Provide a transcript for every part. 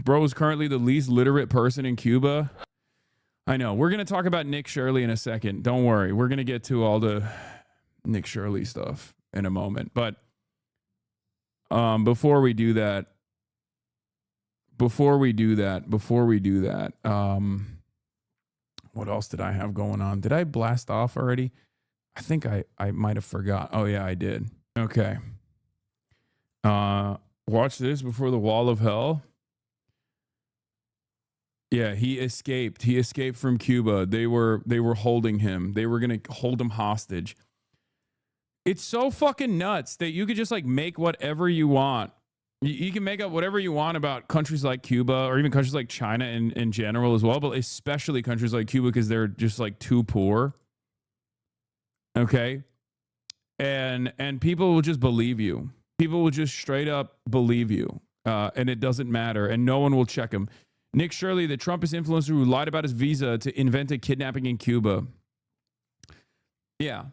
Bro is currently the least literate person in Cuba. I know. We're going to talk about Nick Shirley in a second. Don't worry. We're going to get to all the Nick Shirley stuff in a moment. But before we do that, what else did I have going on? Did I blast off already? I think I might have forgot. Oh, yeah, I did. Okay. Watch this before the wall of hell. Yeah, he escaped. He escaped from Cuba. They were holding him. They were going to hold him hostage. It's so fucking nuts that you could just like make whatever you want. You can make up whatever you want about countries like Cuba or even countries like China in general as well, but especially countries like Cuba because they're just like too poor. Okay? And people will just believe you. People will just straight up believe you. And it doesn't matter. And no one will check him. Nick Shirley, the Trumpist influencer who lied about his visa to invent a kidnapping in Cuba. Yeah.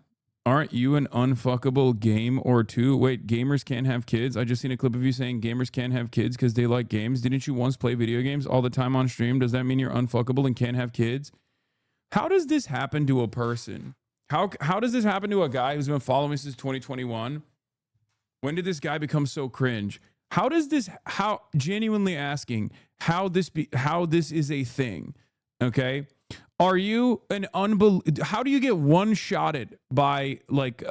Aren't you an unfuckable game or two? Wait, gamers can't have kids? I just seen a clip of you saying gamers can't have kids because they like games. Didn't you once play video games all the time on stream? Does that mean you're unfuckable and can't have kids? How does this happen to a person? How does this happen to a guy who's been following me since 2021? When did this guy become so cringe? Genuinely asking how this is a thing, okay? Are you how do you get one-shotted by like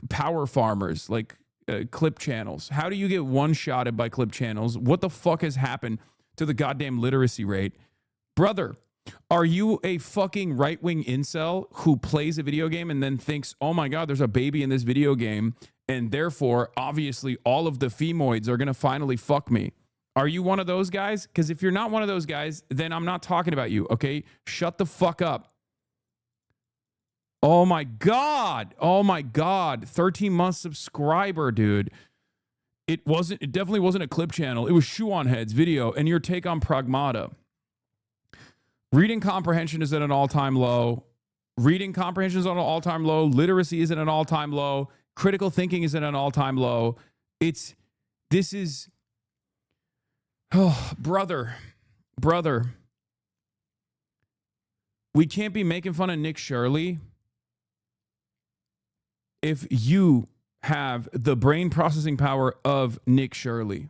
power farmers, like clip channels? How do you get one-shotted by clip channels? What the fuck has happened to the goddamn literacy rate? Brother, are you a fucking right-wing incel who plays a video game and then thinks, oh my God, there's a baby in this video game, and therefore, obviously, all of the femoids are going to finally fuck me? Are you one of those guys? Because if you're not one of those guys, then I'm not talking about you, okay? Shut the fuck up. Oh my God. 13-month subscriber, dude. It definitely wasn't a clip channel. It was Shoe on Head's video and your take on Pragmata. Reading comprehension is at an all-time low. Literacy is at an all-time low. Critical thinking is at an all-time low. Oh, brother. We can't be making fun of Nick Shirley if you have the brain processing power of Nick Shirley,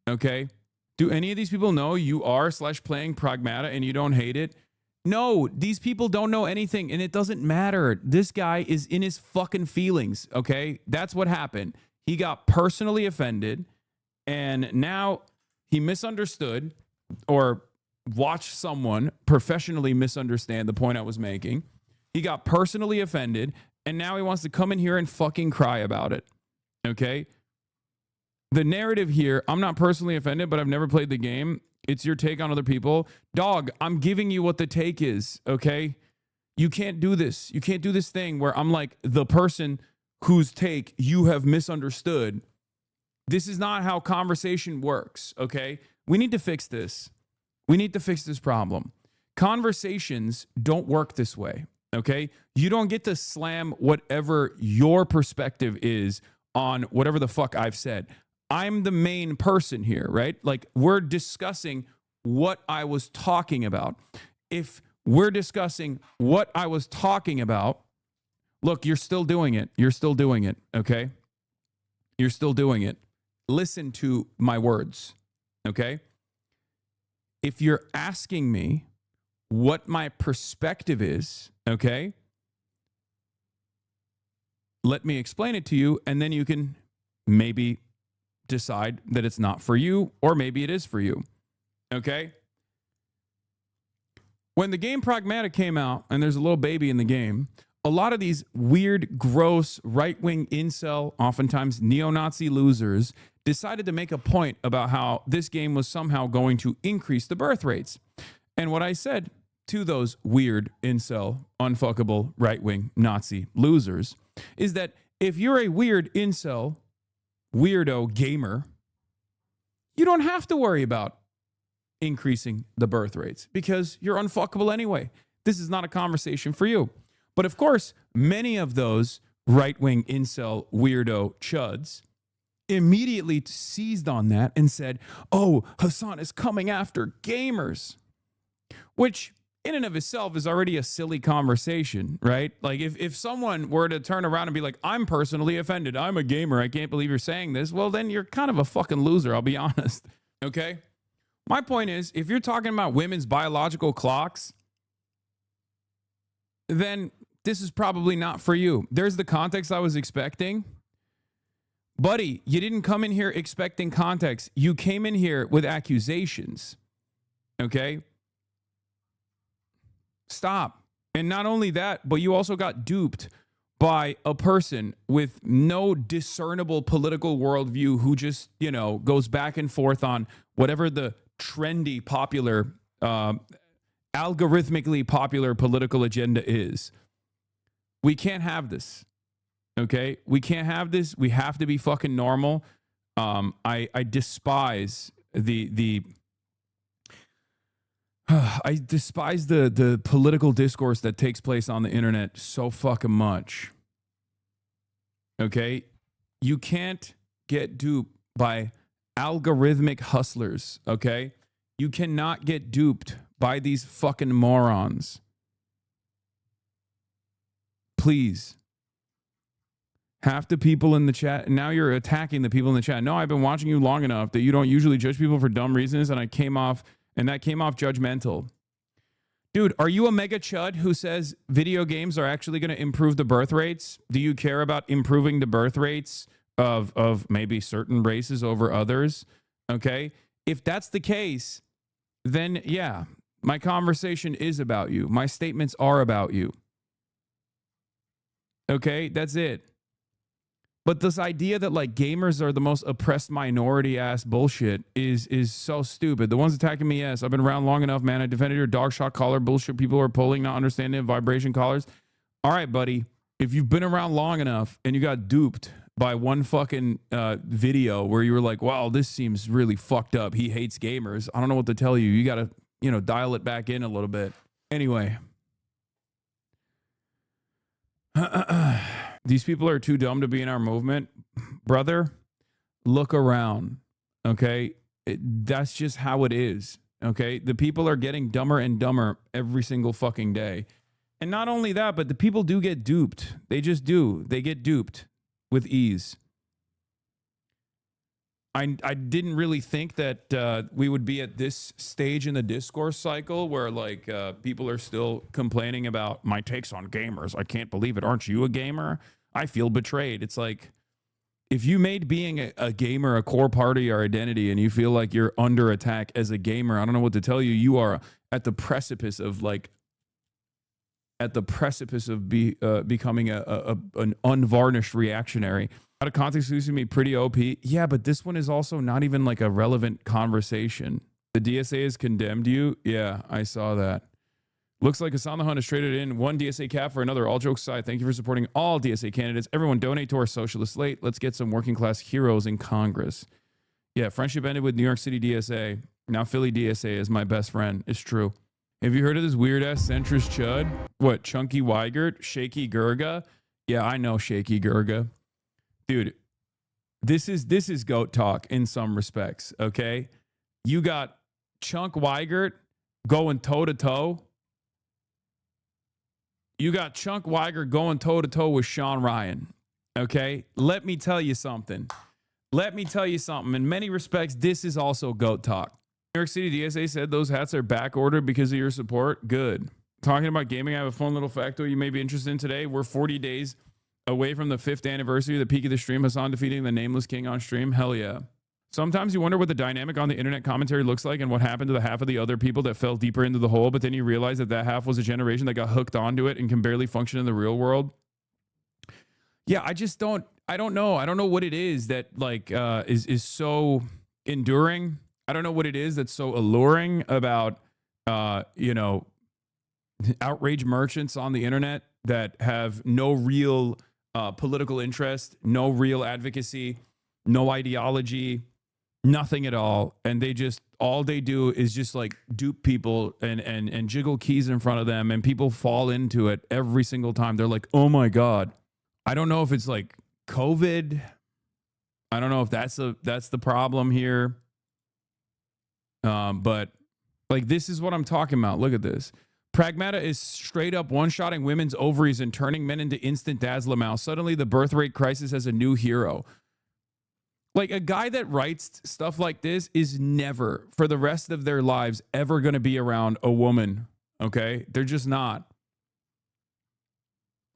okay? Do any of these people know you are /playing Pragmata and you don't hate it? No, these people don't know anything and it doesn't matter. This guy is in his fucking feelings, okay? That's what happened. He got personally offended and now he misunderstood or watched someone professionally misunderstand the point I was making. He got personally offended and now he wants to come in here and fucking cry about it, okay? The narrative here, I'm not personally offended, but I've never played the game. It's your take on other people. Dog, I'm giving you what the take is, okay? You can't do this. You can't do this thing where I'm like the person whose take you have misunderstood. This is not how conversation works, okay? We need to fix this. We need to fix this problem. Conversations don't work this way, okay? You don't get to slam whatever your perspective is on whatever the fuck I've said. I'm the main person here, right? Like, we're discussing what I was talking about. If we're discussing what I was talking about, look, you're still doing it. You're still doing it, okay? You're still doing it. Listen to my words, okay? If you're asking me what my perspective is, okay, let me explain it to you, and then you can maybe decide that it's not for you, or maybe it is for you, okay? When the game Pragmata came out, and there's a little baby in the game, a lot of these weird, gross, right-wing incel, oftentimes neo-Nazi losers, decided to make a point about how this game was somehow going to increase the birth rates. And what I said to those weird, incel, unfuckable, right-wing Nazi losers is that if you're a weird incel, weirdo gamer, you don't have to worry about increasing the birth rates because you're unfuckable anyway. This is not a conversation for you. But of course, many of those right-wing incel weirdo chuds immediately seized on that and said, oh, Hassan is coming after gamers, which in and of itself is already a silly conversation, right? Like if someone were to turn around and be like, I'm personally offended, I'm a gamer, I can't believe you're saying this, well, then you're kind of a fucking loser, I'll be honest, okay? My point is, if you're talking about women's biological clocks, then this is probably not for you. There's the context I was expecting. Buddy, you didn't come in here expecting context. You came in here with accusations, okay? Stop. And not only that, but you also got duped by a person with no discernible political worldview who just, goes back and forth on whatever the trendy, popular, algorithmically popular political agenda is. We can't have this. Okay? We can't have this. We have to be fucking normal. I despise I despise the political discourse that takes place on the internet so fucking much. Okay? You can't get duped by algorithmic hustlers, okay? You cannot get duped by these fucking morons. Please. Half the people in the chat, and now you're attacking the people in the chat. No, I've been watching you long enough that you don't usually judge people for dumb reasons, and that came off judgmental. Dude, are you a mega chud who says video games are actually going to improve the birth rates? Do you care about improving the birth rates of maybe certain races over others? Okay? If that's the case, then yeah, my conversation is about you. My statements are about you. Okay? That's it. But this idea that like gamers are the most oppressed minority ass bullshit is so stupid. The ones attacking me, yes, I've been around long enough, man. I defended your dog shot collar bullshit. People are pulling, not understanding vibration collars. All right, buddy. If you've been around long enough and you got duped by one fucking video where you were like, wow, this seems really fucked up. He hates gamers. I don't know what to tell you. You got to, dial it back in a little bit. Anyway. These people are too dumb to be in our movement. Brother, look around, okay? That's just how it is, okay? The people are getting dumber and dumber every single fucking day. And not only that, but the people do get duped. They just do. They get duped with ease. I didn't really think that we would be at this stage in the discourse cycle where like people are still complaining about my takes on gamers. I can't believe it. Aren't you a gamer? I feel betrayed. It's like if you made being a gamer a core part of your identity and you feel like you're under attack as a gamer, I don't know what to tell you. You are at the precipice of becoming an unvarnished reactionary. Out of context, seems to me pretty OP. Yeah, but this one is also not even like a relevant conversation. The DSA has condemned you. Yeah, I saw that. Looks like Hassan the Hun has traded in one DSA cap for another. All jokes aside, thank you for supporting all DSA candidates. Everyone donate to our socialist slate. Let's get some working class heroes in Congress. Yeah, friendship ended with New York City DSA. Now Philly DSA is my best friend. It's true. Have you heard of this weird-ass centrist chud? What, Chunky Weigert? Shaky Gurga? Yeah, I know Shaky Gurga. Dude, this is goat talk in some respects, okay? You got Chunk Weigert going toe-to-toe. You got Chunk Weigert going toe-to-toe with Sean Ryan, okay? Let me tell you something. In many respects, this is also goat talk. New York City DSA said those hats are back ordered because of your support. Good. Talking about gaming, I have a fun little factoid you may be interested in today. We're 40 days away from the 5th anniversary of the peak of the stream. Hassan defeating the Nameless King on stream. Hell yeah. Sometimes you wonder what the dynamic on the internet commentary looks like and what happened to the half of the other people that fell deeper into the hole, but then you realize that half was a generation that got hooked onto it and can barely function in the real world. Yeah, I don't know. I don't know what it is that is so enduring. I don't know what it is that's so alluring about outrage merchants on the internet that have no real political interest, no real advocacy, no ideology, nothing at all. And all they do is just like dupe people and jiggle keys in front of them, and people fall into it every single time. They're like, oh my God. I don't know if it's like COVID. I don't know if that's the problem here. But like, this is what I'm talking about. Look at this. Pragmata is straight up one-shotting women's ovaries and turning men into instant dazzler. Suddenly, the birth rate crisis has a new hero. Like, a guy that writes stuff like this is never, for the rest of their lives, ever going to be around a woman. Okay? They're just not.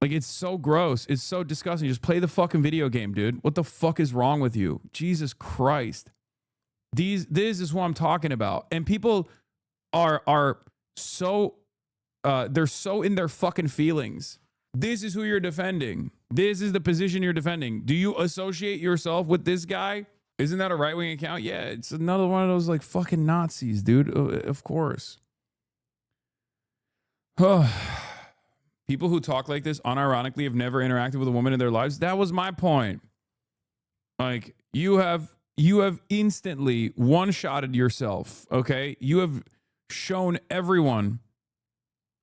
Like, it's so gross. It's so disgusting. Just play the fucking video game, dude. What the fuck is wrong with you? Jesus Christ. This is what I'm talking about. And people are so they're so in their fucking feelings. This is who you're defending. This is the position you're defending. Do you associate yourself with this guy? Isn't that a right-wing account? Yeah, it's another one of those like fucking Nazis, dude. Of course. People who talk like this unironically have never interacted with a woman in their lives. That was my point. Like, you have instantly one-shotted yourself, okay? You have shown everyone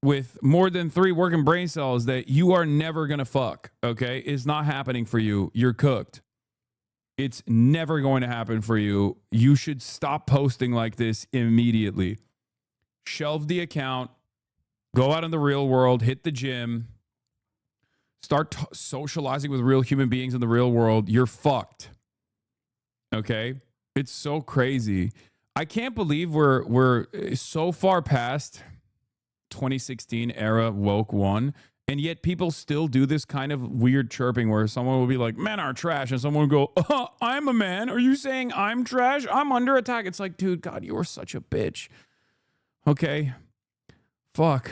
with more than 3 working brain cells that you are never going to fuck, okay? It's not happening for you. You're cooked. It's never going to happen for you. You should stop posting like this immediately. Shelve the account. Go out in the real world. Hit the gym. Start socializing with real human beings in the real world. You're fucked. Okay? It's so crazy. I can't believe we're so far past 2016 era woke one, and yet people still do this kind of weird chirping where someone will be like, men are trash, and someone will go, I'm a man. Are you saying I'm trash? I'm under attack. It's like, dude, God, you are such a bitch. Okay. Fuck.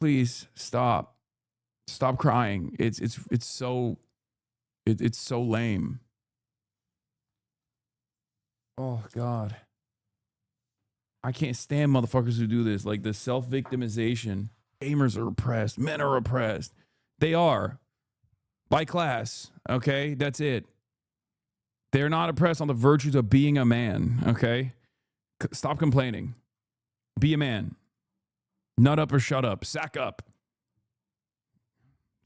Please stop. Stop crying. It's so lame. Oh, God. I can't stand motherfuckers who do this. Like, the self-victimization. Gamers are oppressed. Men are oppressed. They are. By class. Okay? That's it. They're not oppressed on the virtues of being a man. Okay? Stop complaining. Be a man. Nut up or shut up. Sack up.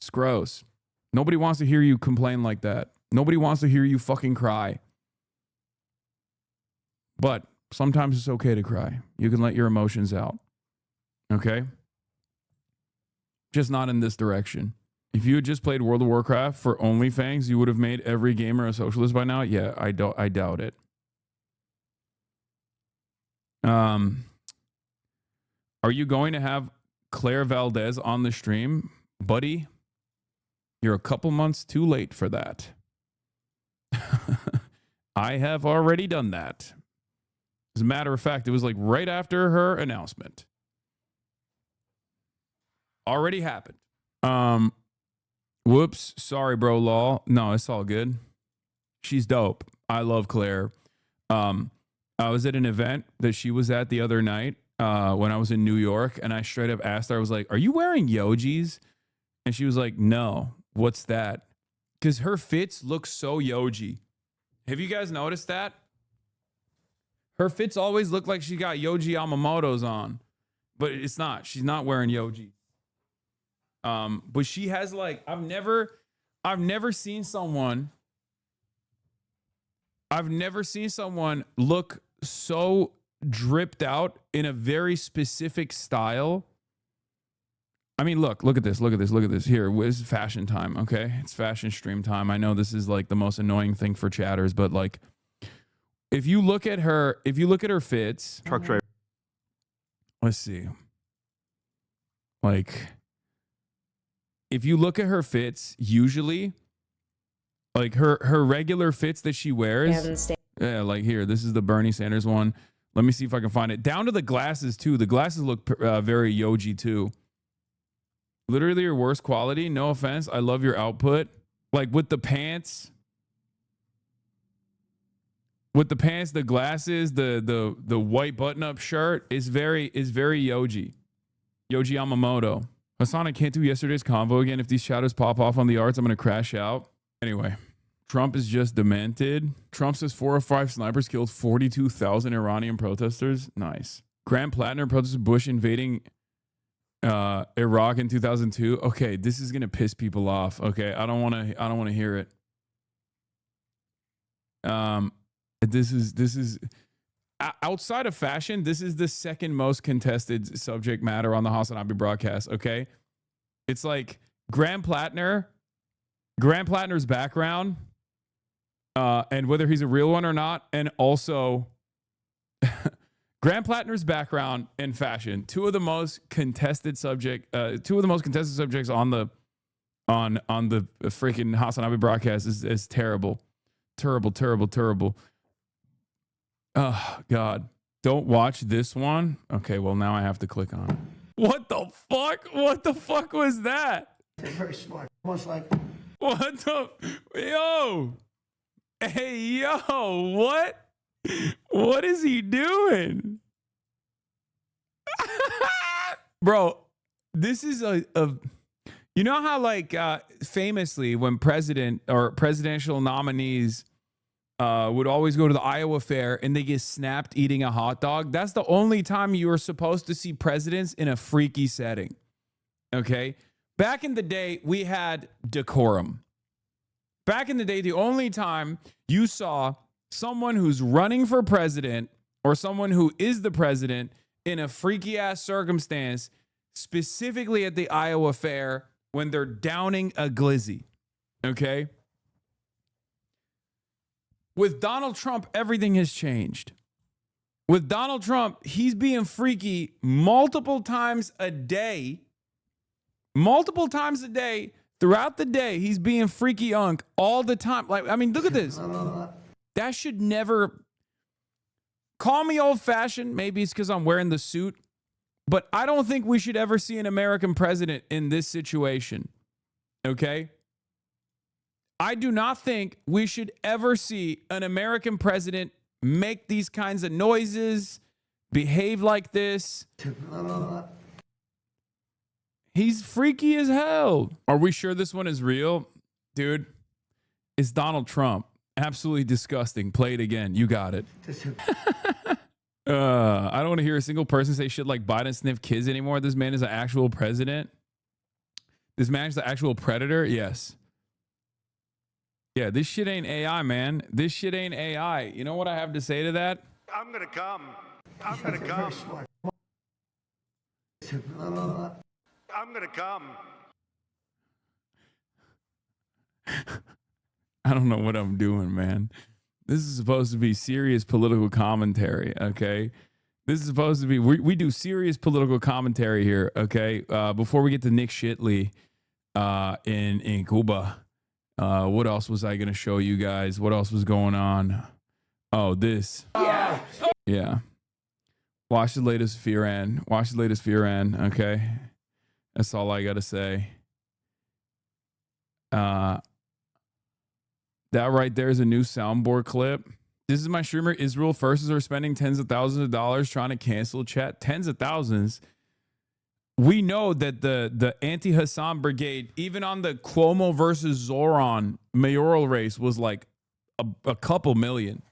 It's gross. Nobody wants to hear you complain like that. Nobody wants to hear you fucking cry. But sometimes it's okay to cry. You can let your emotions out. Okay? Just not in this direction. If you had just played World of Warcraft for OnlyFans, you would have made every gamer a socialist by now? Yeah, I doubt it. Are you going to have Claire Valdez on the stream? Buddy, you're a couple months too late for that. I have already done that. As a matter of fact, it was like right after her announcement. Already happened. Whoops. Sorry, bro, law. No, it's all good. She's dope. I love Claire. I was at an event that she was at the other night when I was in New York, and I straight up asked her, I was like, are you wearing Yojis? And she was like, no. What's that? Because her fits look so Yoji. Have you guys noticed that? Her fits always look like she got Yoji Yamamoto's on, but it's not. She's not wearing Yoji. But she has like, I've never seen someone look so dripped out in a very specific style. I mean, look at this. Here, it's fashion time, okay? It's fashion stream time. I know this is like the most annoying thing for chatters, but like, if you look at her fits, Truck driver. Let's see. Like, if you look at her fits, usually, like her regular fits that she wears. Yeah, like here, this is the Bernie Sanders one. Let me see if I can find it. Down to the glasses too. The glasses look very Yoji too. Literally your worst quality. No offense. I love your output. Like with the pants. The glasses, the white button-up shirt is very Yoji. Yoji Yamamoto. Hassan, I can't do yesterday's convo again. If these shadows pop off on the arts, I'm going to crash out. Anyway, Trump is just demented. Trump says 4 or 5 snipers killed 42,000 Iranian protesters. Nice. Grand Platinum protested Bush invading Iraq in 2002. Okay, this is going to piss people off. Okay, I don't want to hear it. This is outside of fashion. This is the second most contested subject matter on the Hasanabi broadcast. Okay, it's like Graham Plattner's background, and whether he's a real one or not, and also Graham Plattner's background and fashion. Two of the most contested subjects on the freaking Hasanabi broadcast is terrible. Terrible. Oh God. Don't watch this one. Okay, well now I have to click on it. What the fuck? What the fuck was that? They're very smart. Almost like What the yo? Hey yo, what? What is he doing? Bro, this is a you know how like famously when president or presidential nominees would always go to the Iowa fair and they get snapped eating a hot dog. That's the only time you are supposed to see presidents in a freaky setting. Okay? Back in the day, we had decorum. Back in the day, the only time you saw someone who's running for president or someone who is the president in a freaky ass circumstance, specifically at the Iowa fair when they're downing a glizzy. Okay? With Donald Trump, everything has changed. With Donald Trump, he's being freaky multiple times a day. Multiple times a day. Throughout the day, he's being freaky unk all the time. Like, I mean, look at this. That should never... Call me old-fashioned. Maybe it's because I'm wearing the suit. But I don't think we should ever see an American president in this situation. Okay? I do not think we should ever see an American president make these kinds of noises, behave like this. He's freaky as hell. Are we sure this one is real? Dude, it's Donald Trump. Absolutely disgusting. Play it again. You got it. I don't want to hear a single person say shit like Biden sniff kids anymore. This man is an actual president. This man is the actual predator. Yes. Yeah, this shit ain't AI, man. This shit ain't AI. You know what I have to say to that? I'm gonna come. I'm gonna come. I'm gonna come. I don't know what I'm doing, man. This is supposed to be serious political commentary, okay? This is supposed to be, we do serious political commentary here, okay? Before we get to Nick Shitley in Cuba. What else was I going to show you guys? What else was going on? Oh, this. Yeah. Watch the latest Fearan. Watch the latest Fearan, okay? That's all I got to say. That right there is a new soundboard clip. This is my streamer. Israel Forces are spending tens of thousands of dollars trying to cancel chat. Tens of thousands. We know that the anti-Hassan brigade, even on the Cuomo versus Zoran mayoral race, was like a couple million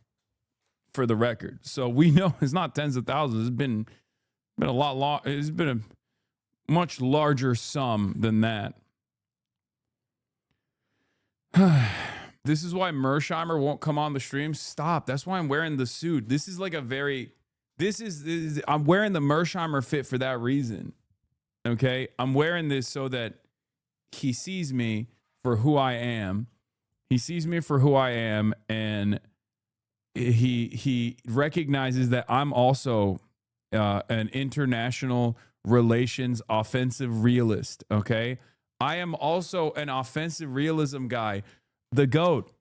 for the record. So we know it's not tens of thousands. It's been a lot long. It's been a much larger sum than that. This is why Mersheimer won't come on the stream. Stop. That's why I'm wearing the suit. This is like a very, I'm wearing the Mersheimer fit for that reason. Okay. I'm wearing this so that he sees me for who I am. He sees me for who I am. And he recognizes that I'm also an international relations offensive realist. Okay. I am also an offensive realism guy. The GOAT,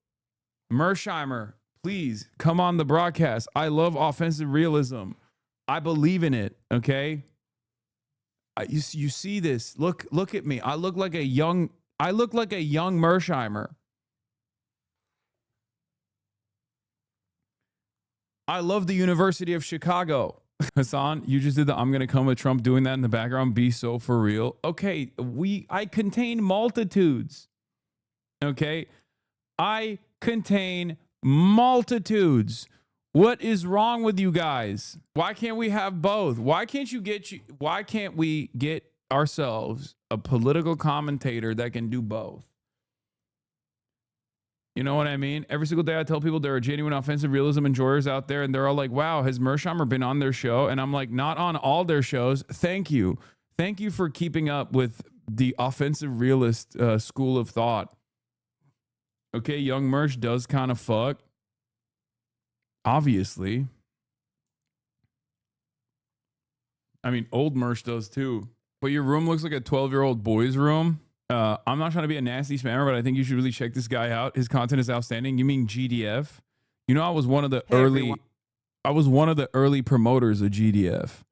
Mersheimer, please come on the broadcast. I love offensive realism. I believe in it. Okay. You see this. Look at me. I look like a young Mersheimer. I love the University of Chicago. Hassan, you just did the I'm gonna come with Trump doing that in the background. Be so for real. Okay, I contain multitudes. Okay. I contain multitudes. What is wrong with you guys? Why can't we have both? Why can't we get ourselves a political commentator that can do both? You know what I mean? Every single day I tell people there are genuine offensive realism enjoyers out there, and they're all like, wow, has Mersheimer been on their show? And I'm like, not on all their shows. Thank you. Thank you for keeping up with the offensive realist school of thought. Okay, young Mersh does kind of fuck. Obviously. I mean, old Mersh does too. But your room looks like a 12-year-old boy's room. I'm not trying to be a nasty spammer, but I think you should really check this guy out. His content is outstanding. You mean GDF? You know, I was one of the early promoters of GDF.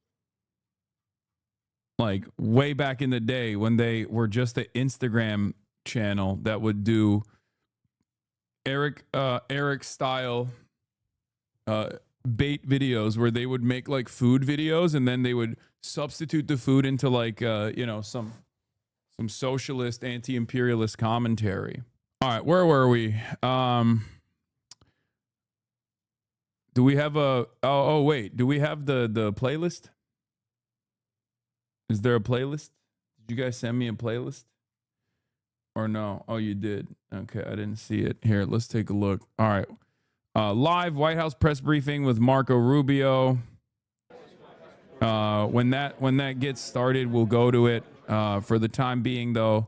Like way back in the day when they were just an Instagram channel that would do Eric style bait videos where they would make like food videos and then they would substitute the food into like some socialist anti-imperialist commentary. All right, where were we? Do we have a wait, do we have the playlist? Is there a playlist? Did you guys send me a playlist? Or no? Oh, you did. Okay, I didn't see it. Here, let's take a look. All right. Live White House press briefing with Marco Rubio. When that gets started, we'll go to it. For the time being, though,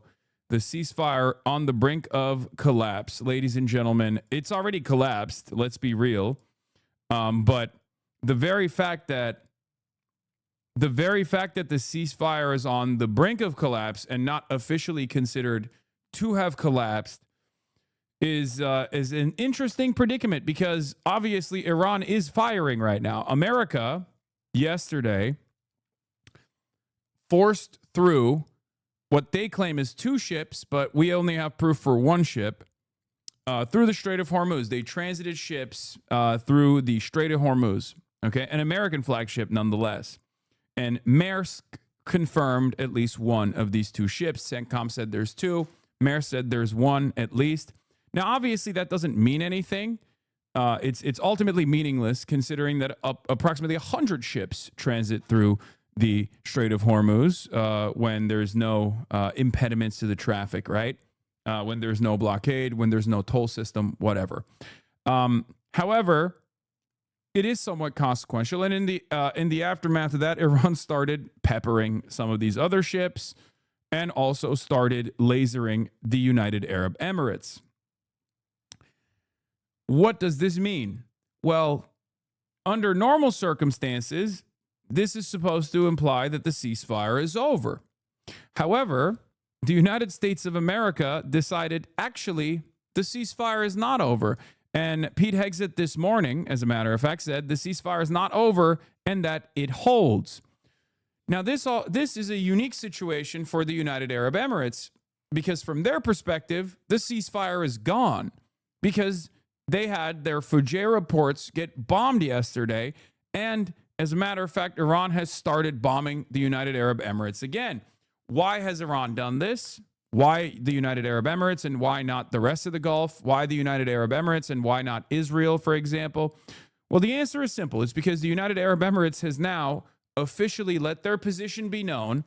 the ceasefire on the brink of collapse. Ladies and gentlemen, it's already collapsed. Let's be real. But the very fact that the ceasefire is on the brink of collapse and not officially considered to have collapsed is an interesting predicament, because obviously Iran is firing right now. America yesterday forced through what they claim is 2 ships, but we only have proof for 1 ship, through the Strait of Hormuz. They transited ships through the Strait of Hormuz, okay? An American flagship nonetheless. And Maersk confirmed at least 1 of these 2 ships. CENTCOM said there's 2. Maersk said there's 1 at least. Now, obviously, that doesn't mean anything. It's ultimately meaningless, considering that approximately 100 ships transit through the Strait of Hormuz when there's no impediments to the traffic, right? When there's no blockade, when there's no toll system, whatever. However, it is somewhat consequential, and in the aftermath of that, Iran started peppering some of these other ships and also started lasering the United Arab Emirates. What does this mean? Well, under normal circumstances, this is supposed to imply that the ceasefire is over. However, the United States of America decided, actually, the ceasefire is not over. And Pete Hegseth this morning, as a matter of fact, said the ceasefire is not over and that it holds. Now, this is a unique situation for the United Arab Emirates, because from their perspective, the ceasefire is gone, because they had their Fujairah ports get bombed yesterday. And as a matter of fact, Iran has started bombing the United Arab Emirates again. Why has Iran done this? Why the United Arab Emirates and why not the rest of the Gulf? Why the United Arab Emirates and why not Israel, for example? Well, the answer is simple. It's because the United Arab Emirates has now officially let their position be known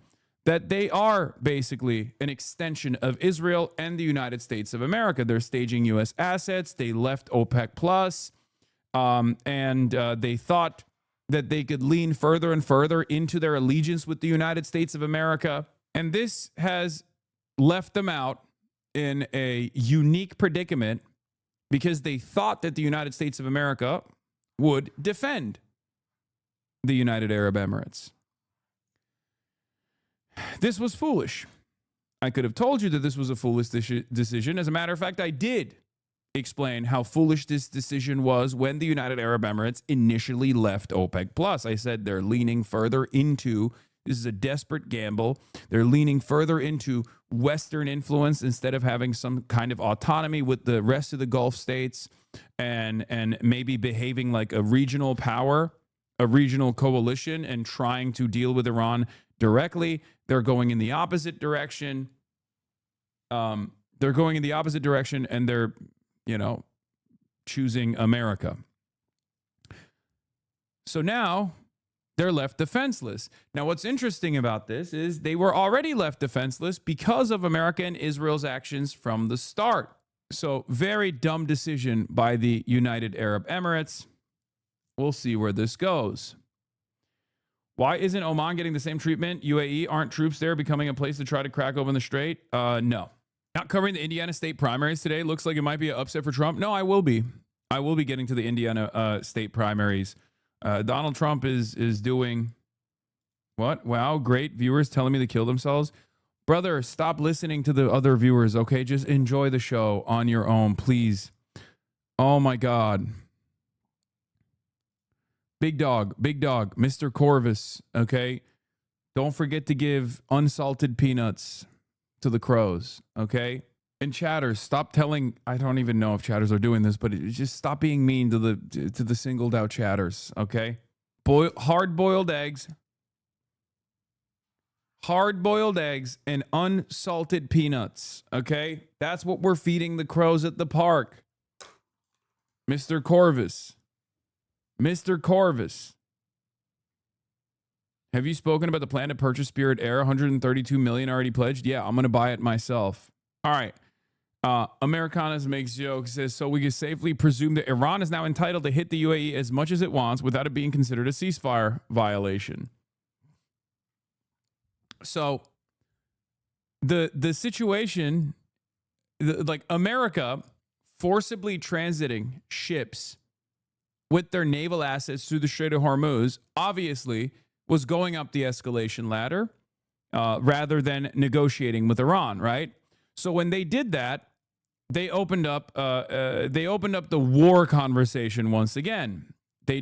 that they are basically an extension of Israel and the United States of America. They're staging U.S. assets. They left OPEC Plus, and they thought that they could lean further and further into their allegiance with the United States of America. And this has left them out in a unique predicament, because they thought that the United States of America would defend the United Arab Emirates. This was foolish. I could have told you that this was a foolish decision. As a matter of fact, I did explain how foolish this decision was when the United Arab Emirates initially left OPEC Plus. I said they're leaning further into, this is a desperate gamble. They're leaning further into Western influence instead of having some kind of autonomy with the rest of the Gulf states, and maybe behaving like a regional power, a regional coalition, and trying to deal with Iran directly. They're going in the opposite direction. And they're, choosing America. So now they're left defenseless. Now, what's interesting about this is they were already left defenseless because of America and Israel's actions from the start. So very dumb decision by the United Arab Emirates. We'll see where this goes. Why isn't Oman getting the same treatment? UAE, aren't troops there becoming a place to try to crack open the strait? No. Not covering the Indiana state primaries today. Looks like it might be an upset for Trump. No, I will be. I will be getting to the Indiana state primaries. Donald Trump is doing what? Wow, great. Viewers telling me to kill themselves. Brother, stop listening to the other viewers, okay? Just enjoy the show on your own, please. Oh my God. Big dog, Mr. Corvus, okay? Don't forget to give unsalted peanuts to the crows, okay? And chatters, stop telling, I don't even know if chatters are doing this, but just stop being mean to the singled out chatters, okay? Hard-boiled eggs and unsalted peanuts, okay? That's what we're feeding the crows at the park. Mr. Corvus. Mr. Corvus. Have you spoken about the plan to purchase Spirit Air? 132 million already pledged? Yeah, I'm going to buy it myself. All right. Americanas makes jokes, says, so we can safely presume that Iran is now entitled to hit the UAE as much as it wants without it being considered a ceasefire violation. So the situation, like America forcibly transiting ships with their naval assets through the Strait of Hormuz, obviously was going up the escalation ladder rather than negotiating with Iran, right? So when they did that, they opened up the war conversation once again. They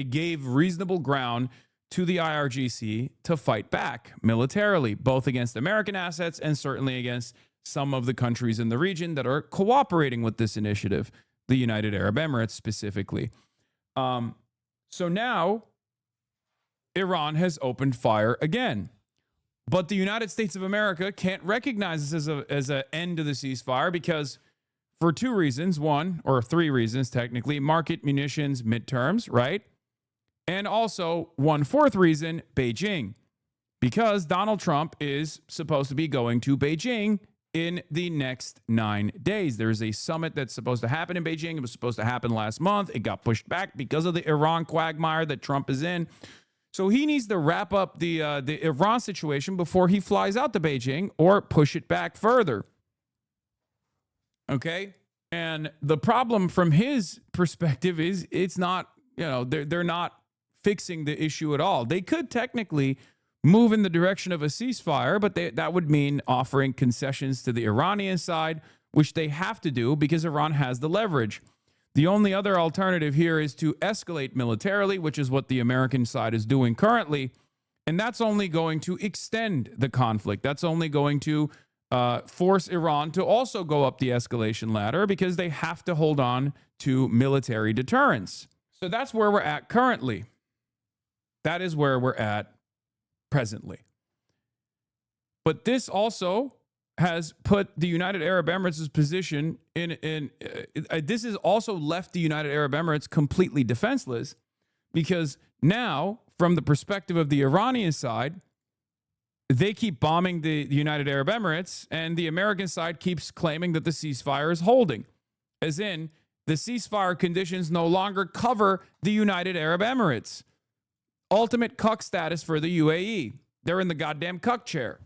gave reasonable ground to the IRGC to fight back militarily, both against American assets and certainly against some of the countries in the region that are cooperating with this initiative, the United Arab Emirates specifically. So now Iran has opened fire again. But the United States of America can't recognize this as an end to the ceasefire because for two reasons, one or three reasons technically, market munitions midterms, right? And also 1/4 reason, Beijing, because Donald Trump is supposed to be going to Beijing in the next 9 days. There's a summit that's supposed to happen in Beijing. It was supposed to happen last month. It got pushed back because of the Iran quagmire that Trump is in. So he needs to wrap up the Iran situation before he flies out to Beijing or push it back further. Okay? And the problem from his perspective is it's not, they're not fixing the issue at all. They could technically move in the direction of a ceasefire, but that would mean offering concessions to the Iranian side, which they have to do because Iran has the leverage. The only other alternative here is to escalate militarily, which is what the American side is doing currently. And that's only going to extend the conflict. That's only going to force Iran to also go up the escalation ladder because they have to hold on to military deterrence. So that's where we're at currently. That is where we're at presently. But this also has put the United Arab Emirates' position in this has also left the United Arab Emirates completely defenseless because now, from the perspective of the Iranian side, they keep bombing the United Arab Emirates and the American side keeps claiming that the ceasefire is holding. As in, the ceasefire conditions no longer cover the United Arab Emirates. Ultimate cuck status for the UAE. They're in the goddamn cuck chair.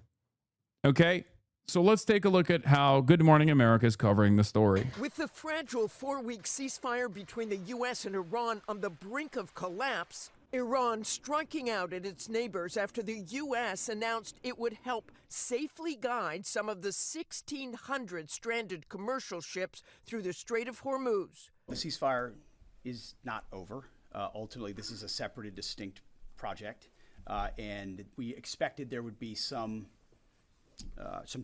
Okay? So let's take a look at how Good Morning America is covering the story. With the fragile 4-week ceasefire between the U.S. and Iran on the brink of collapse, Iran striking out at its neighbors after the U.S. announced it would help safely guide some of the 1,600 stranded commercial ships through the Strait of Hormuz. The ceasefire is not over. Ultimately, this is a separate and distinct project, and we expected there would be some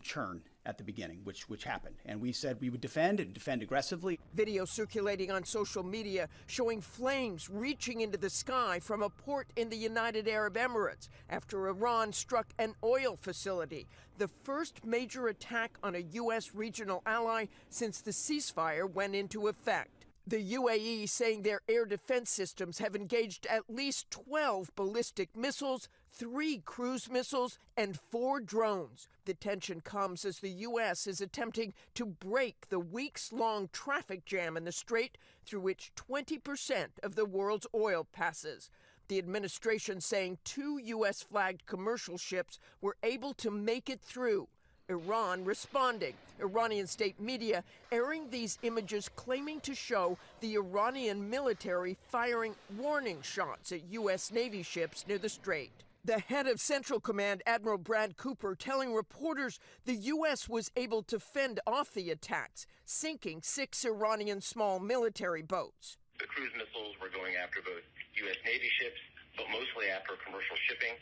churn at the beginning, which happened. And we said we would defend aggressively. Video circulating on social media showing flames reaching into the sky from a port in the United Arab Emirates after Iran struck an oil facility, the first major attack on a U.S. regional ally since the ceasefire went into effect. The UAE saying their air defense systems have engaged at least 12 ballistic missiles, 3 cruise missiles, and 4 drones. The tension comes as the U.S. is attempting to break the weeks-long traffic jam in the strait through which 20% of the world's oil passes. The administration saying 2 U.S.-flagged commercial ships were able to make it through. Iran responding. Iranian state media airing these images claiming to show the Iranian military firing warning shots at U.S. Navy ships near the strait. The head of Central Command, Admiral Brad Cooper, telling reporters the U.S. was able to fend off the attacks, sinking 6 Iranian small military boats. The cruise missiles were going after both U.S. Navy ships, but mostly after commercial shipping.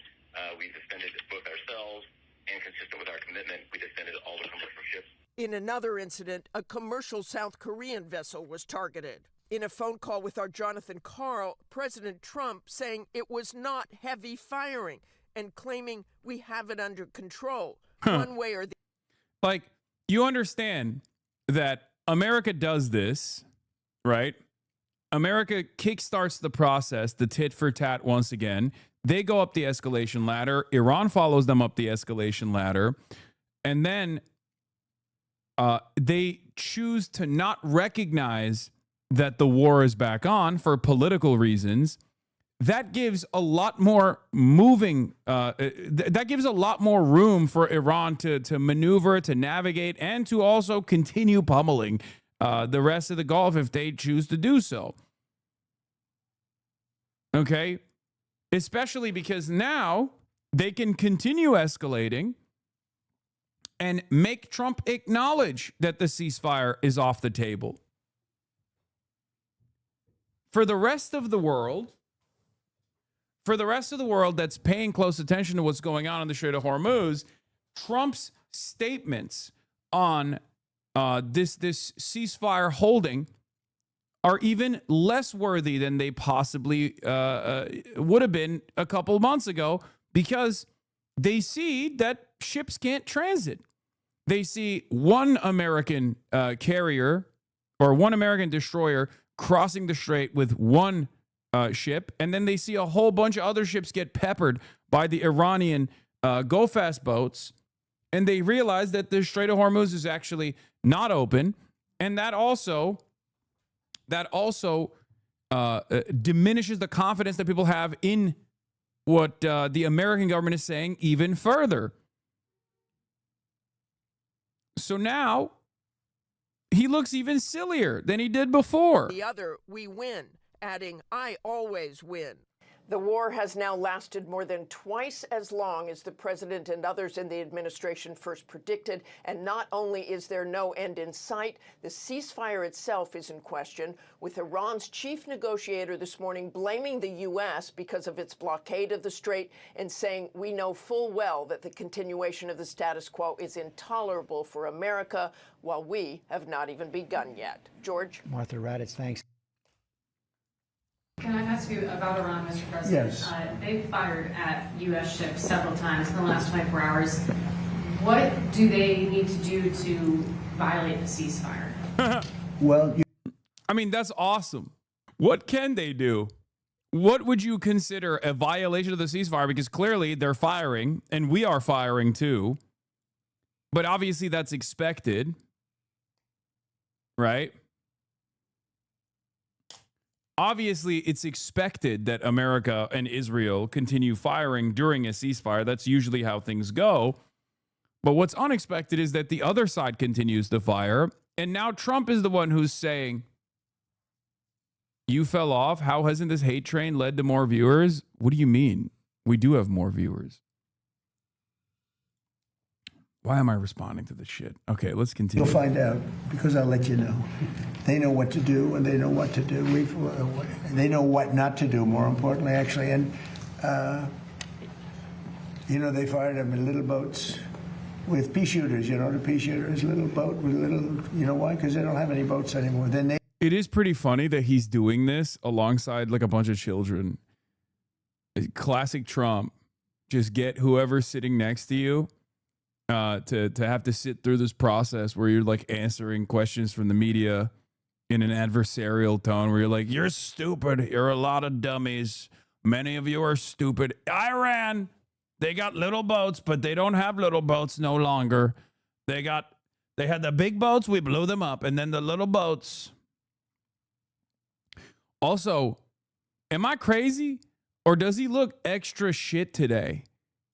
We defended both ourselves, and consistent with our commitment, we defended all the commercial ships. In another incident, a commercial South Korean vessel was targeted. In a phone call with our Jonathan Karl, President Trump saying it was not heavy firing and claiming we have it under control, one way or the Like, you understand that America does this, right? America kickstarts the process, the tit for tat once again. They go up the escalation ladder. Iran follows them up the escalation ladder. And then they choose to not recognize that the war is back on for political reasons. That gives a lot more that gives a lot more room for Iran to maneuver, to navigate, and to also continue pummeling the rest of the Gulf if they choose to do so. Okay? Especially because now they can continue escalating and make Trump acknowledge that the ceasefire is off the table. For the rest of the world that's paying close attention to what's going on in the Strait of Hormuz, Trump's statements on this ceasefire holding are even less worthy than they possibly would have been a couple months ago, because they see that ships can't transit. They see one American carrier or one American destroyer crossing the strait with one ship, and then they see a whole bunch of other ships get peppered by the Iranian go-fast boats, and they realize that the Strait of Hormuz is actually not open, and that also diminishes the confidence that people have in what the American government is saying even further. So now he looks even sillier than he did before. The other, we win, adding, I always win. The war has now lasted more than twice as long as the president and others in the administration first predicted. And not only is there no end in sight, the ceasefire itself is in question, with Iran's chief negotiator this morning blaming the U.S. because of its blockade of the strait and saying, we know full well that the continuation of the status quo is intolerable for America, while we have not even begun yet. George? Martha Raddatz, thanks. Can I ask you about Iran, Mr. President? Yes. They've fired at U.S. ships several times in the last 24 hours. What do they need to do to violate the ceasefire? Well, I mean, that's awesome. What can they do? What would you consider a violation of the ceasefire? Because clearly they're firing, and we are firing too. But obviously that's expected, right? Obviously, it's expected that America and Israel continue firing during a ceasefire. That's usually how things go. But what's unexpected is that the other side continues to fire. And now Trump is the one who's saying, you fell off? How hasn't this hate train led to more viewers? What do you mean? We do have more viewers. Why am I responding to this shit? Okay, let's continue. you'll find out, because I'll let you know. They know what to do, and they know what to do. They know what not to do, more importantly, actually. And, they fired them in little boats with pea shooters. The pea shooters, little boat with little, why? Because they don't have any boats anymore. It is pretty funny that he's doing this alongside like a bunch of children. Classic Trump. Just get whoever's sitting next to you to have to sit through this process where you're like answering questions from the media in an adversarial tone where you're like, you're stupid. You're a lot of dummies. Many of you are stupid. Iran, they got little boats, but they don't have little boats no longer. They had the big boats. We blew them up. And then the little boats. Also, am I crazy? Or does he look extra shit today?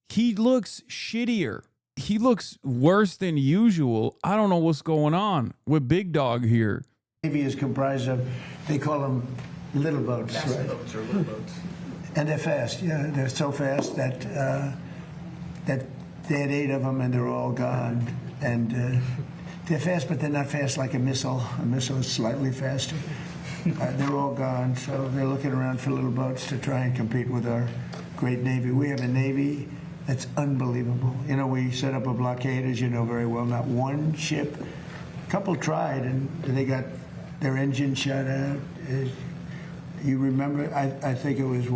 He looks shittier. He looks worse than usual. I don't know what's going on with Big Dog here. Navy is comprised of, they call them little boats, right? Boats or little boats. And they're fast. Yeah, they're so fast that that they had 8 of them and they're all gone. And they're fast, but they're not fast like a missile. A missile is slightly faster. They're all gone, so they're looking around for little boats to try and compete with our great Navy. We have a Navy that's unbelievable. You know, we set up a blockade, as you know very well. Not one ship. A couple tried, and they got their engine shut out. You remember, I think it was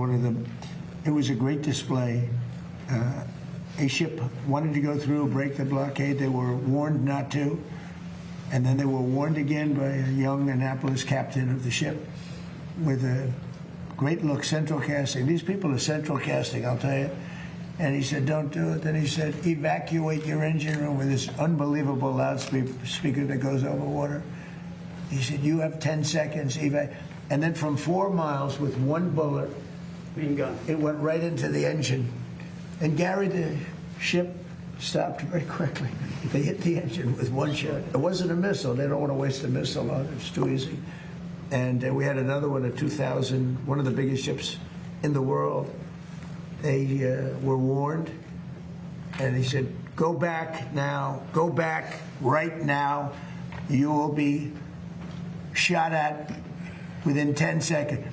it was a great display. A ship wanted to go through, break the blockade. They were warned not to. And then they were warned again by a young Annapolis captain of the ship with a great look, central casting. These people are central casting, I'll tell you. And he said, don't do it. Then he said, evacuate your engine room with this unbelievable loudspeaker that goes over water. He said, you have 10 seconds. And then from 4 miles with one bullet, it went right into the engine. And Gary, the ship stopped very quickly. They hit the engine with one shot. It wasn't a missile. They don't want to waste a missile on it. It's too easy. And we had another one, a 2000, one of the biggest ships in the world. They were warned, and he said, go back now. Go back right now. You will be shot at within 10 seconds.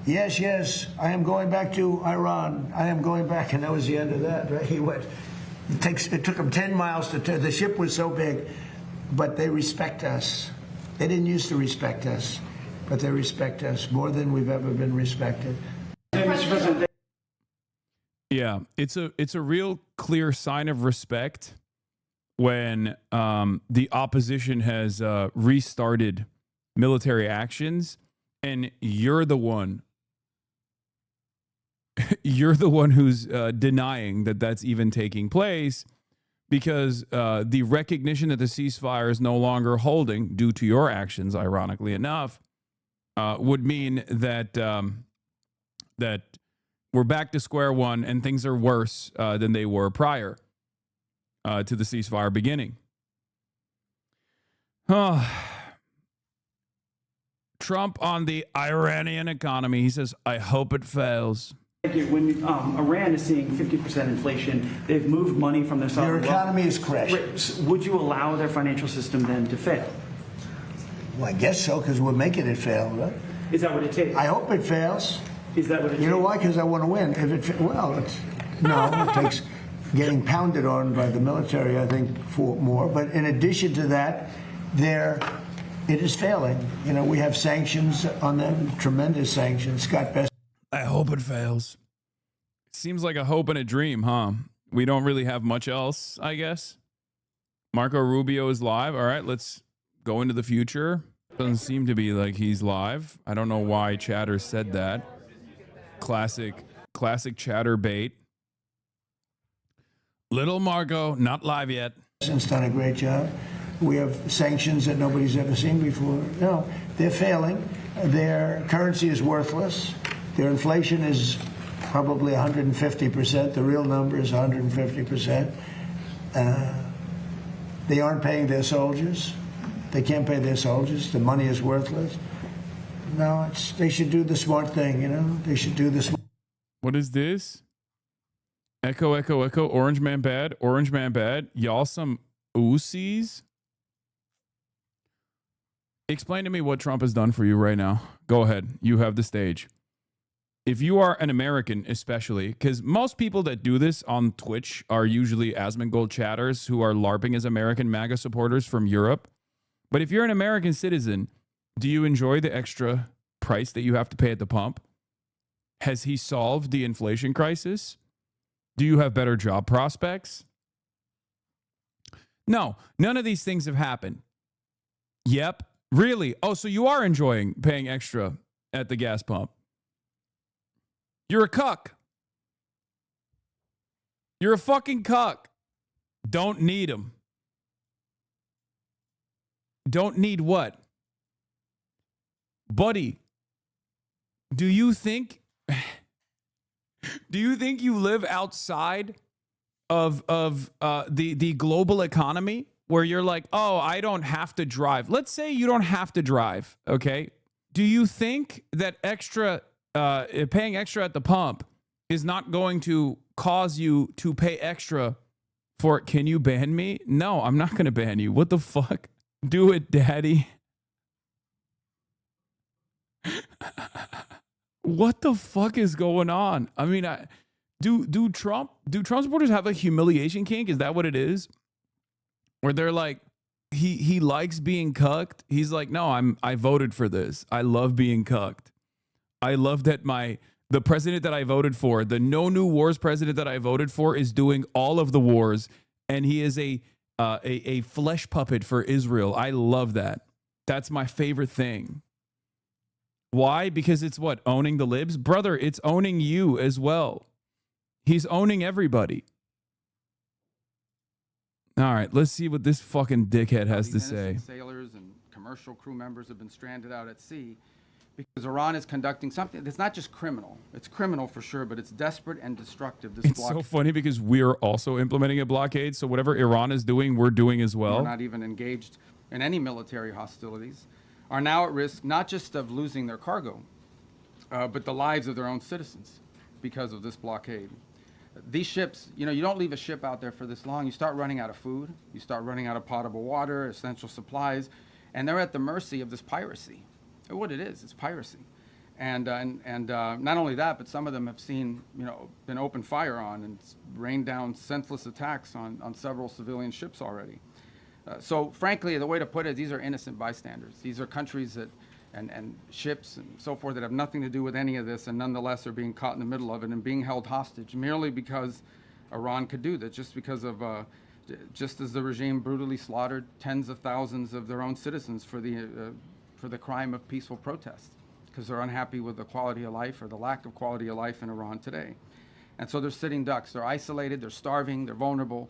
Yes, yes, I am going back to Iran. I am going back. And that was the end of that, right? He went. It took him 10 miles to turn. The ship was so big, but they respect us. They didn't used to respect us, but they respect us more than we've ever been respected. Yeah, it's a real clear sign of respect when the opposition has restarted military actions, and you're the one who's denying that that's even taking place, because the recognition that the ceasefire is no longer holding due to your actions, ironically enough, would mean that that we're back to square one and things are worse than they were prior to the ceasefire beginning. Trump on the Iranian economy. He says, I hope it fails. When Iran is seeing 50% inflation, they've moved money from their sovereign Their economy is crashing. Would you allow their financial system then to fail? Well, I guess so, because we're making it fail, right? Is that what it takes? I hope it fails. Is that what it takes? You know why? Because I want to win. If it takes getting pounded on by the military, I think, for more. But in addition to that, it is failing. You know, we have sanctions on them, tremendous sanctions. Scott Best. I hope it fails. Seems like a hope and a dream, huh? We don't really have much else, I guess. Marco Rubio is live. All right, let's go into the future. Doesn't seem to be like he's live. I don't know why Chatter said that. Classic Chatter bait. Little Marco, not live yet. President's done a great job. We have sanctions that nobody's ever seen before. No, they're failing. Their currency is worthless. Their inflation is probably 150%. The real number is 150%. They aren't paying their soldiers. They can't pay their soldiers. The money is worthless. No, they should do the smart thing, you know? They should do this. What is this? Echo, echo, echo. Orange man bad. Orange man bad. Y'all some Uzis? Explain to me what Trump has done for you right now. Go ahead. You have the stage. If you are an American, especially, because most people that do this on Twitch are usually Asmongold chatters who are LARPing as American MAGA supporters from Europe. But if you're an American citizen, do you enjoy the extra price that you have to pay at the pump? Has he solved the inflation crisis? Do you have better job prospects? No, none of these things have happened. Yep, Really? Oh, so you are enjoying paying extra at the gas pump. You're a cuck. You're a fucking cuck. Don't need them. Don't need what? Buddy, do you think you live outside of the global economy where you're like, oh, I don't have to drive? Let's say you don't have to drive, okay? Do you think that paying extra at the pump is not going to cause you to pay extra for, can you ban me? No, I'm not going to ban you. What the fuck? Do it, daddy. What the fuck is going on? I mean, do Trump supporters have a humiliation kink? Is that what it is? Where they're like, he likes being cucked. He's like, no, I voted for this. I love being cucked. I love that the president that I voted for, the no new wars president that I voted for, is doing all of the wars, and he is a flesh puppet for Israel. I love that. That's my favorite thing. Why? Because it's what? Owning the libs? Brother, it's owning you as well. He's owning everybody. All right, let's see what this fucking dickhead has to say. Sailors and commercial crew members have been stranded out at sea because Iran is conducting something that's not just criminal. It's criminal for sure, but it's desperate and destructive. It's so funny because we're also implementing a blockade, so whatever Iran is doing, we're doing as well. We're not even engaged in any military hostilities, are now at risk not just of losing their cargo, but the lives of their own citizens because of this blockade. These ships, you don't leave a ship out there for this long. You start running out of food. You start running out of potable water, essential supplies, and they're at the mercy of this piracy. What it is, it's piracy. And not only that, but some of them have seen, been open fire on and rained down senseless attacks on several civilian ships already. So frankly, the way to put it, these are innocent bystanders. These are countries that, and ships and so forth that have nothing to do with any of this, and nonetheless are being caught in the middle of it and being held hostage merely because Iran could do that, just as the regime brutally slaughtered tens of thousands of their own citizens for the crime of peaceful protest, because they're unhappy with the quality of life or the lack of quality of life in Iran today. And so they're sitting ducks. They're isolated, they're starving, they're vulnerable,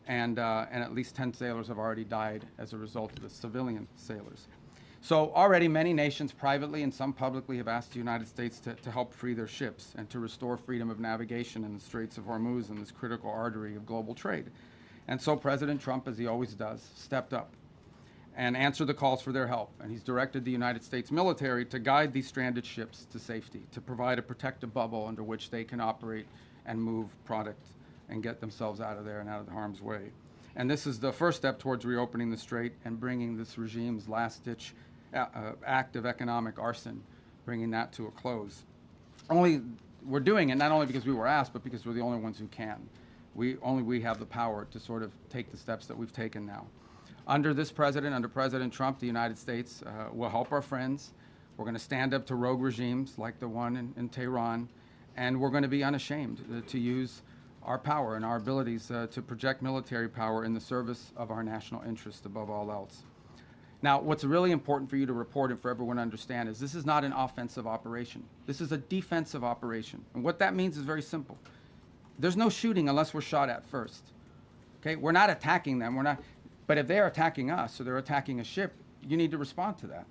and at least 10 sailors have already died as a result of the civilian sailors. So already many nations privately and some publicly have asked the United States to help free their ships and to restore freedom of navigation in the Straits of Hormuz and this critical artery of global trade. And so President Trump, as he always does, stepped up and answered the calls for their help. And he's directed the United States military to guide these stranded ships to safety, to provide a protective bubble under which they can operate and move product and get themselves out of there and out of the harm's way. And this is the first step towards reopening the strait and bringing this regime's last-ditch act of economic arson, bringing that to a close. We're doing it not only because we were asked, but because we're the only ones who can. We have the power to sort of take the steps that we've taken now. Under this president, under President Trump, the United States will help our friends. We're going to stand up to rogue regimes like the one in Tehran, and we're going to be unashamed to use our power and our abilities to project military power in the service of our national interest above all else. Now, what's really important for you to report and for everyone to understand is this is not an offensive operation. This is a defensive operation. And what that means is very simple. There's no shooting unless we're shot at first. Okay? We're not attacking them. But if they're attacking us or they're attacking a ship, you need to respond to that.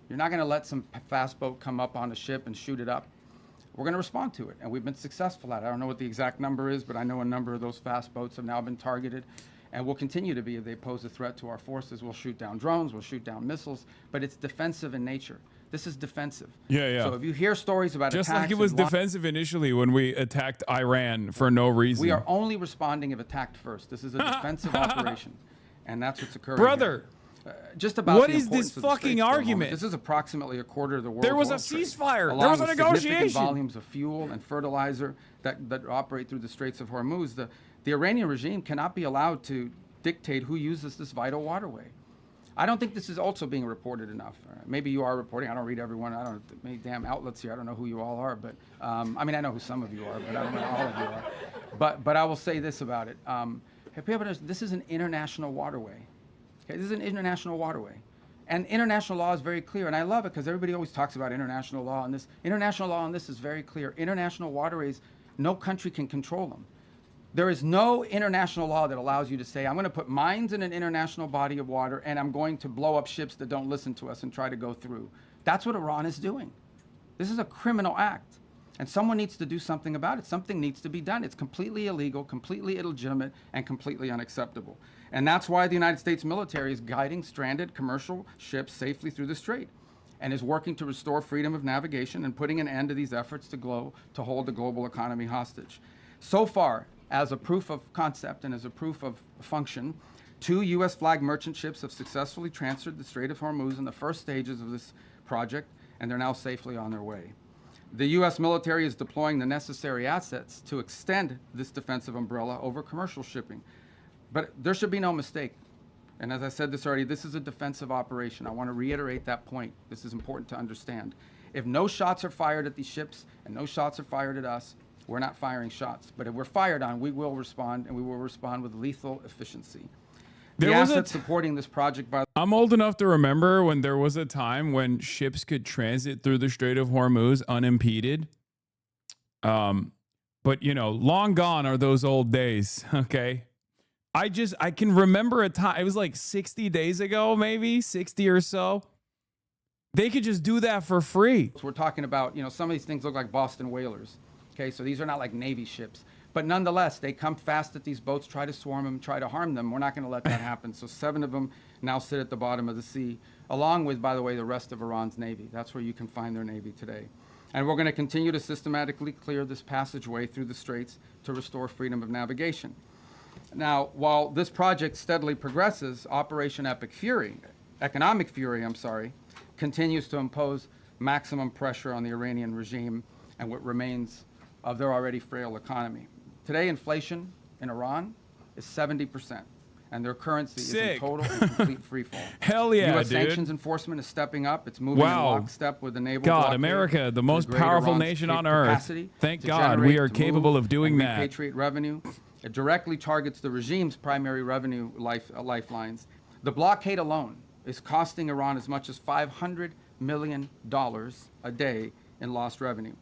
You're not going to let some fast boat come up on a ship and shoot it up. We're going to respond to it, and we've been successful at it. I don't know what the exact number is, but I know a number of those fast boats have now been targeted, and will continue to be if they pose a threat to our forces. We'll shoot down drones, we'll shoot down missiles, but it's defensive in nature. This is defensive. Yeah. So if you hear stories about just attacks... like it was defensive initially when we attacked Iran for no reason. We are only responding if attacked first. This is a defensive operation, and that's what's occurring Brother, here. Just about what the is this importance of the fucking Straits for a argument? moment. This is approximately a quarter of the world's There was a oil trade, ceasefire. along There was a with significant negotiation. volumes of fuel and fertilizer that operate through the Straits of Hormuz. The Iranian regime cannot be allowed to dictate who uses this vital waterway. I don't think this is also being reported enough. Maybe you are reporting. I don't read everyone. I don't many damn outlets here. I don't know who you all are, but I mean, I know who some of you are, but I don't know all of you are. But I will say this about it. This is an international waterway. Okay, this is an international waterway. And international law is very clear, and I love it because everybody always talks about international law, and this international law on this is very clear. International waterways, no country can control them. There is no international law that allows you to say, I'm going to put mines in an international body of water, and I'm going to blow up ships that don't listen to us and try to go through. That's what Iran is doing. This is a criminal act, and someone needs to do something about it. Something needs to be done. It's completely illegal, completely illegitimate, and completely unacceptable. And that's why the United States military is guiding stranded commercial ships safely through the strait and is working to restore freedom of navigation and putting an end to these efforts to hold the global economy hostage. So far, as a proof of concept and as a proof of function, 2 U.S. flag merchant ships have successfully transferred the Strait of Hormuz in the first stages of this project, and they're now safely on their way. The U.S. military is deploying the necessary assets to extend this defensive umbrella over commercial shipping. But there should be no mistake. And as I said this already, this is a defensive operation. I want to reiterate that point. This is important to understand. If no shots are fired at these ships and no shots are fired at us, we're not firing shots. But if we're fired on, we will respond, and we will respond with lethal efficiency. The assets supporting this project, I'm old enough to remember when there was a time when ships could transit through the Strait of Hormuz unimpeded. But, you know, long gone are those old days, okay? I can remember a time, it was like 60 days ago, maybe 60 or so. They could just do that for free. We're talking about, you know, some of these things look like Boston whalers. Okay, so these are not like Navy ships. But nonetheless, they come fast at these boats, try to swarm them, try to harm them. We're not going to let that happen. So 7 of them now sit at the bottom of the sea, along with, by the way, the rest of Iran's Navy. That's where you can find their Navy today. And we're going to continue to systematically clear this passageway through the straits to restore freedom of navigation. Now, while this project steadily progresses, Operation Economic Fury, continues to impose maximum pressure on the Iranian regime and what remains of their already frail economy. Today, inflation in Iran is 70%, and their currency is in total and complete freefall. Hell yeah, U.S. dude. sanctions enforcement is stepping up. It's moving in lockstep with the naval blockade. America, the most powerful nation on earth. Thank God we are capable of doing that. Repatriate revenue. It directly targets the regime's primary revenue lifelines. The blockade alone is costing Iran as much as $500 million a day in lost revenue.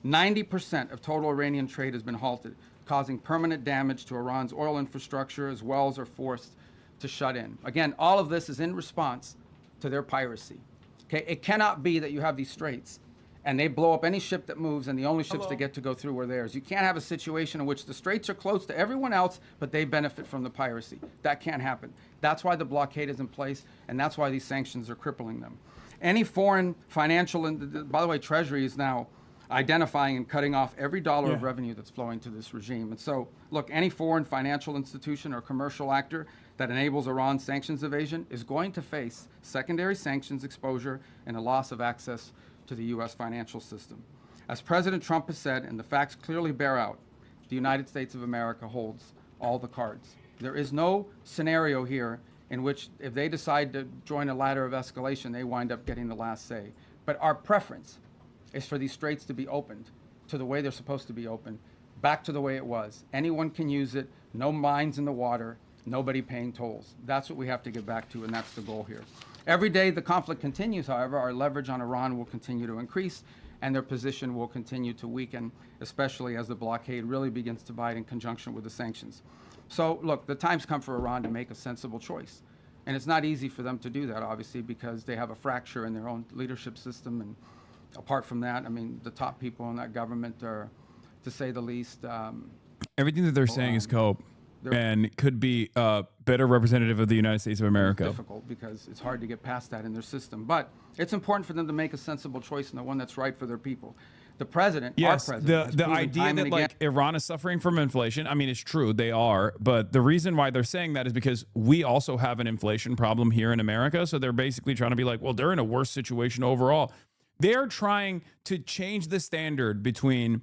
90% of total Iranian trade has been halted, causing permanent damage to Iran's oil infrastructure as wells are forced to shut in. Again, all of this is in response to their piracy. Okay, it cannot be that you have these straits and they blow up any ship that moves and the only ships that get to go through are theirs. You can't have a situation in which the straits are closed to everyone else, but they benefit from the piracy. That can't happen. That's why the blockade is in place, and that's why these sanctions are crippling them. Any foreign financial, and by the way, Treasury is now identifying and cutting off every dollar of revenue that's flowing to this regime. And so, look, any foreign financial institution or commercial actor that enables Iran's sanctions evasion is going to face secondary sanctions exposure and a loss of access to the U.S. financial system. As President Trump has said, and the facts clearly bear out, the United States of America holds all the cards. There is no scenario here in which if they decide to join a ladder of escalation, they wind up getting the last say. But our preference is for these straits to be opened to the way they're supposed to be open, back to the way it was. Anyone can use it, no mines in the water, nobody paying tolls. That's what we have to get back to, and that's the goal here. Every day the conflict continues, however, our leverage on Iran will continue to increase, and their position will continue to weaken, especially as the blockade really begins to bite in conjunction with the sanctions. So, look, the time's come for Iran to make a sensible choice. And it's not easy for them to do that, obviously, because they have a fracture in their own leadership system. And apart from that, I mean, the top people in that government are, to say the least... everything that they're saying is cope and could be a better representative of the United States of America. It's difficult because it's hard to get past that in their system. But it's important for them to make a sensible choice and the one that's right for their people. The president, yes, our president, the idea that like Iran is suffering from inflation, I mean, it's true, they are. But the reason why they're saying that is because we also have an inflation problem here in America. So they're basically trying to be like, well, they're in a worse situation overall. They're trying to change the standard between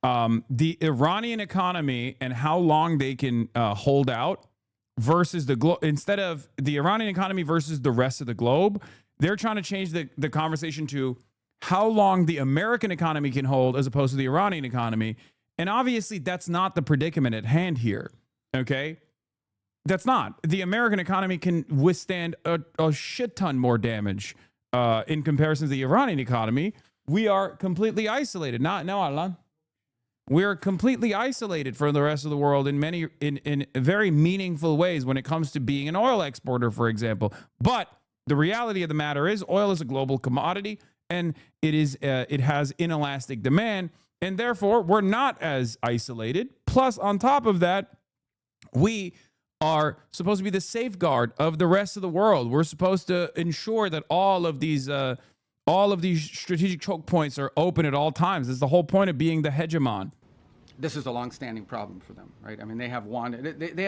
the Iranian economy and how long they can hold out versus the globe. Instead of the Iranian economy versus the rest of the globe, they're trying to change the conversation to how long the American economy can hold as opposed to the Iranian economy. And obviously that's not the predicament at hand here. Okay. That's not. The American economy can withstand a shit ton more damage in comparison to the Iranian economy. We are completely isolated. No, Alan. We're completely isolated from the rest of the world in very meaningful ways when it comes to being an oil exporter, for example. But the reality of the matter is oil is a global commodity, and it has inelastic demand, and therefore we're not as isolated. Plus, on top of that, we are supposed to be the safeguard of the rest of the world. We're supposed to ensure that all of these strategic choke points are open at all times. It's the whole point of being the hegemon. This is a long-standing problem for them, right? I mean, they have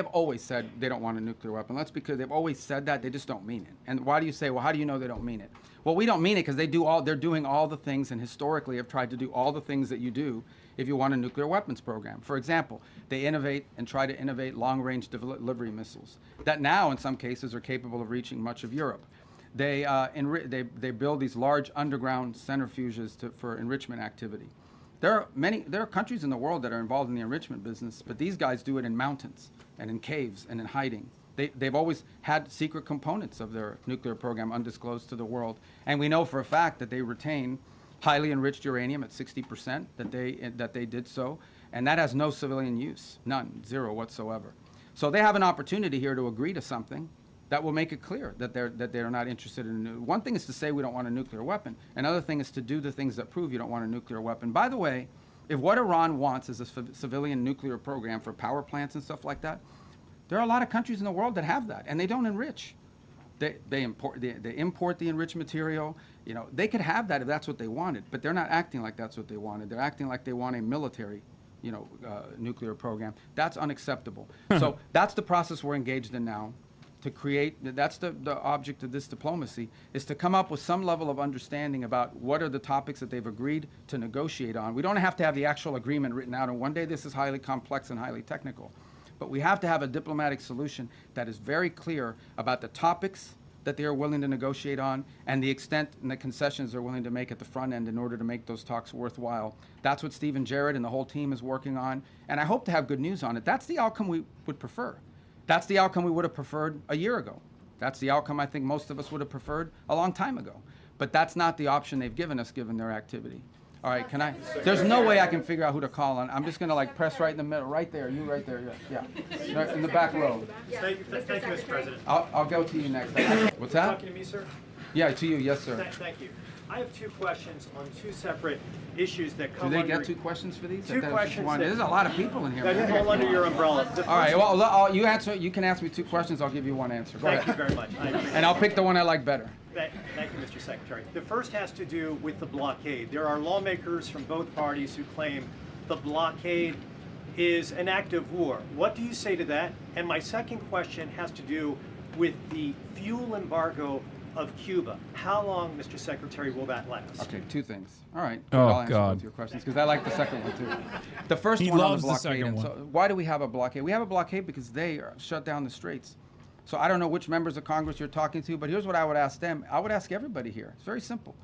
always said they don't want a nuclear weapon. That's because they've always said that. They just don't mean it. And why do you say, well, how do you know they don't mean it? Well, we don't mean it because they're doing all the things, and historically have tried to do all the things that you do if you want a nuclear weapons program. For example, they innovate and try to innovate long-range delivery missiles that now, in some cases, are capable of reaching much of Europe. They build these large underground centrifuges for enrichment activity. There are countries in the world that are involved in the enrichment business, but these guys do it in mountains and in caves and in hiding. They've always had secret components of their nuclear program undisclosed to the world. And we know for a fact that they retain highly enriched uranium at 60%, that they did so. And that has no civilian use, none, zero whatsoever. So they have an opportunity here to agree to something that will make it clear that they're not interested in one thing is to say we don't want a nuclear weapon. Another thing is to do the things that prove you don't want a nuclear weapon. By the way, if what Iran wants is a civilian nuclear program for power plants and stuff like that, there are a lot of countries in the world that have that, and they don't enrich. They import the enriched material. You know, they could have that if that's what they wanted, but they're not acting like that's what they wanted. They're acting like they want a military, nuclear program. That's unacceptable. So that's the process we're engaged in now. To create, that's the object of this diplomacy, is to come up with some level of understanding about what are the topics that they've agreed to negotiate on. We don't have to have the actual agreement written out, and one day this is highly complex and highly technical. But we have to have a diplomatic solution that is very clear about the topics that they are willing to negotiate on and the extent and the concessions they're willing to make at the front end in order to make those talks worthwhile. That's what Stephen Jarrett and the whole team is working on, and I hope to have good news on it. That's the outcome we would prefer. That's the outcome we would have preferred a year ago. That's the outcome I think most of us would have preferred a long time ago. But that's not the option they've given us given their activity. All right, there's no way I can figure out who to call on. I'm just going to press right in the middle, right there, you right there, yeah. Right in the back row. Thank you, Mr. President. I'll go to you next. What's that? Talking to me, sir? Yeah, to you, yes, sir. Thank you. I have two questions on two separate issues that come under... Do they get two questions for these? Two questions. There's a lot of people in here. That fall under your umbrella. All right, well, you can ask me two questions, I'll give you one answer. Go ahead. Thank you very much. And I'll pick the one I like better. Thank you, Mr. Secretary. The first has to do with the blockade. There are lawmakers from both parties who claim the blockade is an act of war. What do you say to that? And my second question has to do with the fuel embargo of Cuba. How long, Mr. Secretary, will that last? Okay, two things. All right. Oh, I'll answer God. both your questions because I like the second one too. The first He one loves on the the blockade. second one. So why do we have a blockade? We have a blockade because they shut down the straits. So I don't know which members of Congress you're talking to, but here's what I would ask them. I would ask everybody here. It's very simple.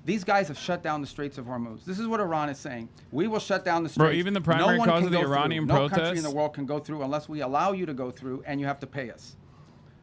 These guys have shut down the Straits of Hormuz. This is what Iran is saying. We will shut down the straits. Bro, even the primary cause of the Iranian protests? No country in the world can go through unless we allow you to go through, and you have to pay us.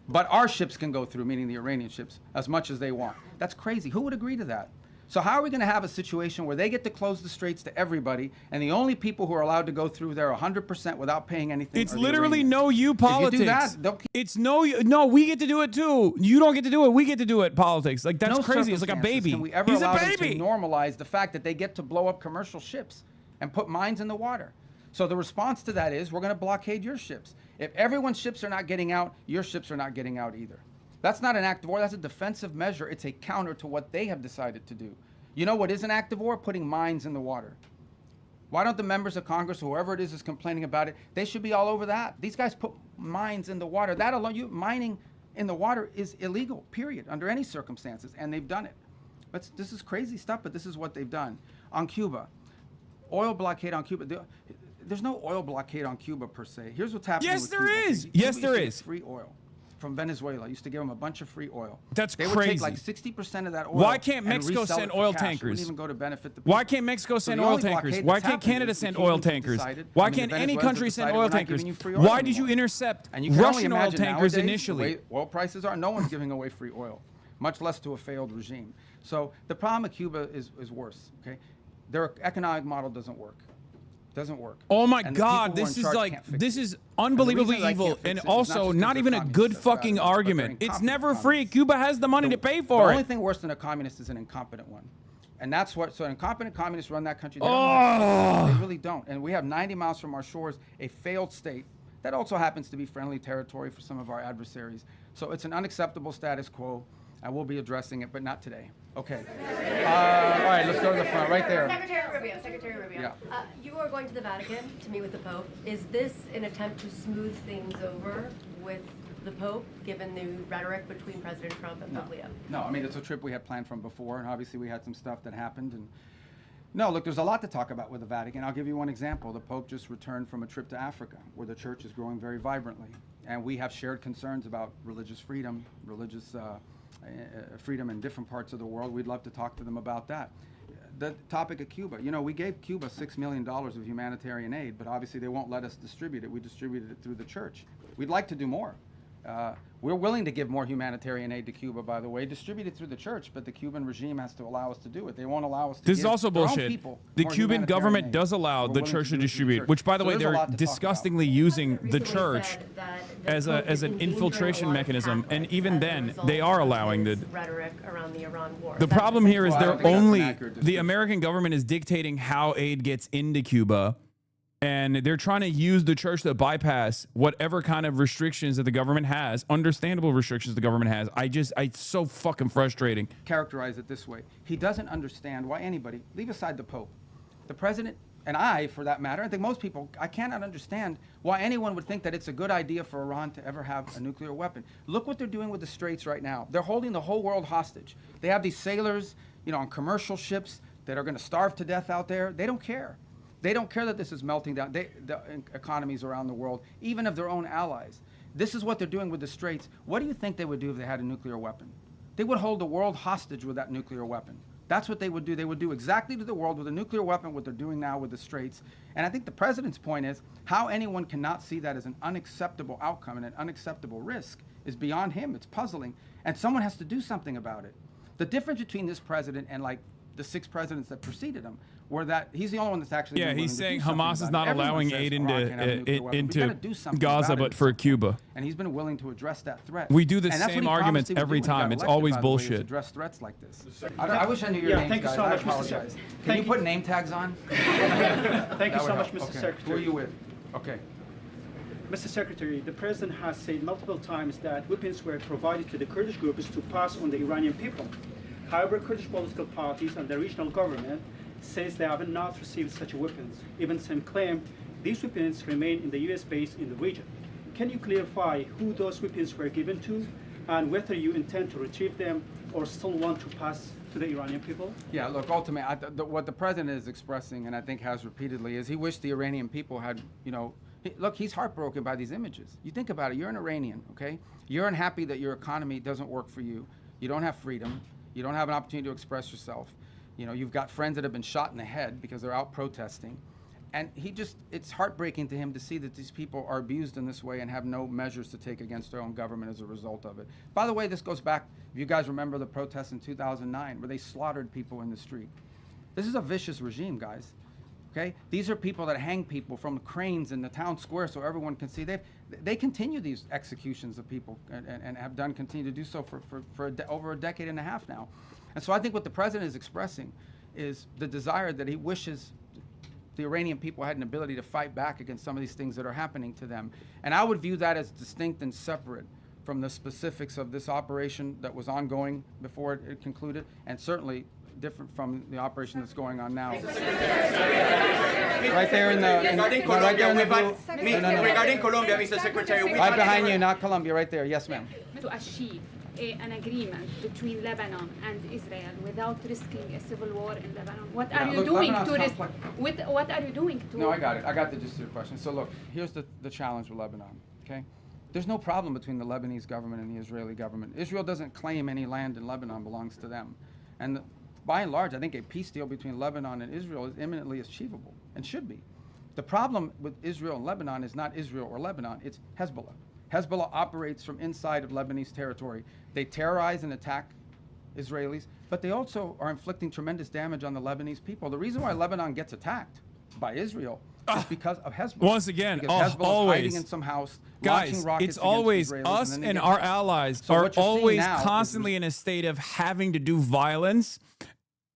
But our ships can go through, meaning the Iranian ships, as much as they want. That's crazy. Who would agree to that? So how are we going to have a situation where they get to close the straits to everybody, and the only people who are allowed to go through there 100% without paying anything? It's literally no you politics. If you do that, they'll keep... It's no, we get to do it too. You don't get to do it. We get to do it. Politics. Like, that's no crazy. It's like a baby. Can we ever He's allow a them baby. to normalize the fact that they get to blow up commercial ships and put mines in the water? So the response to that is we're going to blockade your ships. If everyone's ships are not getting out, your ships are not getting out either. That's not an act of war. That's a defensive measure. It's a counter to what they have decided to do. You know what is an act of war? Putting mines in the water. Why don't the members of Congress, whoever it is complaining about it, they should be all over that. These guys put mines in the water. That alone, mining in the water is illegal, period, under any circumstances, and they've done it. This is crazy stuff, but this is what they've done. On Cuba, oil blockade on Cuba. There's no oil blockade on Cuba per se. Here's what's happening Yes, with there Cuba. is. Cuba Yes, there to get is. free oil. from Venezuela used to give them a bunch of free oil. That's they would take crazy. like 60% of that oil. Why can't and Mexico resell send it for oil cash. It tankers? wouldn't even go to benefit the people. Why can't Mexico send the oil only tankers? blockade Why that's can't happened Canada is the send oil Cubans have tankers? decided- Why I mean, the can't any Venezuelans country have send decided oil we're not tankers? giving you free oil Why did you anymore. intercept And you can only Russian oil imagine tankers nowadays, initially? the way oil prices are, no one's giving away free oil, much less to a failed regime. So the problem with Cuba is worse. Okay, their economic model doesn't work. Doesn't work. Oh my And the God, people who are this in is charge like, can't fix this it. is And the unbelievably reason I evil can't fix and it is not also just 'cause not they're even a good communists, fucking but they're argument. It's incompetent never free. communists. Cuba has the money to pay The for only it. thing worse than a communist is an incompetent one. And that's what, so incompetent communists run that country. They, Oh. don't they really don't. And we have 90 miles from our shores, a failed state that also happens to be friendly territory for some of our adversaries. So it's an unacceptable status quo. I will be addressing it, but not today. Okay. All right, let's go to the front, right there. Secretary Rubio. Yeah. You are going to the Vatican to meet with the Pope. Is this an attempt to smooth things over with the Pope, given the rhetoric between President Trump and Pope Leo? No, I mean, it's a trip we had planned from before, and obviously we had some stuff that happened. And no, look, there's a lot to talk about with the Vatican. I'll give you one example. The Pope just returned from a trip to Africa, where the church is growing very vibrantly. And we have shared concerns about religious freedom, freedom in different parts of the world. We'd love to talk to them about that. The topic of Cuba, you know, we gave Cuba $6 million of humanitarian aid, but obviously they won't let us distribute it. We distributed it through the church. We'd like to do more. We're willing to give more humanitarian aid to Cuba, by the way, distributed through the church, but the Cuban regime has to allow us to do it. They won't allow us to This is give also their own bullshit. people The more Cuban humanitarian government aid. does allow We're the willing to church to do it through the distribute, church. which, by the So way, there's a they're lot to talk about. disgustingly using the Recently church said that the as Pope is an endangering infiltration a lot of mechanism, and Catholics even as a then, result they are of allowing his the. rhetoric around the Iran war. The Is that problem here is Well, I don't they're think that's an only accurate the description. American government is dictating how aid gets into Cuba, and they're trying to use the church to bypass whatever kind of restrictions that the government has, understandable restrictions the government has. It's so fucking frustrating. Characterize it this way. He doesn't understand why anybody, leave aside the Pope, the president, and I, for that matter, I think most people, I cannot understand why anyone would think that it's a good idea for Iran to ever have a nuclear weapon. Look what they're doing with the Straits right now. They're holding the whole world hostage. They have these sailors, you know, on commercial ships that are going to starve to death out there. They don't care. They don't care that this is melting down the economies around the world, even of their own allies. This is what they're doing with the Straits. What do you think they would do if they had a nuclear weapon? They would hold the world hostage with that nuclear weapon. That's what they would do. They would do exactly to the world with a nuclear weapon what they're doing now with the Straits. And I think the president's point is how anyone cannot see that as an unacceptable outcome and an unacceptable risk is beyond him. It's puzzling. And someone has to do something about it. The difference between this president and like the 6 presidents that preceded him were that he's the only one that's actually Yeah, been he's willing saying to do something Hamas is about not it. Everyone allowing says aid Iran can have a nuclear weapon. We gotta do into something Gaza, about it but at for some point. Cuba. And he's been willing to address that threat. We do the And that's same what he arguments promised he would every do when he got time. It's elected, always by the way, is bullshit. address threats like this. I wish I knew your names, thank you guys. so I much, Mr. apologize. Secretary. Can Thank you you. put name tags on? Thank you That so would much, help. Mr. Okay. Secretary. Who are you with? Okay. Mr. Secretary, the President has said multiple times that weapons were provided to the Kurdish groups to pass on the Iranian people. However, Kurdish political parties and the regional government says they have not received such weapons. Even some claim these weapons remain in the U.S. base in the region. Can you clarify who those weapons were given to and whether you intend to retrieve them or still want to pass to the Iranian people? Yeah, look, ultimately, what the president is expressing, and I think has repeatedly, is he wished the Iranian people had, you know, look, he's heartbroken by these images. You think about it, you're an Iranian, okay? You're unhappy that your economy doesn't work for you. You don't have freedom. You don't have an opportunity to express yourself. You know, you've got friends that have been shot in the head because they're out protesting. And it's heartbreaking to him to see that these people are abused in this way and have no measures to take against their own government as a result of it. By the way, this goes back, if you guys remember the protests in 2009 where they slaughtered people in the street. This is a vicious regime, guys. Okay? These are people that hang people from cranes in the town square so everyone can see. They continue these executions of people and have continue to do so for over a decade and a half now. And so I think what the president is expressing is the desire that he wishes the Iranian people had an ability to fight back against some of these things that are happening to them. And I would view that as distinct and separate from the specifics of this operation that was ongoing before it concluded, and certainly different from the operation that's going on now. Right there in the regarding Colombia, Mr. Secretary, right behind you, not Colombia, right there. Yes, ma'am. To achieve an agreement between Lebanon and Israel without risking a civil war in Lebanon. What are you doing to risk? What are you doing to? No, I got it. I got the gist of your question. So look, here's the challenge with Lebanon. Okay, There's no problem between the Lebanese government and the Israeli government. Israel doesn't claim any land in Lebanon belongs to them. And by and large, I think a peace deal between Lebanon and Israel is imminently achievable and should be. The problem with Israel and Lebanon is not Israel or Lebanon, it's Hezbollah. Hezbollah operates from inside of Lebanese territory. They terrorize and attack Israelis, but they also are inflicting tremendous damage on the Lebanese people. The reason why Lebanon gets attacked by Israel is because of Hezbollah. Once again, because Hezbollah always is hiding in some house, guys, launching rockets it's always against Israelis, us and then and they our get allies So are what you're seeing always now is constantly in a state of having to do violence,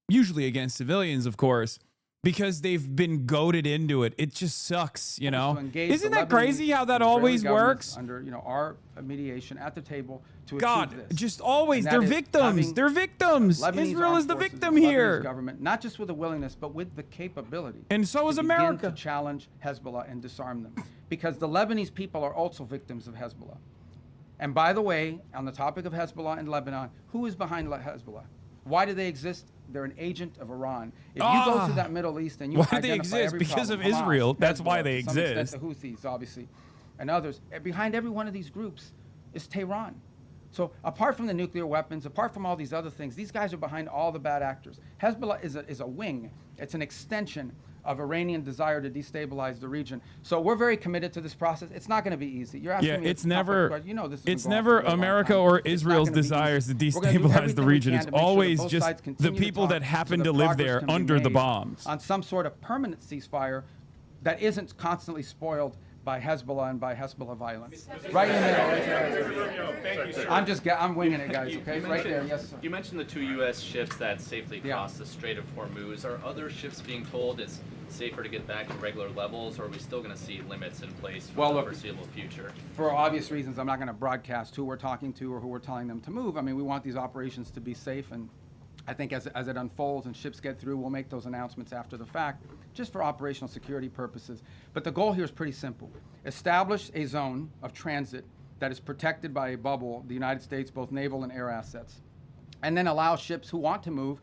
usually against civilians, of course, because they've been goaded into it. It just sucks, you know. Isn't that crazy how that always works? Under our mediation at the table to God, achieve this. just always, And they're that is victims. having They're victims. Lebanese Israel armed is the forces, victim the Lebanese here. government, not just with the willingness, but with the capability. And so is to begin America. to challenge Hezbollah and disarm them, because the Lebanese people are also victims of Hezbollah. And by the way, on the topic of Hezbollah in Lebanon, who is behind Hezbollah? Why do they exist? They're an agent of Iran. If you go to that Middle East and you Why do identify they exist? every Because problem, of Hamas, Israel. That's why Hezbollah, they to some extent exist. The Houthis, obviously, and others. Behind every one of these groups is Tehran. So apart from the nuclear weapons, apart from all these other things, these guys are behind all the bad actors. Hezbollah is a wing. It's an extension of Iranian desire to destabilize the region. So we're very committed to this process. It's not going to be easy. You're asking me it's a tough never, question. You know this has it's been going on never for a long America time. or It's not Israel's gonna be desires to easy. We're gonna do destabilize everything the we region. can It's to make sure that always both just sides the continue to people talk that so happen that to live progress there can be under the made bombs. on some sort of permanent ceasefire that isn't constantly spoiled by Hezbollah and by Hezbollah violence. Right in the middle. Thank you, sir. I'm winging it, guys, okay? Right there, yes, sir. You mentioned the 2 U.S. ships that safely crossed the Strait of Hormuz. Are other ships being told it's safer to get back to regular levels, or are we still going to see limits in place for the foreseeable future? For obvious reasons, I'm not going to broadcast who we're talking to or who we're telling them to move. I mean, we want these operations to be safe, and I think as it unfolds and ships get through, we'll make those announcements after the fact, just for operational security purposes. But the goal here is pretty simple. Establish a zone of transit that is protected by a bubble, the United States, both naval and air assets, and then allow ships who want to move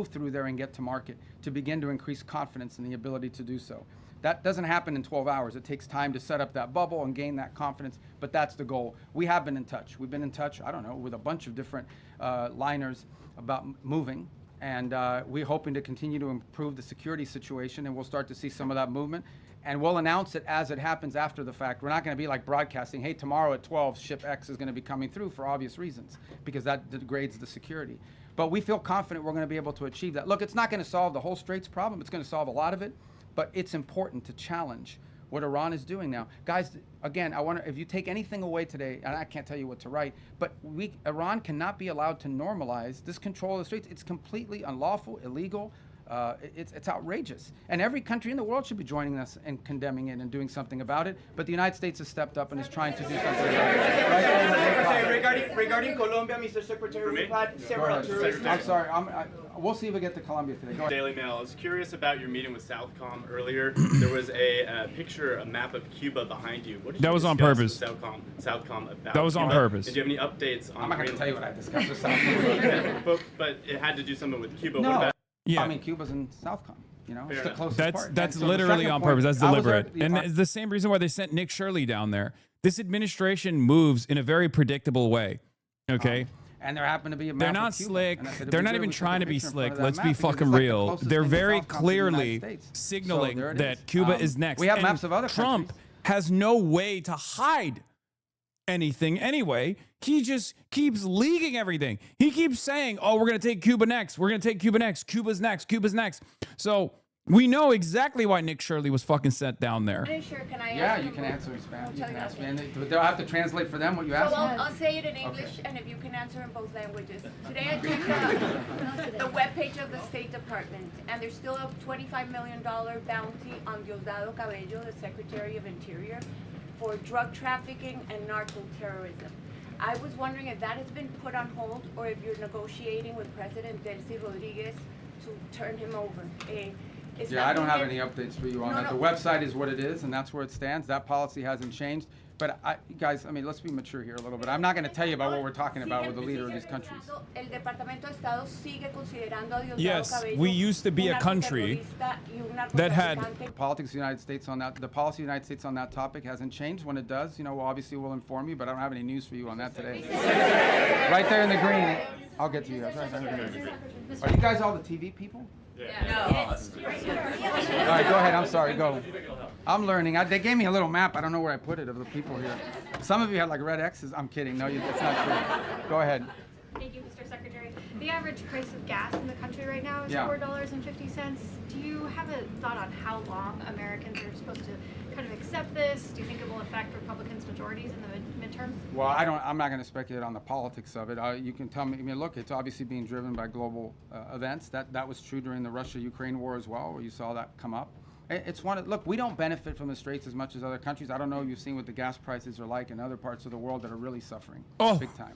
through there and get to market, to begin to increase confidence in the ability to do so. That doesn't happen in 12 hours. It takes time to set up that bubble and gain that confidence, but that's the goal. We have been in touch. We've been in touch, I don't know, with a bunch of different liners about moving, and we're hoping to continue to improve the security situation, and we'll start to see some of that movement. And we'll announce it as it happens after the fact. We're not going to be like broadcasting, hey, tomorrow at 12, ship X is going to be coming through, for obvious reasons, because that degrades the security. But we feel confident we're going to be able to achieve that. Look, it's not going to solve the whole Straits problem. It's going to solve a lot of it, but it's important to challenge what Iran is doing now. Guys, again, if you take anything away today, and I can't tell you what to write, but Iran cannot be allowed to normalize this control of the Straits. It's completely unlawful, illegal. It's outrageous. And every country in the world should be joining us and condemning it and doing something about it. But the United States has stepped up and is trying to do something about it. Secretary, regarding Colombia, Mr. Secretary, we've had several tourists. I'm sorry. We'll see if we get to Colombia today. Go ahead. Daily Mail. I was curious about your meeting with Southcom earlier. There was a picture, a map of Cuba behind you. What did That you was on discuss purpose. with Southcom about That was on Cuba? purpose. And do you have any updates on? I'm not going to tell you what I discussed with Southcom. but it had to do something with Cuba. No. What about? I mean, Cuba's in Southcom. You know, it's the closest part. That's And so the literally second on point, purpose. That's I was there- deliberate. And it's the same reason why they sent Nick Shirley down there. This administration moves in a very predictable way. Okay. And there happened to be a map They're of not Cuba. slick. And I said, They're "If not we even took a trying to be picture in front slick. of that Let's map be because it's fucking like the real. closest They're thing to very Southcom to the United clearly States. signaling So there it that is. Cuba is next. We have And maps of other Trump countries. has no way to hide anything anyway. He just keeps leaking everything. He keeps saying, oh, we're going to take Cuba next. We're going to take Cuba next. Cuba's next. Cuba's next. So we know exactly why Nick Shirley was fucking sent down there. Sure, can I Yeah, ask you them can both? answer in Spanish. You I'll can tell ask you. me. And they'll have to translate for them what you asked So me. I'll say it in English, and if you can answer in both languages. Today I checked the webpage of the State Department, and there's still a $25 million bounty on Diosdado Cabello, the Secretary of Interior, for drug trafficking and narco-terrorism. I was wondering if that has been put on hold, or if you're negotiating with President Delcy Rodriguez to turn him over. Yeah, I don't have any updates for you on that. The website is what it is, and that's where it stands. That policy hasn't changed. But guys, I mean, let's be mature here a little bit. I'm not going to tell you about what we're talking about with the leader of these countries. Yes, we used to be a country that had... The politics of the United States on that, the policy of the United States on that topic hasn't changed. When it does, you know, obviously we'll inform you, but I don't have any news for you on that today. Right there in the green. I'll get to you. Are you guys all the TV people? Yeah. All right, go ahead. I'm sorry. Go. I'm learning. They gave me a little map. I don't know where I put it of the people here. Some of you had like red X's. I'm kidding. No, it's not true. Go ahead. Thank you, Mr. Secretary. The average price of gas in the country right now is $4.50. Do you have a thought on how long Americans are supposed to kind of accept this? Do you think it will affect Republicans' majorities in the midterms? Well, I'm not going to speculate on the politics of it. You can tell me. I mean, look, it's obviously being driven by global events. That was true during the Russia-Ukraine war as well, where you saw that come up. It's one. Look, we don't benefit from the straits as much as other countries. I don't know if you've seen what the gas prices are like in other parts of the world that are really suffering big time.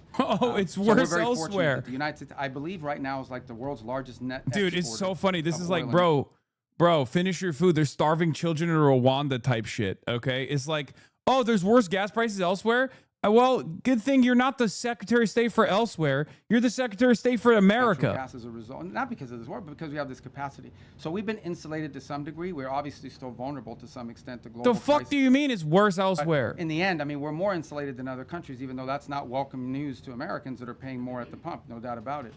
It's so worse we're very elsewhere. fortunate that the United States, I believe, right now is like the world's largest net. Dude, it's so funny. This is like, oil bro, finish your food. There's starving children in Rwanda type shit. Okay, it's like, oh, there's worse gas prices elsewhere. Well, good thing you're not the Secretary of State for elsewhere. You're the Secretary of State for America. Gas as a result, not because of this war, but because we have this capacity. So we've been insulated to some degree. We're obviously still vulnerable to some extent to global The fuck do you mean it's worse elsewhere? But in the end, I mean, we're more insulated than other countries, even though that's not welcome news to Americans that are paying more at the pump, no doubt about it.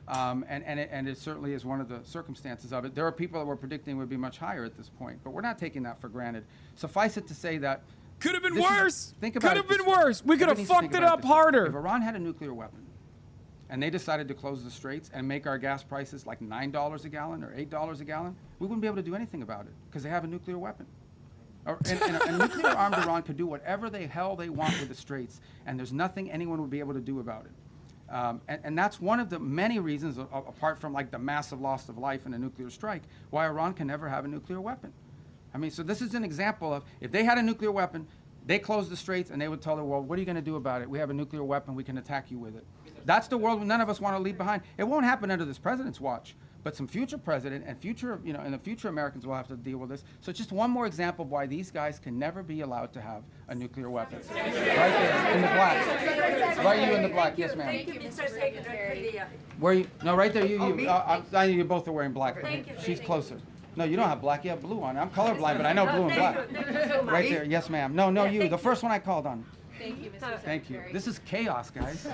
And it certainly is one of the circumstances of it. There are people that were predicting would be much higher at this point, but we're not taking that for granted. Suffice it to say that could have been worse. Think about it. Could have been worse. We could have fucked it up harder. If Iran had a nuclear weapon and they decided to close the straits and make our gas prices like $9 a gallon or $8 a gallon, we wouldn't be able to do anything about it because they have a nuclear weapon. And a nuclear armed Iran could do whatever the hell they want with the straits, and there's nothing anyone would be able to do about it. And that's one of the many reasons, apart from like the massive loss of life in a nuclear strike, why Iran can never have a nuclear weapon. I mean, so this is an example of if they had a nuclear weapon, they closed the straits and they would tell the world, what are you going to do about it? We have a nuclear weapon. We can attack you with it. That's the world none of us want to leave behind. It won't happen under this president's watch, but some future president and future, in the future Americans will have to deal with this. So just one more example of why these guys can never be allowed to have a nuclear weapon. Right there, in the black. Right you in the black. Yes, ma'am. Thank you, Mr. Secretary. Where you? No, right there. I know you both are wearing black. Thank you. She's closer. No, you don't have black. You have blue on. I'm colorblind, but I know blue and black. Right there. Yes, ma'am. No, you. The first one I called on. Thank you, Mr. Secretary. Thank you. This is chaos, guys.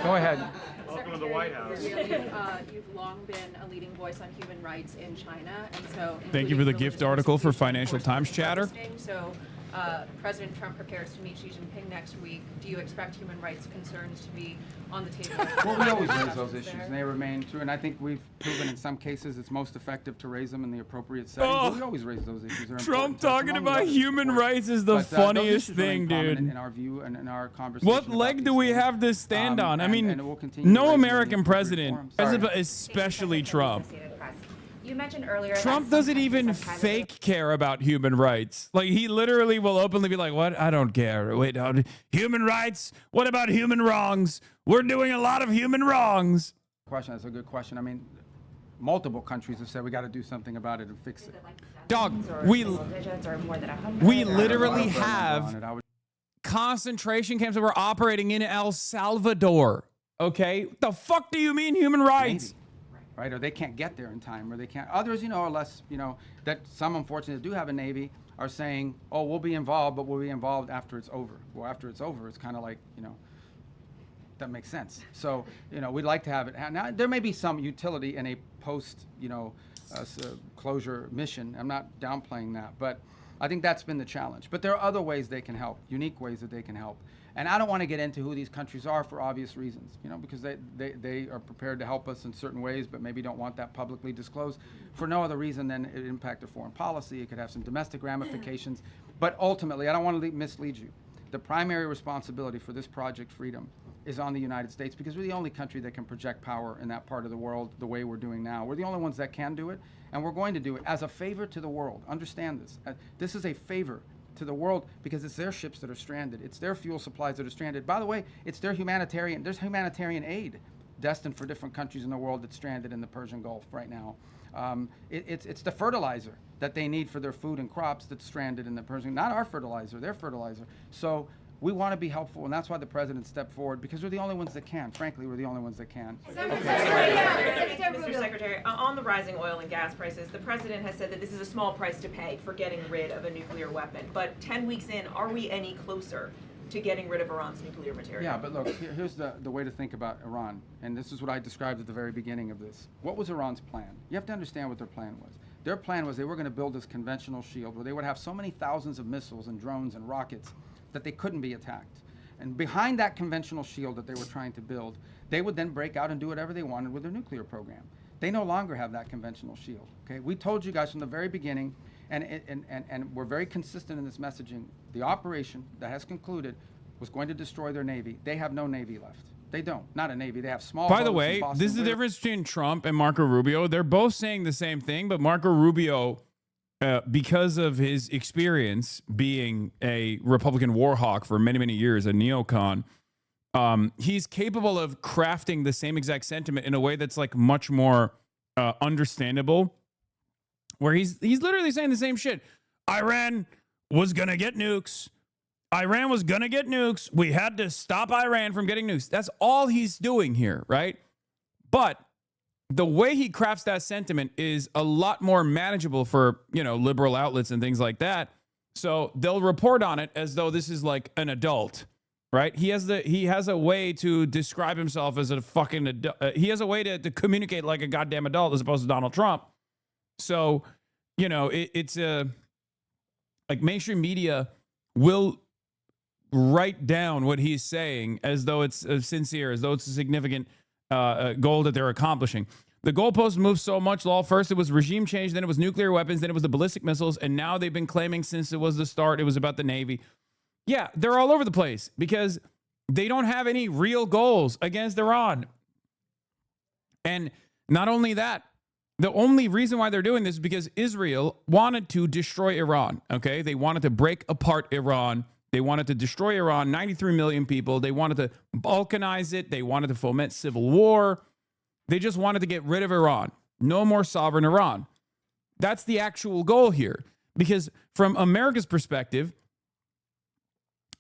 Go ahead. Welcome to the White House. You've long been a leading voice on human rights in China, and so. Thank you for the gift article for Financial Times Chatter. So, President Trump prepares to meet Xi Jinping next week. Do you expect human rights concerns to be on the table? Well, we always raise those issues, and they remain true. And I think we've proven in some cases it's most effective to raise them in the appropriate setting. But we always raise those issues. They're Trump talking about human rights is the funniest thing, dude. In our view and in our conversation. What leg do we have this stand on? I mean, no American president, especially Trump. You mentioned earlier Trump doesn't even fake care about human rights. Like, he literally will openly be like, what? I don't care. Wait, human rights? What about human wrongs? We're doing a lot of human wrongs. That's a good question. I mean, multiple countries have said we got to do something about it and fix it. Dog, we literally have concentration camps that were operating in El Salvador. Okay? What the fuck do you mean human rights? Maybe. Right, or they can't get there in time, or they can't. Others, are less, that some unfortunately do have a Navy are saying, oh, we'll be involved, but we'll be involved after it's over. Well, after it's over, it's kind of like, that makes sense. So, we'd like to have it. Now, there may be some utility in a post, closure mission. I'm not downplaying that, but I think that's been the challenge. But there are other ways they can help, unique ways that they can help. And I don't want to get into who these countries are for obvious reasons, because they are prepared to help us in certain ways, but maybe don't want that publicly disclosed for no other reason than it impact their foreign policy. It could have some domestic ramifications. But ultimately, I don't want to mislead you. The primary responsibility for this Project Freedom is on the United States, because we're the only country that can project power in that part of the world the way we're doing now. We're the only ones that can do it, and we're going to do it as a favor to the world. Understand this. This is a favor to the world because it's their ships that are stranded. It's their fuel supplies that are stranded. By the way, it's their there's humanitarian aid destined for different countries in the world that's stranded in the Persian Gulf right now. It's the fertilizer that they need for their food and crops that's stranded in the Persian, not our fertilizer, their fertilizer. So we want to be helpful, and that's why the president stepped forward, because we're the only ones that can. Frankly, we're the only ones that can. Mr. Secretary, on the rising oil and gas prices, the president has said that this is a small price to pay for getting rid of a nuclear weapon. But 10 weeks in, are we any closer to getting rid of Iran's nuclear material? Yeah, but look, here's the way to think about Iran, and this is what I described at the very beginning of this. What was Iran's plan? You have to understand what their plan was. Their plan was they were going to build this conventional shield where they would have so many thousands of missiles and drones and rockets that they couldn't be attacked. And behind that conventional shield that they were trying to build, they would then break out and do whatever they wanted with their nuclear program. They no longer have that conventional shield. Okay, we told you guys from the very beginning, and we're very consistent in this messaging. The operation that has concluded was going to destroy their Navy. They have no Navy left. They don't. Not a Navy. They have small By the boats in way, Boston this is the River. difference between Trump and Marco Rubio. They're both saying the same thing, but Marco Rubio, because of his experience being a Republican war hawk for many, many years, a neocon, he's capable of crafting the same exact sentiment in a way that's like much more understandable, where he's literally saying the same shit. Iran was going to get nukes. Iran was going to get nukes. We had to stop Iran from getting nukes. That's all he's doing here, right? But the way he crafts that sentiment is a lot more manageable for, liberal outlets and things like that. So they'll report on it as though this is like an adult, right? He has a way to describe himself as a fucking adult. He has a way to communicate like a goddamn adult as opposed to Donald Trump. So, it's like mainstream media will write down what he's saying as though it's sincere, as though it's a significant goal that they're accomplishing. The goalposts moved so much, Lol. First it was regime change, then it was nuclear weapons, then it was the ballistic missiles, and now they've been claiming since it was the start, it was about the Navy. Yeah, they're all over the place because they don't have any real goals against Iran. And not only that, the only reason why they're doing this is because Israel wanted to destroy Iran, okay? They wanted to break apart Iran. They wanted to destroy Iran, 93 million people. They wanted to balkanize it. They wanted to foment civil war. They just wanted to get rid of Iran. No more sovereign Iran. That's the actual goal here. Because from America's perspective,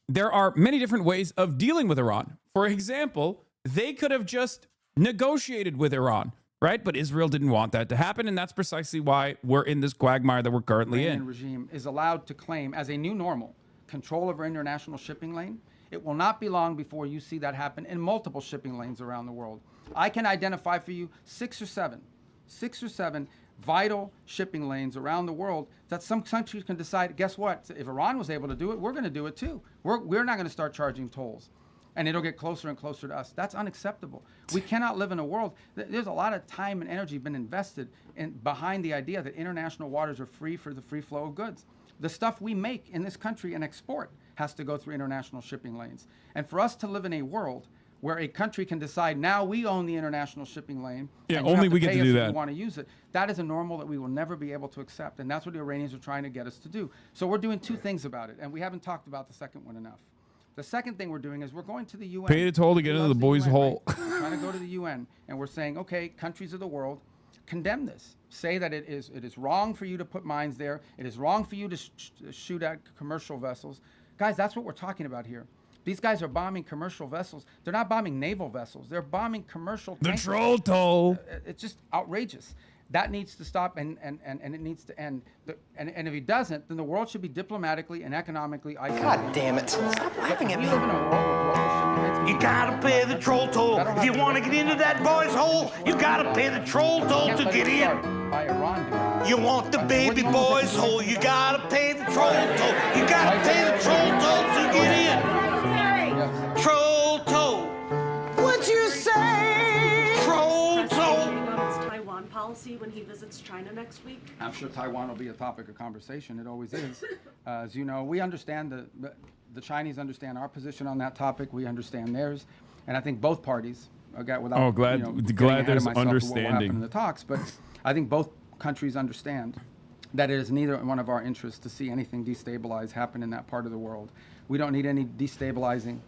there are many different ways of dealing with Iran. For example, they could have just negotiated with Iran, right? But Israel didn't want that to happen, and that's precisely why we're in this quagmire that we're currently in. The regime is allowed to claim as a new normal control over international shipping lane. It will not be long before you see that happen in multiple shipping lanes around the world. I can identify for you six or seven vital shipping lanes around the world that some countries can decide, guess what? If Iran was able to do it, we're going to do it too. We're not going to start charging tolls. And it'll get closer and closer to us. That's unacceptable. We cannot live in a world. There's a lot of time and energy been invested behind the idea that international waters are free for the free flow of goods. The stuff we make in this country and export has to go through international shipping lanes. And for us to live in a world where a country can decide now we own the international shipping lane, yeah, and only we get to do if that. we want to use it, that is a normal that we will never be able to accept. And that's what the Iranians are trying to get us to do. So we're doing two things about it, and we haven't talked about the second one enough. The second thing we're doing is we're going to the UN. Pay the toll to get into the boys' hole. Right? We're trying to go to the UN, and we're saying, okay, countries of the world, condemn this. Say that it is wrong for you to put mines there. It is wrong for you to shoot at commercial vessels. Guys, that's what we're talking about here. These guys are bombing commercial vessels. They're not bombing naval vessels. They're bombing commercial tankers. The troll toll. It's just outrageous. That needs to stop, and it needs to end. And if he doesn't, then the world should be diplomatically and economically isolated. God damn it. Stop laughing at me. We live in a world where global shipping. You gotta pay the troll toll. If you want to get into that boy's hole, you gotta pay the troll toll to get in. By Iran, you want the baby boy's hole, you gotta pay the troll toll. You gotta pay the troll toll to get in. Troll toll. What'd you say? Troll toll. Taiwan policy when he visits China next week? I'm sure Taiwan will be a topic of conversation. It always is. As you know, we understand the Chinese understand our position on that topic. We understand theirs, and I think both parties. Without, glad there's understanding. What will happen in the talks, but I think both countries understand that it is neither one of our interests to see anything destabilize happen in that part of the world. We don't need any destabilizing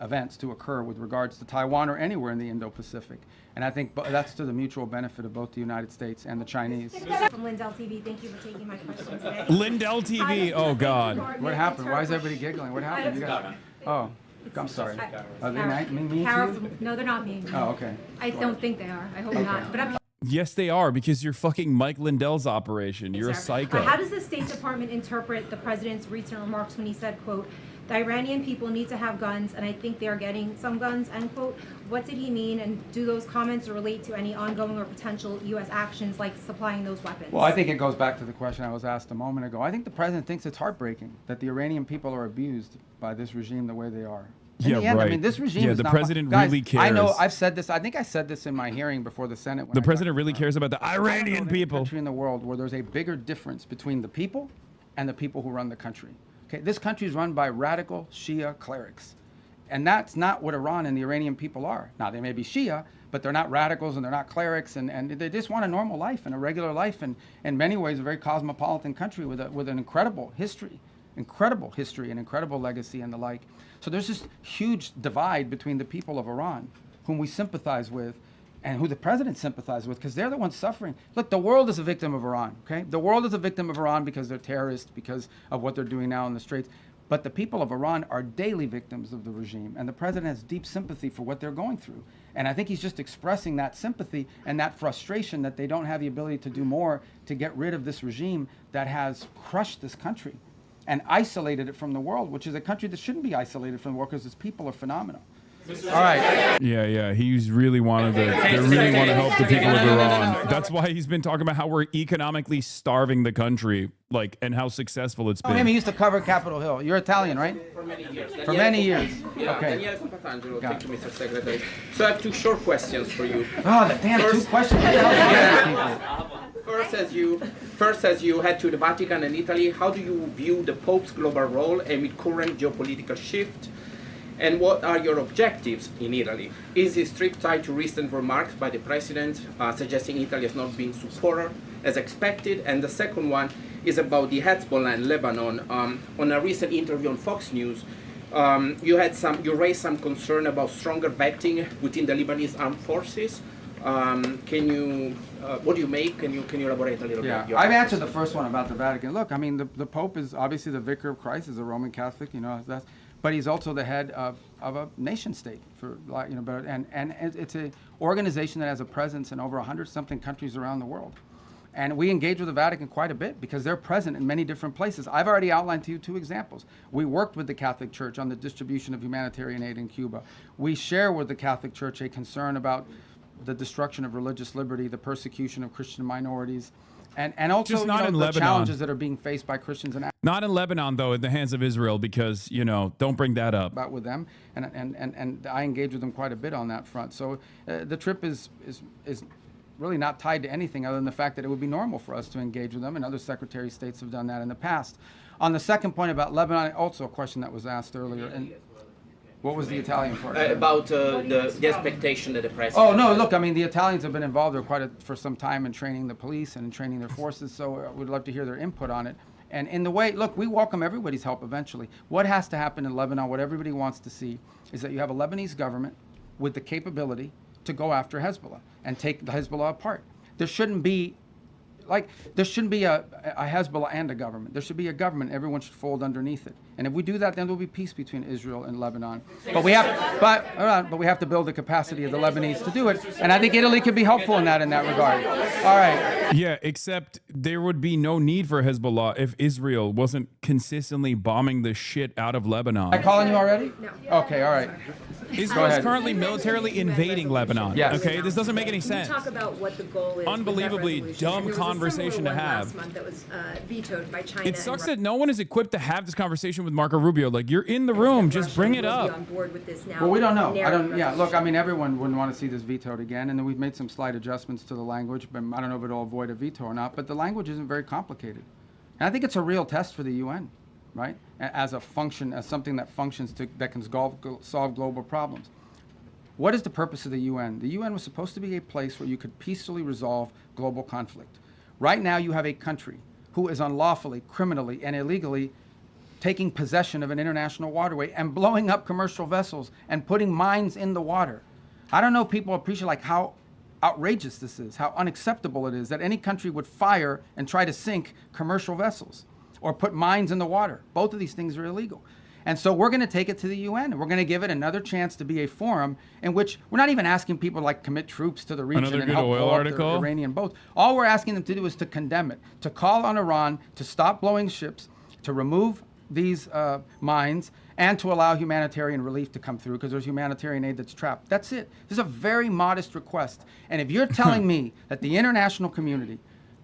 events to occur with regards to Taiwan or anywhere in the Indo-Pacific. And I think that's to the mutual benefit of both the United States and the Chinese. From Lindell TV, thank you for taking my question today. Lindell TV, oh God. What happened? Why is everybody giggling? What happened? You guys, oh, I'm sorry. Are they mean to you? No, they're not mean. Oh, okay. I don't think they are. I hope not. But I'm Yes, they are, because you're fucking Mike Lindell's operation. You're a psycho. How does the State Department interpret the president's recent remarks when he said, quote, the Iranian people need to have guns, and I think they are getting some guns, end quote. What did he mean, and do those comments relate to any ongoing or potential U.S. actions like supplying those weapons? Well, I think it goes back to the question I was asked a moment ago. I think the president thinks it's heartbreaking that the Iranian people are abused by this regime the way they are. Yeah, right. right. I mean, this regime is the not president guys, really cares. I know. I've said this. I think I said this in my hearing before the Senate. The president really cares about the Iranian people. Country in the world where there's a bigger difference between the people and the people who run the country. Okay, this country is run by radical Shia clerics, and that's not what Iran and the Iranian people are. Now they may be Shia, but they're not radicals and they're not clerics, and they just want a normal life and a regular life, and in many ways a very cosmopolitan country with an incredible history and incredible legacy and the like. So there's this huge divide between the people of Iran, whom we sympathize with, and who the president sympathizes with, because they're the ones suffering. Look, the world is a victim of Iran, okay? The world is a victim of Iran because they're terrorists, because of what they're doing now in the Straits. But the people of Iran are daily victims of the regime, and the president has deep sympathy for what they're going through. And I think he's just expressing that sympathy and that frustration that they don't have the ability to do more to get rid of this regime that has crushed this country and isolated it from the world, which is a country that shouldn't be isolated from the world because its people are phenomenal. All right. Yeah. He's really wanted to. They really want to help the people of Iran. That's why he's been talking about how we're economically starving the country, like, and how successful it's been. Oh, him, he used to cover Capitol Hill. You're Italian, right? For many years. For many years. Yeah, Okay. Daniele Compatangelo, thank you, Mr. Secretary. So I have two short questions for you. Oh, the damn two questions. What the hell is people? First, as you head to the Vatican and Italy, how do you view the Pope's global role amid current geopolitical shift? And what are your objectives in Italy? Is this trip tied to recent remarks by the president suggesting Italy has not been supported as expected? And the second one is about the Hezbollah in Lebanon. On a recent interview on Fox News, you raised some concern about stronger vetting within the Lebanese armed forces. What do you make? Can you elaborate a little bit? Yeah, I've answered the first one about the Vatican. Look, I mean, the Pope is obviously the vicar of Christ, is a Roman Catholic, but he's also the head of a nation state, and it's an organization that has a presence in over 100-something countries around the world. And we engage with the Vatican quite a bit because they're present in many different places. I've already outlined to you two examples. We worked with the Catholic Church on the distribution of humanitarian aid in Cuba. We share with the Catholic Church a concern about the destruction of religious liberty, the persecution of Christian minorities, and also Just not in the Lebanon. challenges that are being faced by Christians in Not in Lebanon, though, in the hands of Israel, because, don't bring that up. About with them, and I engage with them quite a bit on that front. So the trip is really not tied to anything other than the fact that it would be normal for us to engage with them, and other Secretary of States have done that in the past. On the second point about Lebanon, also a question that was asked earlier, and what was the Italian part? About the expectation that the president... Oh, no, look, I mean, the Italians have been involved for some time in training the police and in training their forces, so we'd love to hear their input on it. And in the way, look, we welcome everybody's help eventually. What has to happen in Lebanon, what everybody wants to see, is that you have a Lebanese government with the capability to go after Hezbollah and take the Hezbollah apart. There shouldn't be a Hezbollah and a government. There should be a government. Everyone should fold underneath it. And if we do that, then there will be peace between Israel and Lebanon. But we have to build the capacity of the Lebanese to do it. And I think Italy could be helpful in that regard. All right. Yeah, except there would be no need for Hezbollah if Israel wasn't consistently bombing the shit out of Lebanon. Am I calling you already? No. Okay, all right. Israel is currently militarily invading Lebanon. Yes. Okay, this doesn't make any sense. Can you talk about what the goal is? Unbelievably dumb conversation to have. Last month that was vetoed by China. It sucks that no one is equipped to have this conversation with Marco Rubio. Like, you're in the room, just bring it up. On board with this now. Well, we don't know. Look, I mean, everyone wouldn't want to see this vetoed again, and then we've made some slight adjustments to the language, but I don't know if it'll avoid a veto or not, but the language isn't very complicated. And I think it's a real test for the UN, right? As something that functions that can solve global problems. What is the purpose of the UN? The UN was supposed to be a place where you could peacefully resolve global conflict. Right now, you have a country who is unlawfully, criminally, and illegally taking possession of an international waterway and blowing up commercial vessels and putting mines in the water. I don't know if people appreciate like how outrageous this is, how unacceptable it is that any country would fire and try to sink commercial vessels or put mines in the water. Both of these things are illegal. And so we're going to take it to the UN, and we're going to give it another chance to be a forum in which we're not even asking people to like commit troops to the region Another and good help oil blow up article. the Iranian boats. All we're asking them to do is to condemn it, to call on Iran to stop blowing ships, to remove these mines, and to allow humanitarian relief to come through because there's humanitarian aid that's trapped. That's it. This is a very modest request. And if you're telling me that the international community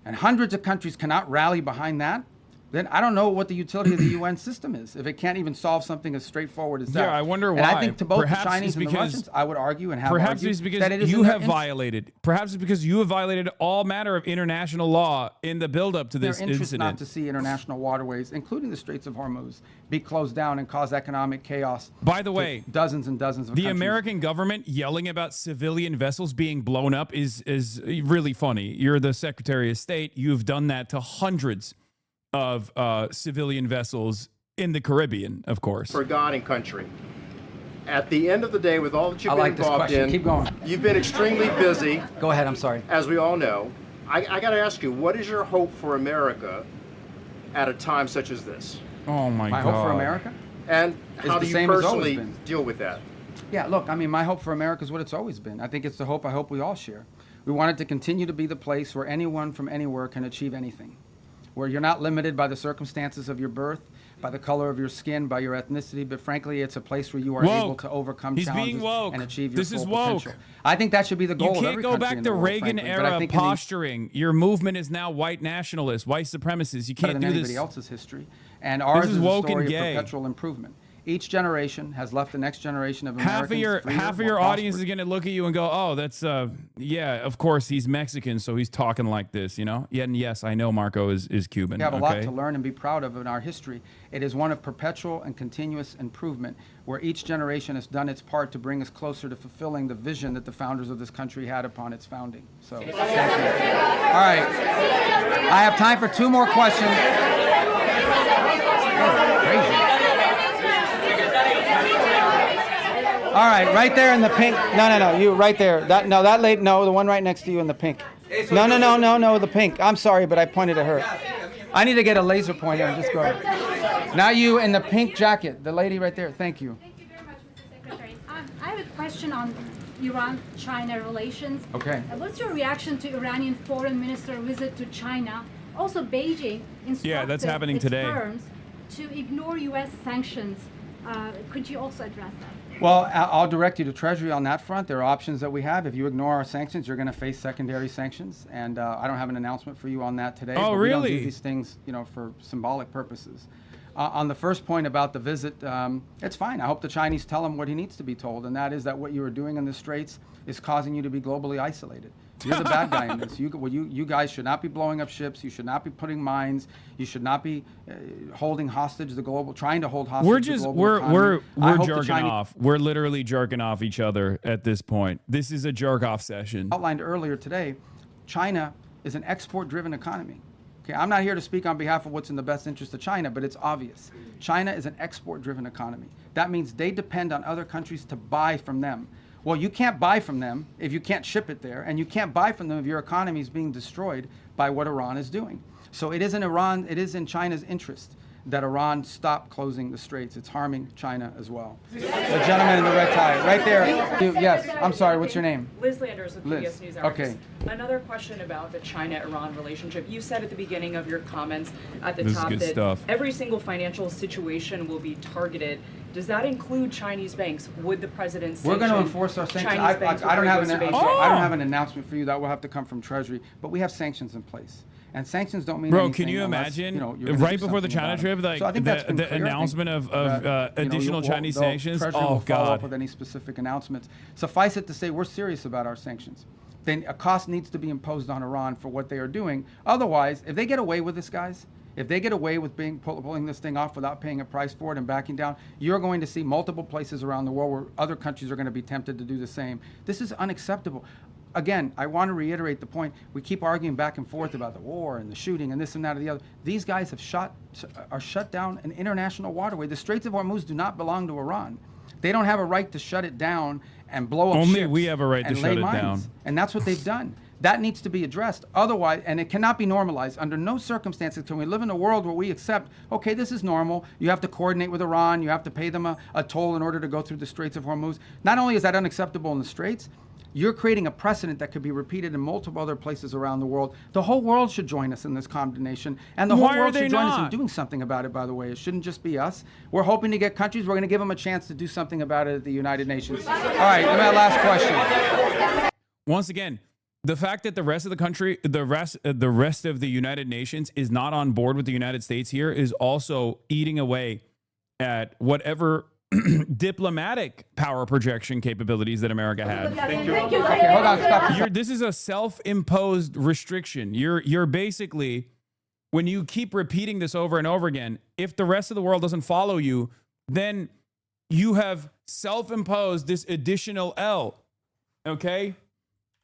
and hundreds of countries cannot rally behind that, then I don't know what the utility of the UN system is if it can't even solve something as straightforward as that. Yeah, I wonder why. And I think to both Perhaps the Chinese it's and the because- Russians, I would argue and have Perhaps argued it's because that it is you in their have interest. violated. Perhaps it's because you have violated all manner of international law in the build-up to Their this interest incident. not to see international waterways, including the Straits of Hormuz, be closed down and cause economic chaos. By the to way, dozens and dozens of the countries. American government yelling about civilian vessels being blown up is really funny. You're the Secretary of State. You've done that to hundreds of civilian vessels in the Caribbean, of course. For God and country. At the end of the day, with all that you've I been like this involved question. in, Keep going. you've been extremely busy. Go ahead, I'm sorry. As we all know. I got to ask you, what is your hope for America at a time such as this? Oh my My God. hope for America? And Is how the do you same as always personally been. deal with that? Yeah, look, I mean, my hope for America is what it's always been. I think it's the hope I hope we all share. We want it to continue to be the place where anyone from anywhere can achieve anything, where you're not limited by the circumstances of your birth, by the color of your skin, by your ethnicity, but frankly, it's a place where you are able Woke. to overcome He's challenges being woke. and achieve your This full is woke. potential. I think that should be the goal You of can't every go country back in to the world, Reagan frankly, but I era think in the- posturing. Your movement is now white nationalists, white supremacists. You better can't than do anybody this. else's history. And ours is is a woke and story of gay. perpetual improvement. Each generation has left the next generation of Americans Half of your freer, half of more your audience prosperous. is going to look at you and go, "Oh, that's yeah, of course he's Mexican, so he's talking like this," you know? Yeah, and yes, I know Marco is Cuban. We have a lot okay? to learn and be proud of in our history. It is one of perpetual and continuous improvement, where each generation has done its part to bring us closer to fulfilling the vision that the founders of this country had upon its founding. So, thank you. All right. I have time for 2 more questions. Oh, crazy. All right, right there in the pink. No, you right there. That lady. No, the one right next to you in the pink. No, the pink. I'm sorry, but I pointed at her. I need to get a laser pointer and just go. Now you in the pink jacket, the lady right there. Thank you. Thank you very much, Mr. Secretary. I have a question on Iran-China relations. Okay. What's your reaction to Iranian foreign minister visit to China? Also, Beijing instructed that's happening its today. firms to ignore U.S. sanctions. Could you also address that? Well, I'll direct you to Treasury on that front. There are options that we have. If you ignore our sanctions, you're going to face secondary sanctions, and I don't have an announcement for you on that today. Oh, but we don't really? do these things, for symbolic purposes. On the first point about the visit, it's fine. I hope the Chinese tell him what he needs to be told, and that is that what you are doing in the Straits is causing you to be globally isolated. You're the bad guy in this. You guys should not be blowing up ships. You should not be putting mines. You should not be holding hostage trying to hold hostage We're the just global we're economy. I hope the jerking Chinese- off. We're literally jerking off each other at this point. This is a jerk off session. Outlined earlier today, China is an export-driven economy. Okay, I'm not here to speak on behalf of what's in the best interest of China, but it's obvious. China is an export-driven economy. That means they depend on other countries to buy from them. Well, you can't buy from them if you can't ship it there, and you can't buy from them if your economy is being destroyed by what Iran is doing. So it is in China's interest that Iran stop closing the straits. It's harming China as well. The gentleman in the red tie, right there. Yes, I'm sorry, what's your name? Liz Landers with Liz. PBS NewsHour. Okay. Another question about the China-Iran relationship. You said at the beginning of your comments at the This is top good that stuff. every single financial situation will be targeted. Does that include Chinese banks? Would the president We're going to sanction enforce our sanctions. Chinese banks I don't before have it an goes to I Beijing? don't have an announcement for you. That will have to come from Treasury. But we have sanctions in place. And sanctions don't mean Bro, anything can you unless, imagine you're gonna right do before the something China about it. trip, like So I think that's been the clear. I think announcement of that, additional Chinese they'll- sanctions? Treasury Oh will follow up God! with any specific announcements. Suffice it to say, we're serious about our sanctions. Then a cost needs to be imposed on Iran for what they are doing. Otherwise, if they get away with this, guys, if they get away with pulling this thing off without paying a price for it and backing down, you're going to see multiple places around the world where other countries are going to be tempted to do the same. This is unacceptable. again, I want to reiterate the point. We keep arguing back and forth about the war and the shooting and this and that and the other. These guys are shut down an international waterway. The Straits of Hormuz do not belong to Iran. They don't have a right to shut it down and blow up Only ships we have a right to and shut lay it mines. down. And that's what they've done. That needs to be addressed. Otherwise, and it cannot be normalized. Under no circumstances can we live in a world where we accept, okay, this is normal. You have to coordinate with Iran. You have to pay them a toll in order to go through the Straits of Hormuz. Not only is that unacceptable in the Straits, you're creating a precedent that could be repeated in multiple other places around the world. The whole world should join us in this condemnation. And the whole world should join us in doing something about it, by the way. It shouldn't just be us. We're hoping to get countries. We're going to give them a chance to do something about it at the United Nations. All right, my last question. Once again, the fact that the rest of the country, the rest of the United Nations is not on board with the United States here is also eating away at whatever diplomatic power projection capabilities that America had. Thank you. Okay, hold on, stop. This is a self-imposed restriction. You're basically, when you keep repeating this over and over again, if the rest of the world doesn't follow you, then you have self-imposed this additional L. Okay?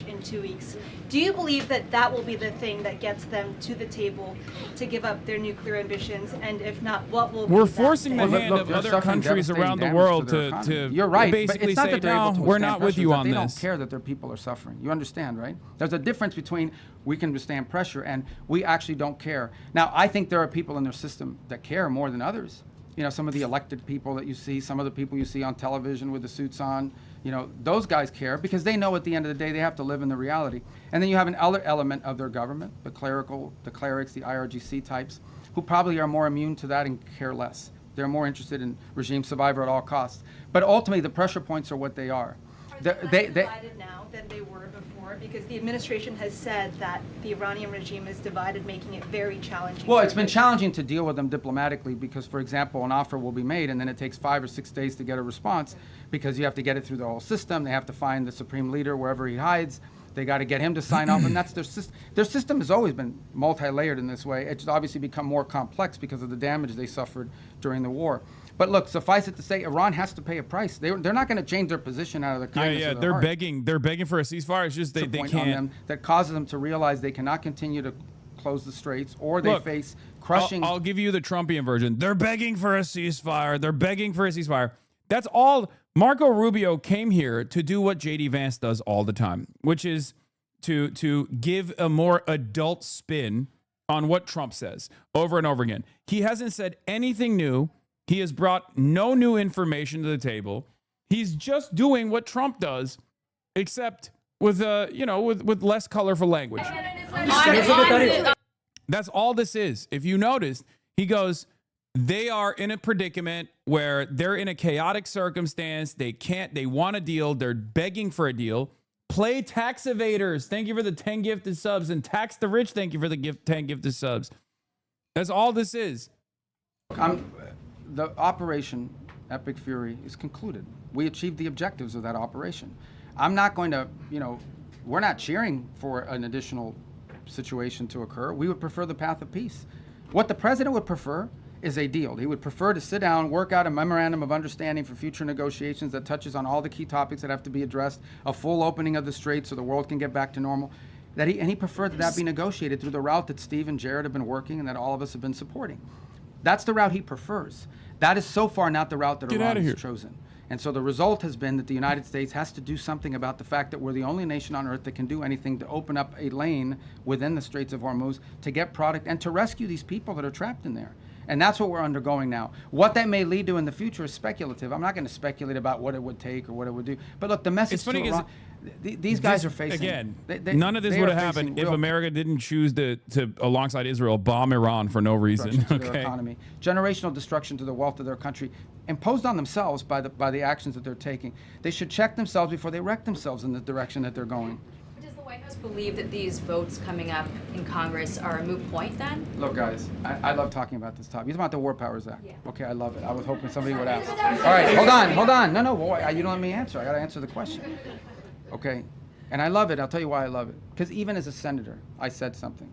In 2 weeks. Do you believe that that will be the thing that gets them to the table to give up their nuclear ambitions? And if not, what will We're be forcing the hand of other countries around the world to You're right, basically but it's not say, that they're able no, to we're withstand not with pressure, you it's that on they this. don't care that their people are suffering. You understand, right? There's a difference between we can withstand pressure and we actually don't care. Now, I think there are people in their system that care more than others. You know, some of the elected people that you see, some of the people you see on television with the suits on, you know, those guys care because they know at the end of the day they have to live in the reality. And then you have an other element of their government, the clerics, the IRGC types, who probably are more immune to that and care less. They're more interested in regime survival at all costs. But ultimately, the pressure points are what they are. They divided now than they were before, because the administration has said that the Iranian regime is divided, making it very challenging. Well, it's been challenging to deal with them diplomatically because, for example, an offer will be made and then it takes 5 or 6 days to get a response because you have to get it through the whole system. They have to find the supreme leader wherever he hides. They got to get him to sign off, and that's their system. Their system has always been multi-layered in this way. It's obviously become more complex because of the damage they suffered during the war. But look, suffice it to say, Iran has to pay a price. They're not going to change their position out of the kindness of their heart. They're begging for a ceasefire. It's just they Point can't. on them that causes them to realize they cannot continue to close the straits, or they face crushing. I'll give you the Trumpian version. They're begging for a ceasefire. They're begging for a ceasefire. That's all. Marco Rubio came here to do what JD Vance does all the time, which is to give a more adult spin on what Trump says over and over again. He hasn't said anything new. He has brought no new information to the table. He's just doing what Trump does, except with with less colorful language. That's all this is. If you noticed, he goes, they are in a predicament where they're in a chaotic circumstance. They want a deal. They're begging for a deal. Play tax evaders. Thank you for the 10 gifted subs. And tax the rich. Thank you for the 10 gifted subs. That's all this is. The operation Epic Fury is concluded. We achieved the objectives of that operation. I'm not going to, we're not cheering for an additional situation to occur. We would prefer the path of peace. What the president would prefer is a deal. He would prefer to sit down, work out a memorandum of understanding for future negotiations that touches on all the key topics that have to be addressed, a full opening of the strait so the world can get back to normal. And he preferred that be negotiated through the route that Steve and Jared have been working and that all of us have been supporting. That's the route he prefers. That is so far not the route that Iran has chosen. And so the result has been that the United States has to do something about the fact that we're the only nation on earth that can do anything to open up a lane within the Straits of Hormuz to get product and to rescue these people that are trapped in there. And that's what we're undergoing now. What that may lead to in the future is speculative. I'm not going to speculate about what it would take or what it would do. But look, the message to Iran, these guys are facing... Again, none of this would have happened if America didn't choose to, alongside Israel, bomb Iran for no reason. To their economy, generational destruction to the wealth of their country, imposed on themselves by the actions that they're taking. They should check themselves before they wreck themselves in the direction that they're going. Does the White House believe that these votes coming up in Congress are a moot point then? Look, guys, I love talking about this topic. It's about the War Powers Act. Yeah. Okay, I love it. I was hoping somebody would ask. All right, hold on. No, boy, you don't let me answer. I got to answer the question. Okay, and I love it. I'll tell you why I love it. Because even as a senator, I said something.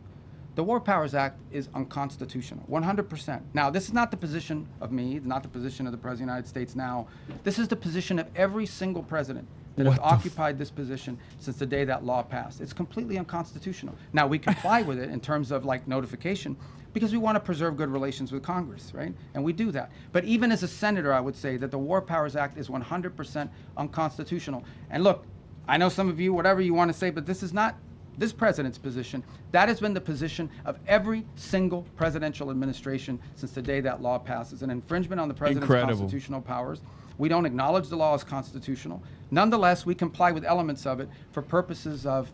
The War Powers Act is unconstitutional, 100%. Now, this is not the position of me, not the position of the President of the United States now. This is the position of every single president that have occupied this position since the day that law passed. It's completely unconstitutional. Now, we comply with it in terms of like notification because we want to preserve good relations with Congress, right? And we do that. But even as a senator, I would say that the War Powers Act is 100% unconstitutional. And look, I know some of you, whatever you want to say, but this is not this president's position. That has been the position of every single presidential administration since the day that law passes. An infringement on the president's constitutional powers. We don't acknowledge the law as constitutional. Nonetheless, we comply with elements of it for purposes of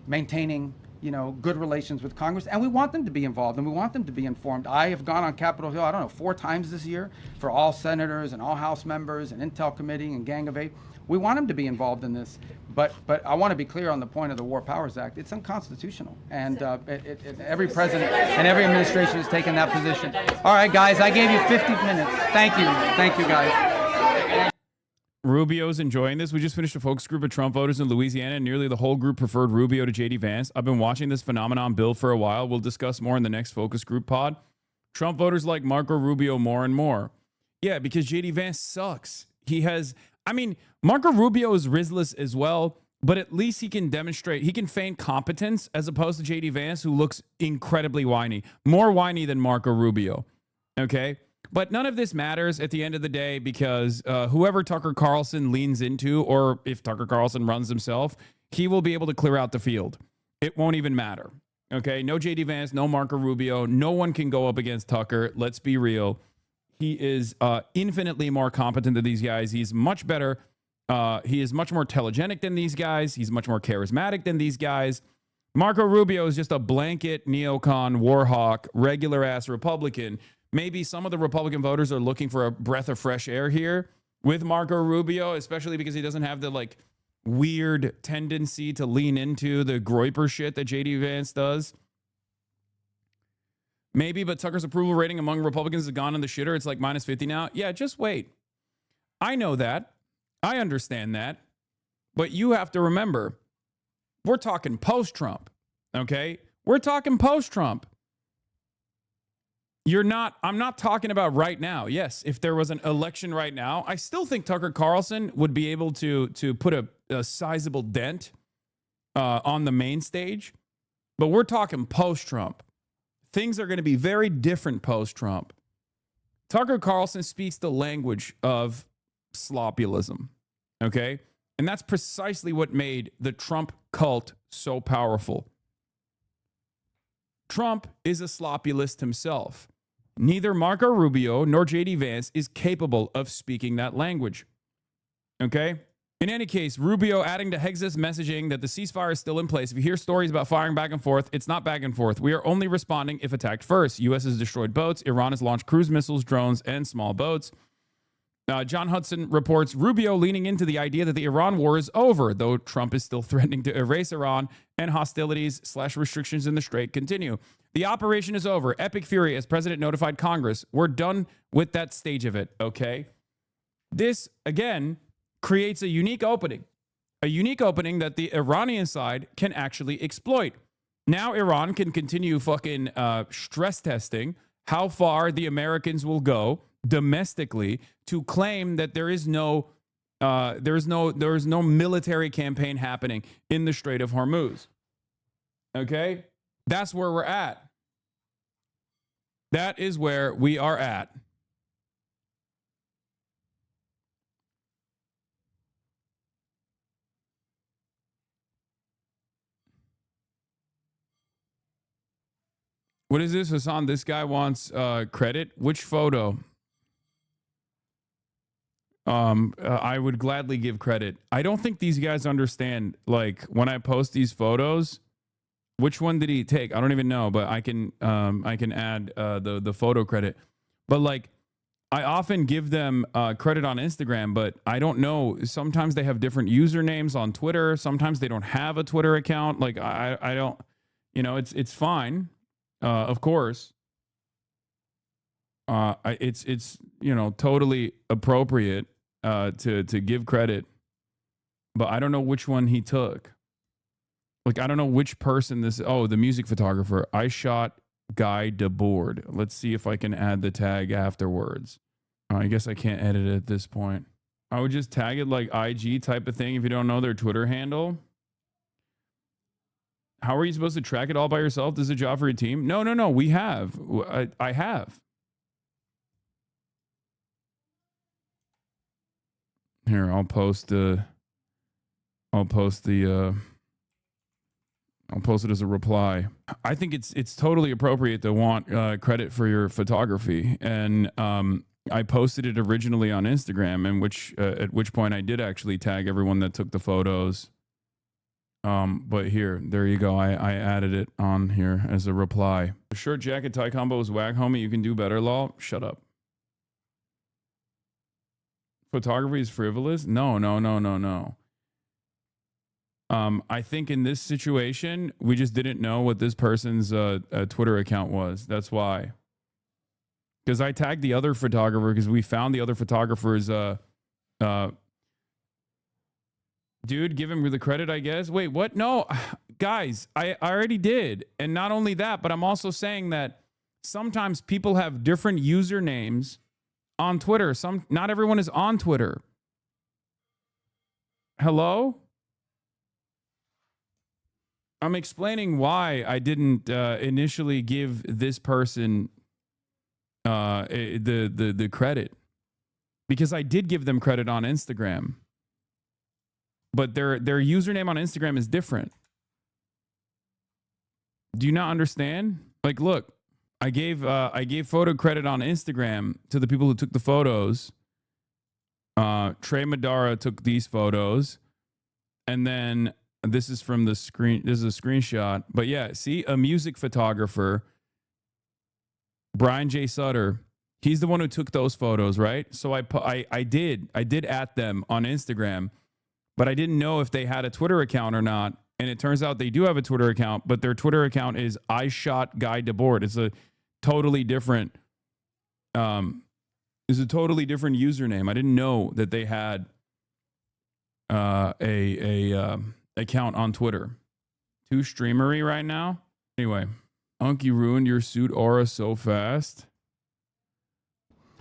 maintaining, you know, good relations with Congress, and we want them to be involved, and we want them to be informed. I have gone on Capitol Hill, I don't know, 4 times this year for all senators and all House members and Intel Committee and Gang of Eight. We want them to be involved in this, but I want to be clear on the point of the War Powers Act. It's unconstitutional, and every president and every administration has taken that position. All right, guys, I gave you 50 minutes. Thank you guys. Rubio's enjoying this. We just finished a focus group of Trump voters in Louisiana, and nearly the whole group preferred Rubio to J.D. Vance. I've been watching this phenomenon build for a while. We'll discuss more in the next focus group pod. Trump voters like Marco Rubio more and more. Yeah, because J.D. Vance sucks. Marco Rubio is Rizless as well, but at least he can demonstrate, he can feign competence as opposed to J.D. Vance, who looks incredibly whiny. More whiny than Marco Rubio. Okay? But none of this matters at the end of the day because whoever Tucker Carlson leans into, or if Tucker Carlson runs himself, he will be able to clear out the field. It won't even matter. Okay? No J.D. Vance, no Marco Rubio. No one can go up against Tucker. Let's be real. He is infinitely more competent than these guys. He's much better. He is much more telegenic than these guys. He's much more charismatic than these guys. Marco Rubio is just a blanket neocon, war hawk, regular ass Republican. Maybe some of the Republican voters are looking for a breath of fresh air here with Marco Rubio, especially because he doesn't have the like weird tendency to lean into the Groyper shit that J.D. Vance does. Maybe, but Tucker's approval rating among Republicans has gone in the shitter. It's like minus 50 now. Yeah, just wait. I know that. I understand that. But you have to remember, we're talking post-Trump, okay? We're talking post-Trump. I'm not talking about right now. Yes, if there was an election right now, I still think Tucker Carlson would be able to put a sizable dent on the main stage. But we're talking post-Trump. Things are going to be very different post-Trump. Tucker Carlson speaks the language of sloppyism, okay? And that's precisely what made the Trump cult so powerful. Trump is a sloppylist himself. Neither Marco Rubio nor J.D. Vance is capable of speaking that language, okay? In any case, Rubio adding to Hex's messaging that the ceasefire is still in place. If you hear stories about firing back and forth, it's not back and forth. We are only responding if attacked first. U.S. has destroyed boats. Iran has launched cruise missiles, drones, and small boats. John Hudson reports Rubio leaning into the idea that the Iran war is over, though Trump is still threatening to erase Iran and hostilities/restrictions in the Strait continue. The operation is over. Epic fury as president notified Congress. We're done with that stage of it, okay? This, again, creates a unique opening that the Iranian side can actually exploit. Now Iran can continue fucking stress testing how far the Americans will go domestically to claim that there is no military campaign happening in the Strait of Hormuz. Okay? That's where we're at. That is where we are at. What is this, Hassan? This guy wants credit. Which photo? I would gladly give credit. I don't think these guys understand, like, when I post these photos, which one did he take? I don't even know, but I can add the photo credit. But like, I often give them credit on Instagram, but I don't know. Sometimes they have different usernames on Twitter. Sometimes they don't have a Twitter account. Like I don't, it's fine. Of course. It's totally appropriate to give credit, but I don't know which one he took. Like, I don't know which person this. Oh, the music photographer. I shot Guy DeBoard. Let's see if I can add the tag afterwards. I guess I can't edit it at this point. I would just tag it like IG type of thing if you don't know their Twitter handle. How are you supposed to track it all by yourself? This is a job for your team? No. We have. I have. Here, I'll post it as a reply. I think it's totally appropriate to want credit for your photography, and I posted it originally on Instagram, and at which point I did actually tag everyone that took the photos. But there you go. I added it on here as a reply. Shirt, jacket, tie combo is whack, homie. You can do better, lol. Shut up. Photography is frivolous? No. I think in this situation, we just didn't know what this person's Twitter account was. That's why. Because I tagged the other photographer because we found the other photographer's dude, give him the credit, I guess. Wait, what? No, guys, I already did. And not only that, but I'm also saying that sometimes people have different usernames on Twitter. Not everyone is on Twitter. Hello? I'm explaining why I didn't initially give this person the credit, because I did give them credit on Instagram, but their username on Instagram is different. Do you not understand? Like, look, I gave photo credit on Instagram to the people who took the photos. Trey Madara took these photos, and then this is from the screen. This is a screenshot. But yeah, see, a music photographer, Brian J. Sutter, he's the one who took those photos, right? So I did at them on Instagram, but I didn't know if they had a Twitter account or not. And it turns out they do have a Twitter account, but their Twitter account is I Shot Guy DeBoard. It's a totally different username. I didn't know that they had a account on Twitter. Too streamery right now. Anyway, Unky ruined your suit aura so fast.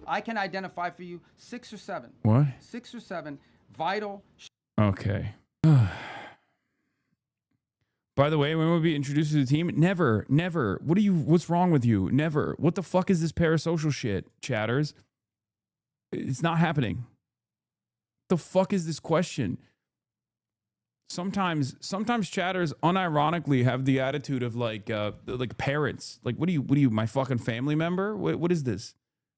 I can identify for you 6 or 7. What? 6 or 7 vital. Okay. By the way, when we'll be introduced to the team, never. What's wrong with you? Never. What the fuck is this parasocial shit, chatters? It's not happening. The fuck is this question? Sometimes chatters unironically have the attitude of like parents. Like, what are you, my fucking family member? What is this?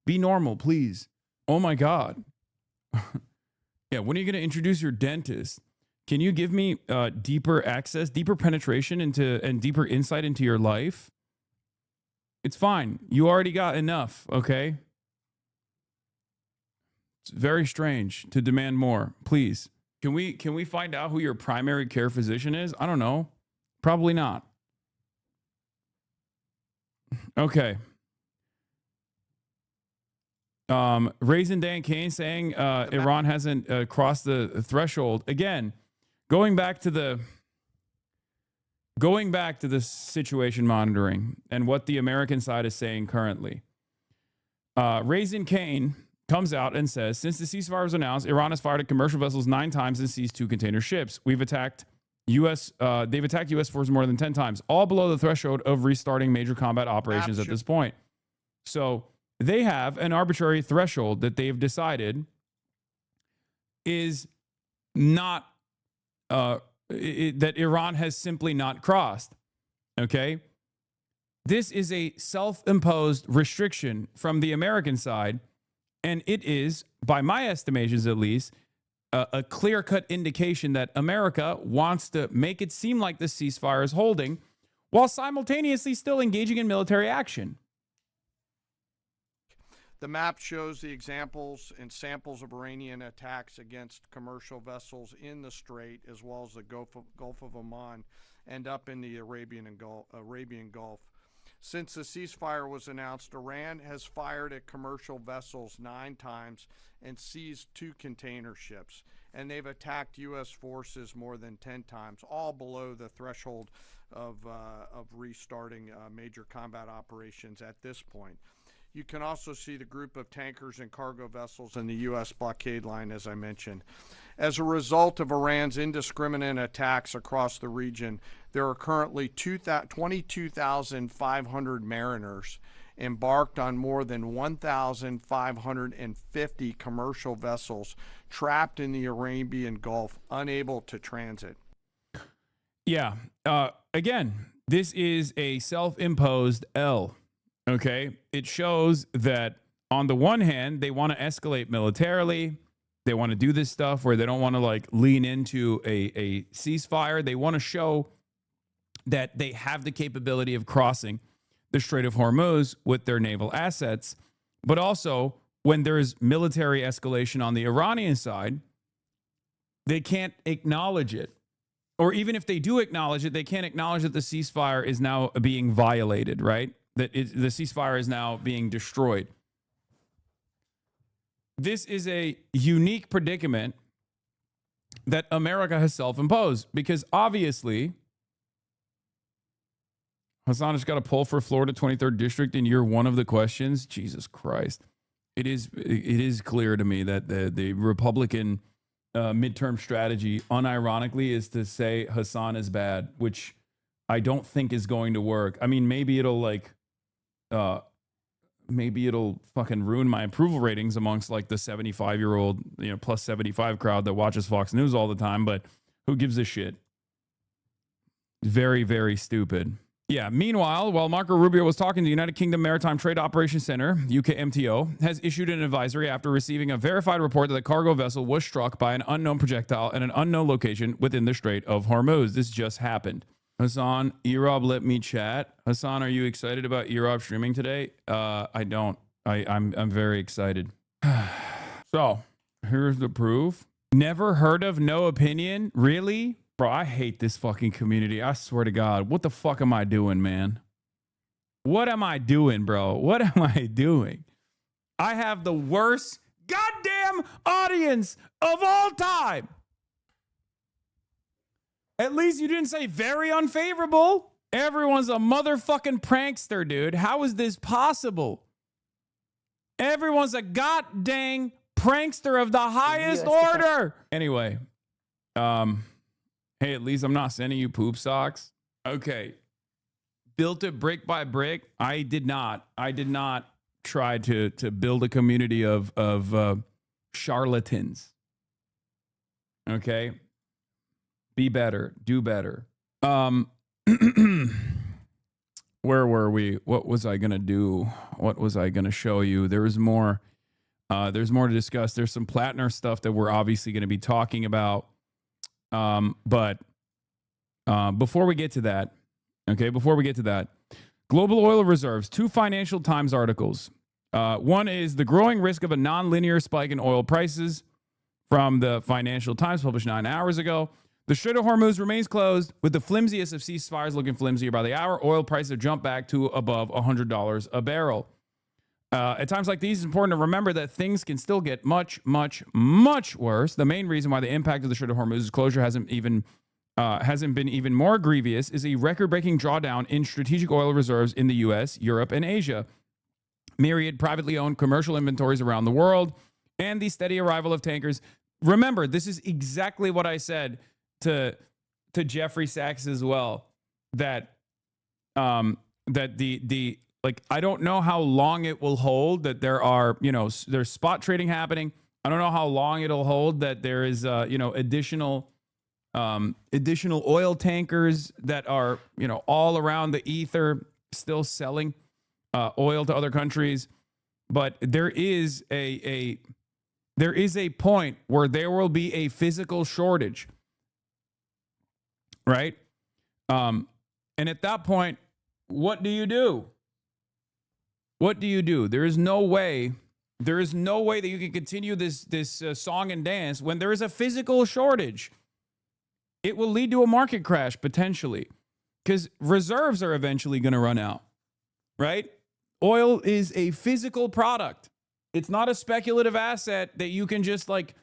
Be normal, please. Oh my God. Yeah, when are you going to introduce your dentist? Can you give me deeper access, deeper penetration into, and deeper insight into your life? It's fine. You already got enough, okay? It's very strange to demand more. Please. Can we find out who your primary care physician is? I don't know. Probably not. Okay. Raisin Dan Kane saying Iran hasn't crossed the threshold. Again, going back to the situation monitoring and what the American side is saying currently. Raisin Kane comes out and says, since the ceasefire was announced, Iran has fired at commercial vessels 9 times and seized 2 container ships. They've attacked U.S. forces more than 10 times, all below the threshold of restarting major combat operations at this point. So they have an arbitrary threshold that they've decided is not, that Iran has simply not crossed. Okay? This is a self-imposed restriction from the American side. And it is, by my estimations at least, a clear-cut indication that America wants to make it seem like the ceasefire is holding while simultaneously still engaging in military action. The map shows the examples and samples of Iranian attacks against commercial vessels in the Strait, as well as the Gulf of Oman and up in the Arabian Gulf. Since the ceasefire was announced, Iran has fired at commercial vessels 9 times and seized 2 container ships. And they've attacked U.S. forces more than 10 times, all below the threshold of restarting major combat operations at this point. You can also see the group of tankers and cargo vessels in the U.S. blockade line, as I mentioned. As a result of Iran's indiscriminate attacks across the region, there are currently 22,500 mariners embarked on more than 1,550 commercial vessels trapped in the Arabian Gulf, unable to transit. Yeah. Again, this is a self-imposed L. Okay. It shows that on the one hand, they want to escalate militarily. They want to do this stuff where they don't want to like lean into a ceasefire. They want to show that they have the capability of crossing the Strait of Hormuz with their naval assets. But also, when there's military escalation on the Iranian side, they can't acknowledge it. Or even if they do acknowledge it, they can't acknowledge that the ceasefire is now being violated, right? That the ceasefire is now being destroyed. This is a unique predicament that America has self-imposed because obviously Hassan has got to pull for Florida 23rd District in year one of the questions. Jesus Christ. It is clear to me that the Republican midterm strategy unironically is to say Hassan is bad, which I don't think is going to work. I mean, maybe it'll fucking ruin my approval ratings amongst like the 75-year-old, plus 75 crowd that watches Fox News all the time, but who gives a shit? Very, very stupid. Yeah. Meanwhile, while Marco Rubio was talking, the United Kingdom Maritime Trade Operations Center, UKMTO, has issued an advisory after receiving a verified report that the cargo vessel was struck by an unknown projectile at an unknown location within the Strait of Hormuz. This just happened. Hassan, Erob let me chat. Hassan, are you excited about Erob streaming today? I don't. I'm very excited. So, here's the proof. Never heard of No Opinion? Really? Bro, I hate this fucking community. I swear to God. What the fuck am I doing, man? What am I doing, bro? What am I doing? I have the worst goddamn audience of all time. At least you didn't say very unfavorable. Everyone's a motherfucking prankster, dude. How is this possible? Everyone's a goddamn prankster of the highest order. Anyway, hey, at least I'm not sending you poop socks. Okay. Built it brick by brick. I did not try to build a community of charlatans. Okay. Be better. Do better. Where were we? What was I going to do? What was I going to show you? There's more to discuss. There's some Plattner stuff that we're obviously going to be talking about. But before we get to that, global oil reserves, 2 Financial Times articles. One is the growing risk of a nonlinear spike in oil prices from the Financial Times, published 9 hours ago. The Strait of Hormuz remains closed, with the flimsiest of ceasefires looking flimsier by the hour. Oil prices have jumped back to above $100 a barrel. At times like these, it's important to remember that things can still get much, much, much worse. The main reason why the impact of the Strait of Hormuz's closure hasn't been even more grievous is a record-breaking drawdown in strategic oil reserves in the U.S., Europe, and Asia. Myriad privately owned commercial inventories around the world, and the steady arrival of tankers. Remember, this is exactly what I said to Jeffrey Sachs as well, that the like, I don't know how long it will hold that there's spot trading happening. I don't know how long it'll hold that there is additional oil tankers that are all around the ether still selling oil to other countries. But there is a point where there will be a physical shortage. Right? And at that point, what do you do? What do you do? There is no way that you can continue this song and dance when there is a physical shortage. It will lead to a market crash potentially, because reserves are eventually going to run out, right? Oil is a physical product. It's not a speculative asset that you can just like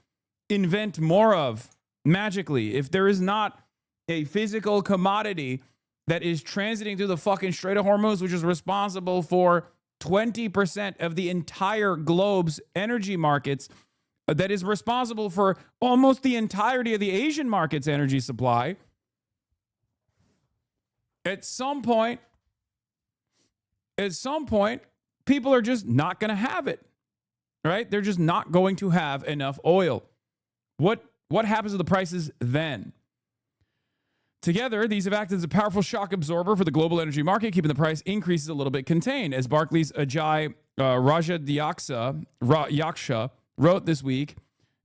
invent more of magically. If there is not a physical commodity that is transiting through the fucking Strait of Hormuz, which is responsible for 20% of the entire globe's energy markets, that is responsible for almost the entirety of the Asian market's energy supply. At some point, people are just not going to have it, right? They're just not going to have enough oil. What happens to the prices then? Together, these have acted as a powerful shock absorber for the global energy market, keeping the price increases a little bit contained. As Barclays' Ajay Yaksha wrote this week,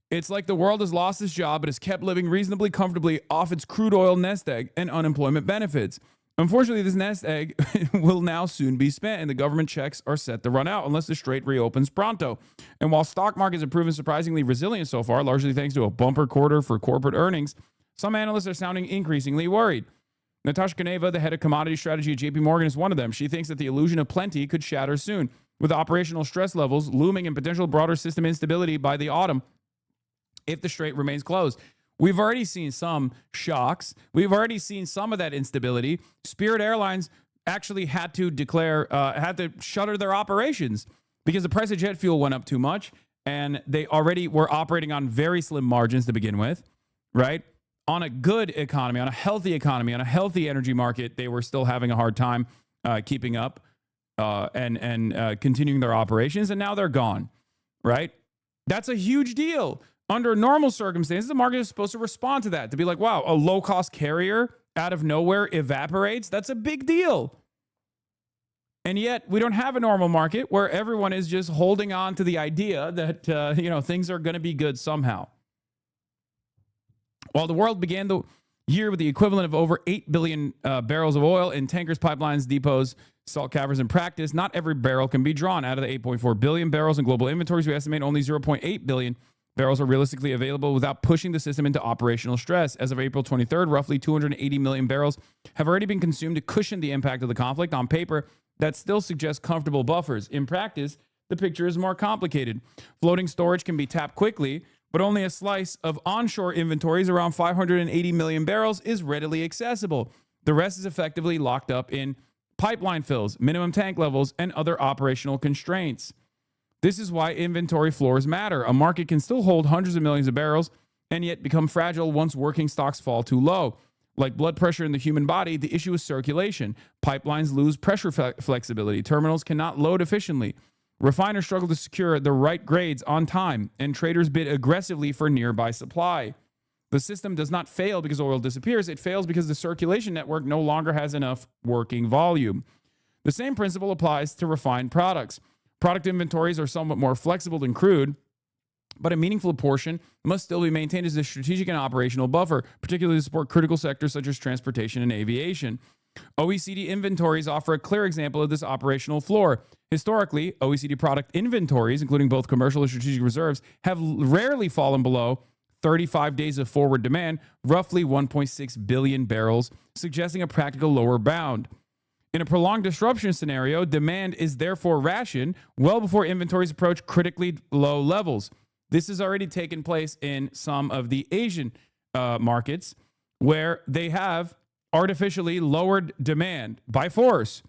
it's like the world has lost its job but has kept living reasonably comfortably off its crude oil nest egg and unemployment benefits. Unfortunately, this nest egg will now soon be spent, and the government checks are set to run out unless the strait reopens pronto. And while stock markets have proven surprisingly resilient so far, largely thanks to a bumper quarter for corporate earnings, some analysts are sounding increasingly worried. Natasha Kaneva, the head of commodity strategy at JP Morgan, is one of them. She thinks that the illusion of plenty could shatter soon, with operational stress levels looming and potential broader system instability by the autumn if the strait remains closed. We've already seen some shocks. We've already seen some of that instability. Spirit Airlines actually had to shutter their operations because the price of jet fuel went up too much, and they already were operating on very slim margins to begin with, right? On a good economy, on a healthy energy market, they were still having a hard time keeping up and continuing their operations, and now they're gone, right? That's a huge deal. Under normal circumstances, the market is supposed to respond to that, to be like, wow, a low-cost carrier out of nowhere evaporates. That's a big deal. And yet we don't have a normal market where everyone is just holding on to the idea that, things are going to be good somehow. While the world began the year with the equivalent of over 8 billion barrels of oil in tankers, pipelines, depots, salt caverns, and practice, not every barrel can be drawn. Out of the 8.4 billion barrels in global inventories, we estimate only 0.8 billion barrels are realistically available without pushing the system into operational stress. As of April 23rd, roughly 280 million barrels have already been consumed to cushion the impact of the conflict. On paper, that still suggests comfortable buffers. In practice, the picture is more complicated. Floating storage can be tapped quickly, but only a slice of onshore inventories, around 580 million barrels, is readily accessible. The rest is effectively locked up in pipeline fills, minimum tank levels, and other operational constraints. This is why inventory floors matter. A market can still hold hundreds of millions of barrels and yet become fragile once working stocks fall too low. Like blood pressure in the human body, the issue is circulation. Pipelines lose pressure flexibility. Terminals cannot load efficiently. Refiners struggle to secure the right grades on time, and traders bid aggressively for nearby supply. The system does not fail because oil disappears. It fails because the circulation network no longer has enough working volume. The same principle applies to refined products. Product inventories are somewhat more flexible than crude, but a meaningful portion must still be maintained as a strategic and operational buffer, particularly to support critical sectors such as transportation and aviation. OECD inventories offer a clear example of this operational floor. Historically, OECD product inventories, including both commercial and strategic reserves, have rarely fallen below 35 days of forward demand, roughly 1.6 billion barrels, suggesting a practical lower bound. In a prolonged disruption scenario, demand is therefore rationed well before inventories approach critically low levels. This has already taken place in some of the Asian markets where they have artificially lowered demand by force.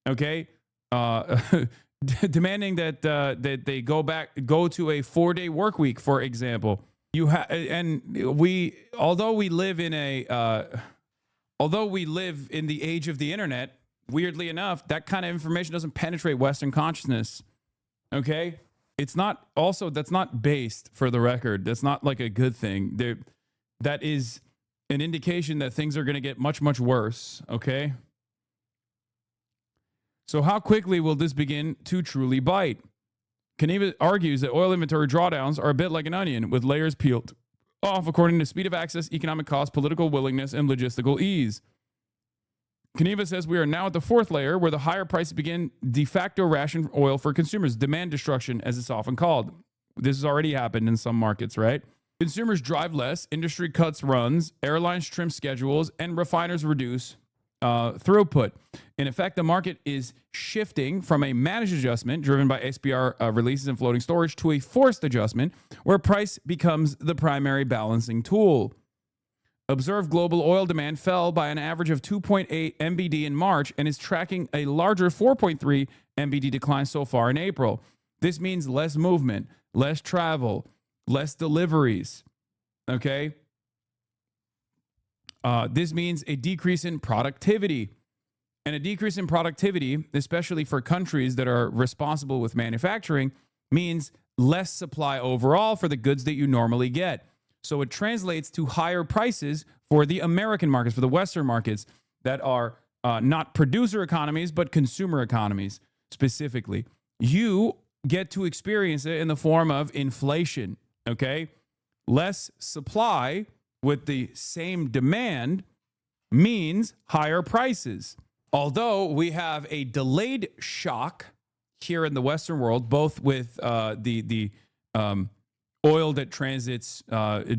Okay, demanding that they go to a 4-day work week, for example. Although we live in the age of the internet, weirdly enough, that kind of information doesn't penetrate Western consciousness. Okay? That's not based, for the record. That's not like a good thing. That is an indication that things are going to get much, much worse. Okay? So how quickly will this begin to truly bite? Kaneva argues that oil inventory drawdowns are a bit like an onion, with layers peeled off according to speed of access, economic cost, political willingness, and logistical ease. Kaneva says we are now at the fourth layer, where the higher prices begin de facto ration oil for consumers, demand destruction, as it's often called. This has already happened in some markets, right? Consumers drive less, industry cuts runs, airlines trim schedules, and refiners reduce throughput. In effect, the market is shifting from a managed adjustment driven by SPR releases and floating storage to a forced adjustment where price becomes the primary balancing tool. Observed global oil demand fell by an average of 2.8 MBD in March and is tracking a larger 4.3 MBD decline so far in April. This means less movement, less travel, less deliveries. Okay. This means a decrease in productivity. And a decrease in productivity, especially for countries that are responsible with manufacturing, means less supply overall for the goods that you normally get. So it translates to higher prices for the American markets, for the Western markets that are not producer economies, but consumer economies specifically. You get to experience it in the form of inflation, okay? Less supply with the same demand means higher prices. Although we have a delayed shock here in the Western world, both with the oil that transits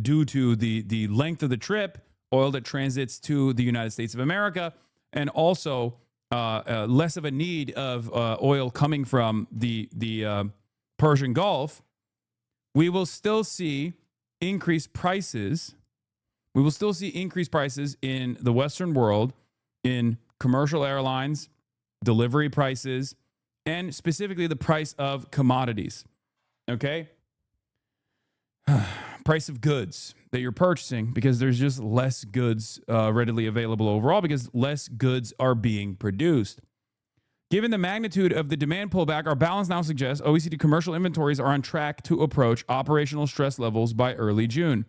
due to the length of the trip, oil that transits to the United States of America, and also less of a need of oil coming from the Persian Gulf, we will still see increased prices. We will still see increased prices in the Western world in commercial airlines, delivery prices, and specifically the price of commodities. Okay? Price of goods that you're purchasing, because there's just less goods readily available overall because less goods are being produced. Given the magnitude of the demand pullback, our balance now suggests OECD commercial inventories are on track to approach operational stress levels by early June.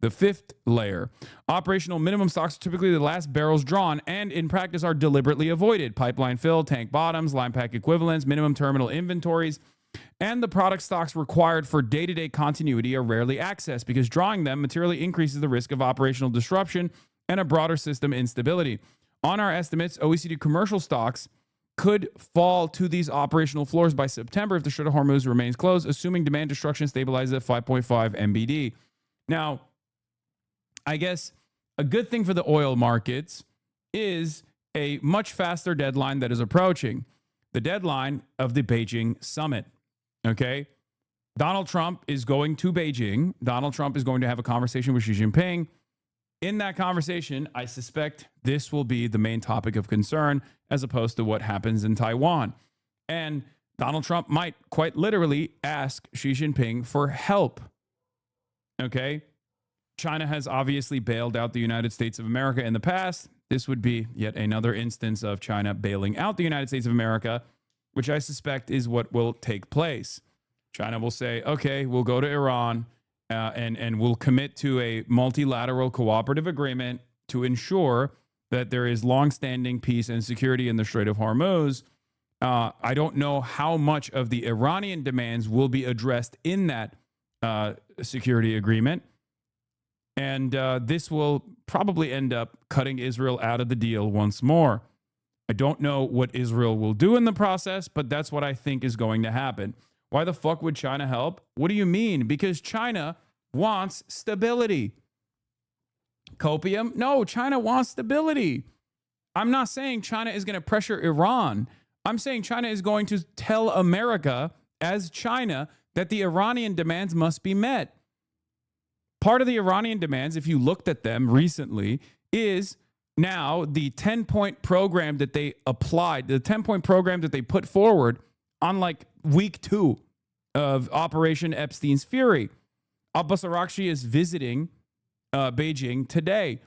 The fifth layer. Operational minimum stocks are typically the last barrels drawn and in practice are deliberately avoided. Pipeline fill, tank bottoms, line pack equivalents, minimum terminal inventories, and the product stocks required for day-to-day continuity are rarely accessed because drawing them materially increases the risk of operational disruption and a broader system instability. On our estimates, OECD commercial stocks could fall to these operational floors by September if the Strait of Hormuz remains closed, assuming demand destruction stabilizes at 5.5 MBD. Now, I guess a good thing for the oil markets is a much faster deadline that is approaching. The deadline of the Beijing summit. Okay? Donald Trump is going to Beijing. Donald Trump is going to have a conversation with Xi Jinping. In that conversation, I suspect this will be the main topic of concern as opposed to what happens in Taiwan. And Donald Trump might quite literally ask Xi Jinping for help. Okay? China has obviously bailed out the United States of America in the past. This would be yet another instance of China bailing out the United States of America, which I suspect is what will take place. China will say, okay, we'll go to Iran and we'll commit to a multilateral cooperative agreement to ensure that there is longstanding peace and security in the Strait of Hormuz. I don't know how much of the Iranian demands will be addressed in that security agreement. And this will probably end up cutting Israel out of the deal once more. I don't know what Israel will do in the process, but that's what I think is going to happen. Why the fuck would China help? What do you mean? Because China wants stability. Copium? No, China wants stability. I'm not saying China is going to pressure Iran. I'm saying China is going to tell America as China that the Iranian demands must be met. Part of the Iranian demands, if you looked at them recently, is now the 10-point program that they applied, the 10-point program that they put forward on like week 2 of Operation Epstein's Fury. Abbas Araghchi is visiting Beijing today.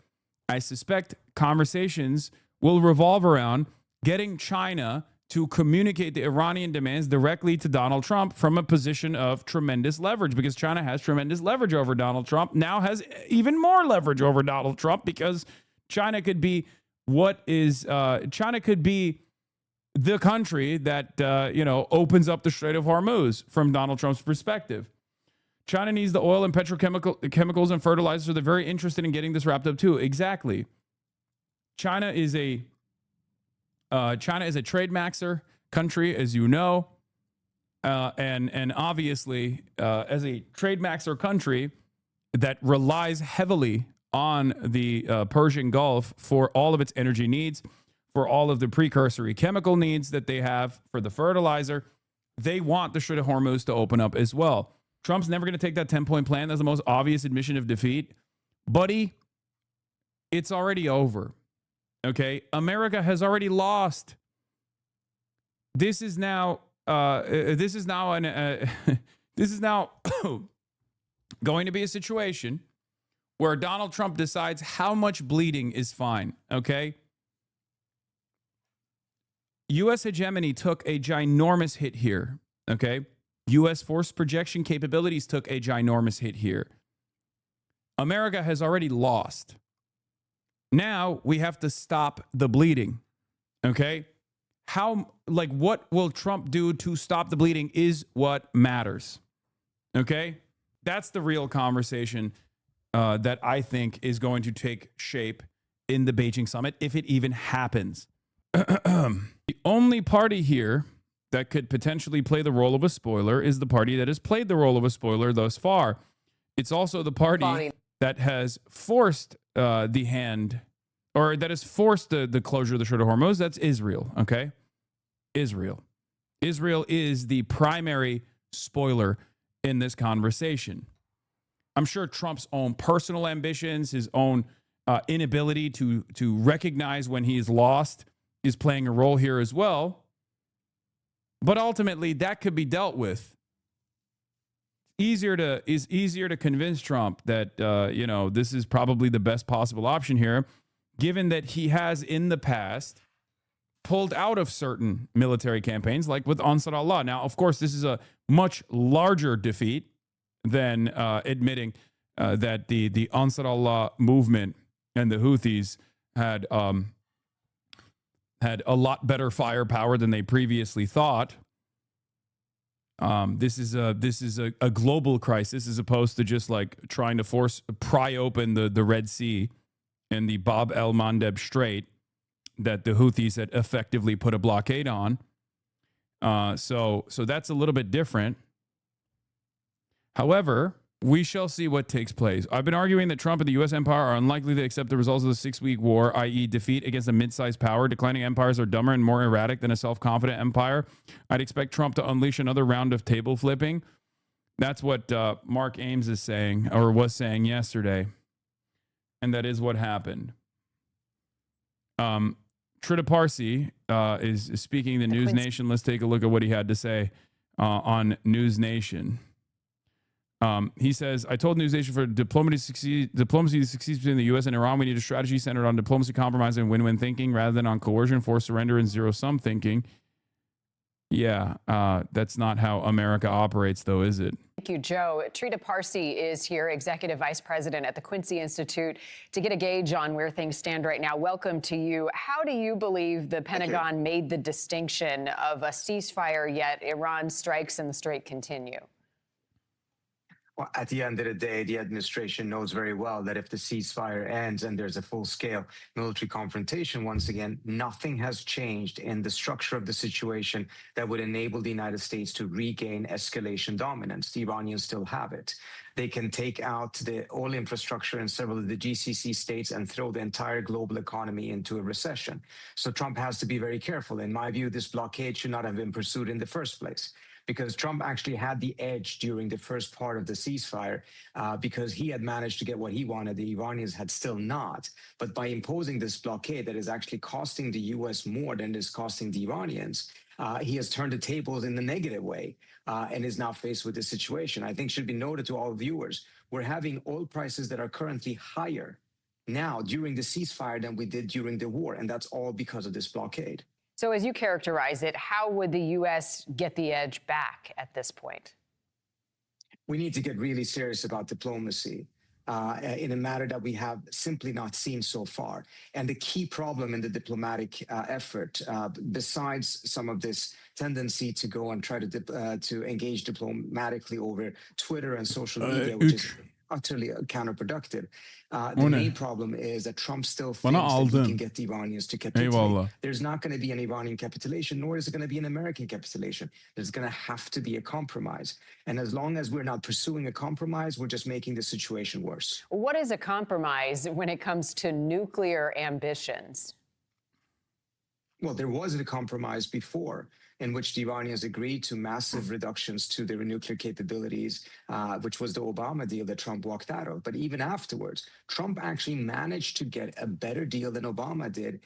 I suspect conversations will revolve around getting China to communicate the Iranian demands directly to Donald Trump from a position of tremendous leverage, because China has tremendous leverage over Donald Trump, now has even more leverage over Donald Trump, because China could be China could be the country that, opens up the Strait of Hormuz from Donald Trump's perspective. China needs the oil and chemicals and fertilizers, so they're very interested in getting this wrapped up too. Exactly. China is a trade maxer country, as you know, and obviously as a trade maxer country that relies heavily on the Persian Gulf for all of its energy needs, for all of the precursory chemical needs that they have for the fertilizer. They want the Strait of Hormuz to open up as well. Trump's never going to take that 10-point plan. That's the most obvious admission of defeat. Buddy, it's already over. Okay? America has already lost. this is now this is now going to be a situation where Donald Trump decides how much bleeding is fine. Okay. U.S. hegemony took a ginormous hit here. Okay. U.S. force projection capabilities took a ginormous hit here. America has already lost. Now we have to stop the bleeding. Okay. What will Trump do to stop the bleeding is what matters. Okay. That's the real conversation that I think is going to take shape in the Beijing summit, if it even happens. The only party here that could potentially play the role of a spoiler is the party that has played the role of a spoiler thus far. It's also the party that has forced the hand, or that has forced the closure of the Strait of Hormuz. That's Israel, okay? Israel. Israel is the primary spoiler in this conversation. I'm sure Trump's own personal ambitions, his own inability to recognize when he's lost is playing a role here as well. But ultimately, that could be dealt with. Easier to convince Trump that this is probably the best possible option here, given that he has in the past pulled out of certain military campaigns, like with Ansar Allah. Now, of course, this is a much larger defeat than admitting that the Ansar Allah movement and the Houthis had a lot better firepower than they previously thought. This is a global crisis, as opposed to just like trying to pry open the Red Sea and the Bab el Mandeb Strait that the Houthis had effectively put a blockade on. So that's a little bit different. However, we shall see what takes place. I've been arguing that Trump and the U.S. empire are unlikely to accept the results of the 6-week war, i.e. defeat against a mid-sized power. Declining empires are dumber and more erratic than a self-confident empire. I'd expect Trump to unleash another round of table flipping. That's what Mark Ames is saying, or was saying yesterday. And that is what happened. Trita Parsi is speaking to News Nation. Let's take a look at what he had to say on News Nation. He says, I told News Nation for diplomacy to succeed between the U.S. and Iran, we need a strategy centered on diplomacy, compromise, and win-win thinking rather than on coercion, forced surrender, and zero-sum thinking. Yeah, that's not how America operates, though, is it? Thank you, Joe. Trita Parsi is here, Executive Vice President at the Quincy Institute, to get a gauge on where things stand right now. Welcome to you. How do you believe the Pentagon made the distinction of a ceasefire, yet Iran strikes and the strait continue? Well, at the end of the day, the administration knows very well that if the ceasefire ends and there's a full-scale military confrontation, once again, nothing has changed in the structure of the situation that would enable the United States to regain escalation dominance. The Iranians still have it. They can take out the oil infrastructure in several of the GCC states and throw the entire global economy into a recession. So Trump has to be very careful. In my view, this blockade should not have been pursued in the first place, because Trump actually had the edge during the first part of the ceasefire because he had managed to get what he wanted. The Iranians had still not. But by imposing this blockade that is actually costing the U.S. more than it is costing the Iranians, he has turned the tables in the negative way and is now faced with this situation. I think should be noted to all viewers, we're having oil prices that are currently higher now during the ceasefire than we did during the war, and that's all because of this blockade. So as you characterize it, how would the U.S. get the edge back at this point? We need to get really serious about diplomacy in a matter that we have simply not seen so far. And the key problem in the diplomatic effort, besides some of this tendency to go and try to engage diplomatically over Twitter and social media, which is utterly counterproductive. The main problem is that Trump still thinks that he can get the Iranians to capitulate. There's not going to be an Iranian capitulation, nor is it going to be an American capitulation. There's going to have to be a compromise. And as long as we're not pursuing a compromise, we're just making the situation worse. What is a compromise when it comes to nuclear ambitions? Well, there was a compromise before in which the Iranians agreed to massive reductions to their nuclear capabilities, which was the Obama deal that Trump walked out of. But even afterwards, Trump actually managed to get a better deal than Obama did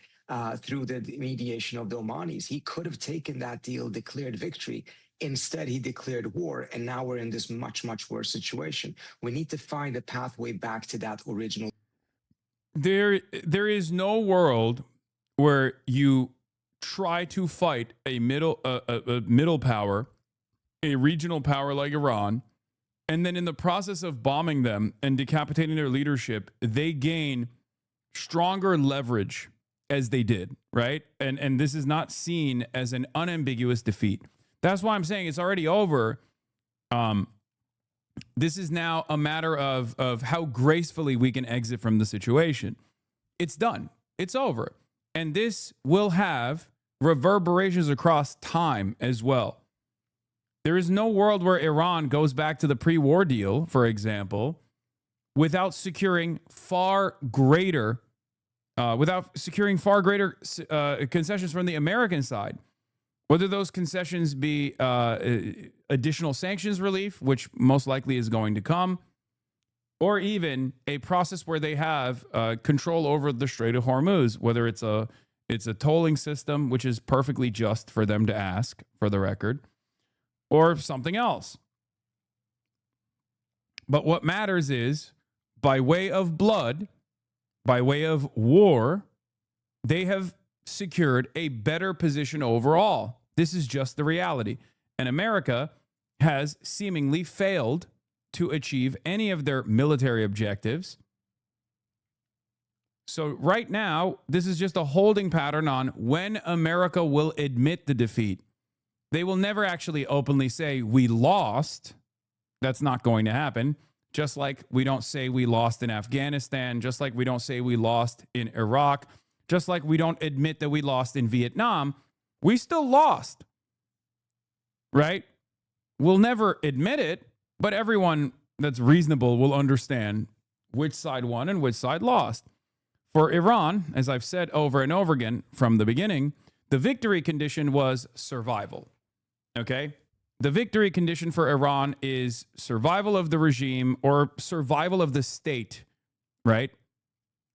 through the mediation of the Omanis. He could have taken that deal, declared victory. Instead, he declared war, and now we're in this much, much worse situation. We need to find a pathway back to that original. There is no world where you try to fight a middle power, a regional power like Iran, and then in the process of bombing them and decapitating their leadership, they gain stronger leverage as they did, right? And this is not seen as an unambiguous defeat. That's why I'm saying it's already over. This is now a matter of how gracefully we can exit from the situation. It's done. It's over. And this will have reverberations across time as well. There is no world where Iran goes back to the pre-war deal, for example, without securing far greater concessions from the American side. Whether those concessions be additional sanctions relief, which most likely is going to come, or even a process where they have control over the Strait of Hormuz, whether it's a tolling system, which is perfectly just for them to ask, for the record, or something else. But what matters is, by way of blood, by way of war, they have secured a better position overall. This is just the reality. And America has seemingly failed to achieve any of their military objectives. So right now, this is just a holding pattern on when America will admit the defeat. They will never actually openly say, we lost. That's not going to happen. Just like we don't say we lost in Afghanistan, just like we don't say we lost in Iraq, just like we don't admit that we lost in Vietnam, we still lost, right? We'll never admit it, but everyone that's reasonable will understand which side won and which side lost. For Iran, as I've said over and over again from the beginning, the victory condition was survival, okay? The victory condition for Iran is survival of the regime or survival of the state, right?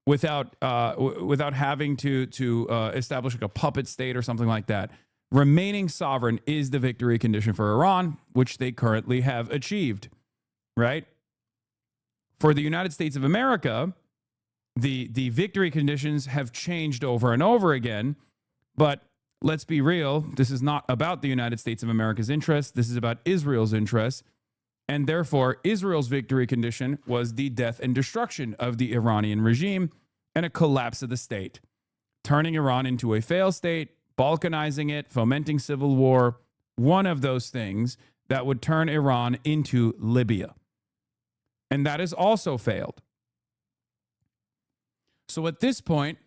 Without having to establish like a puppet state or something like that. Remaining sovereign is the victory condition for Iran, which they currently have achieved, right? For the United States of America, the victory conditions have changed over and over again, but let's be real, this is not about the United States of America's interests. This is about Israel's interests. And therefore, Israel's victory condition was the death and destruction of the Iranian regime and a collapse of the state, turning Iran into a failed state, balkanizing it, fomenting civil war, one of those things that would turn Iran into Libya. And that has also failed. So at this point,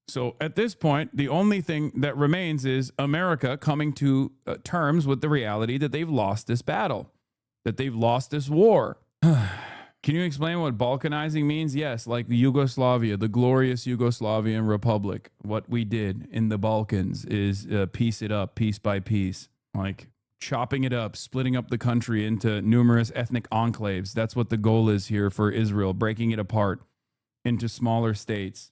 the only thing that remains is America coming to terms with the reality that they've lost this battle, that they've lost this war. Can you explain what balkanizing means? Yes, like Yugoslavia, the glorious Yugoslavian Republic. What we did in the Balkans is piece it up piece by piece, like chopping it up, splitting up the country into numerous ethnic enclaves. That's what the goal is here for Israel, breaking it apart into smaller states.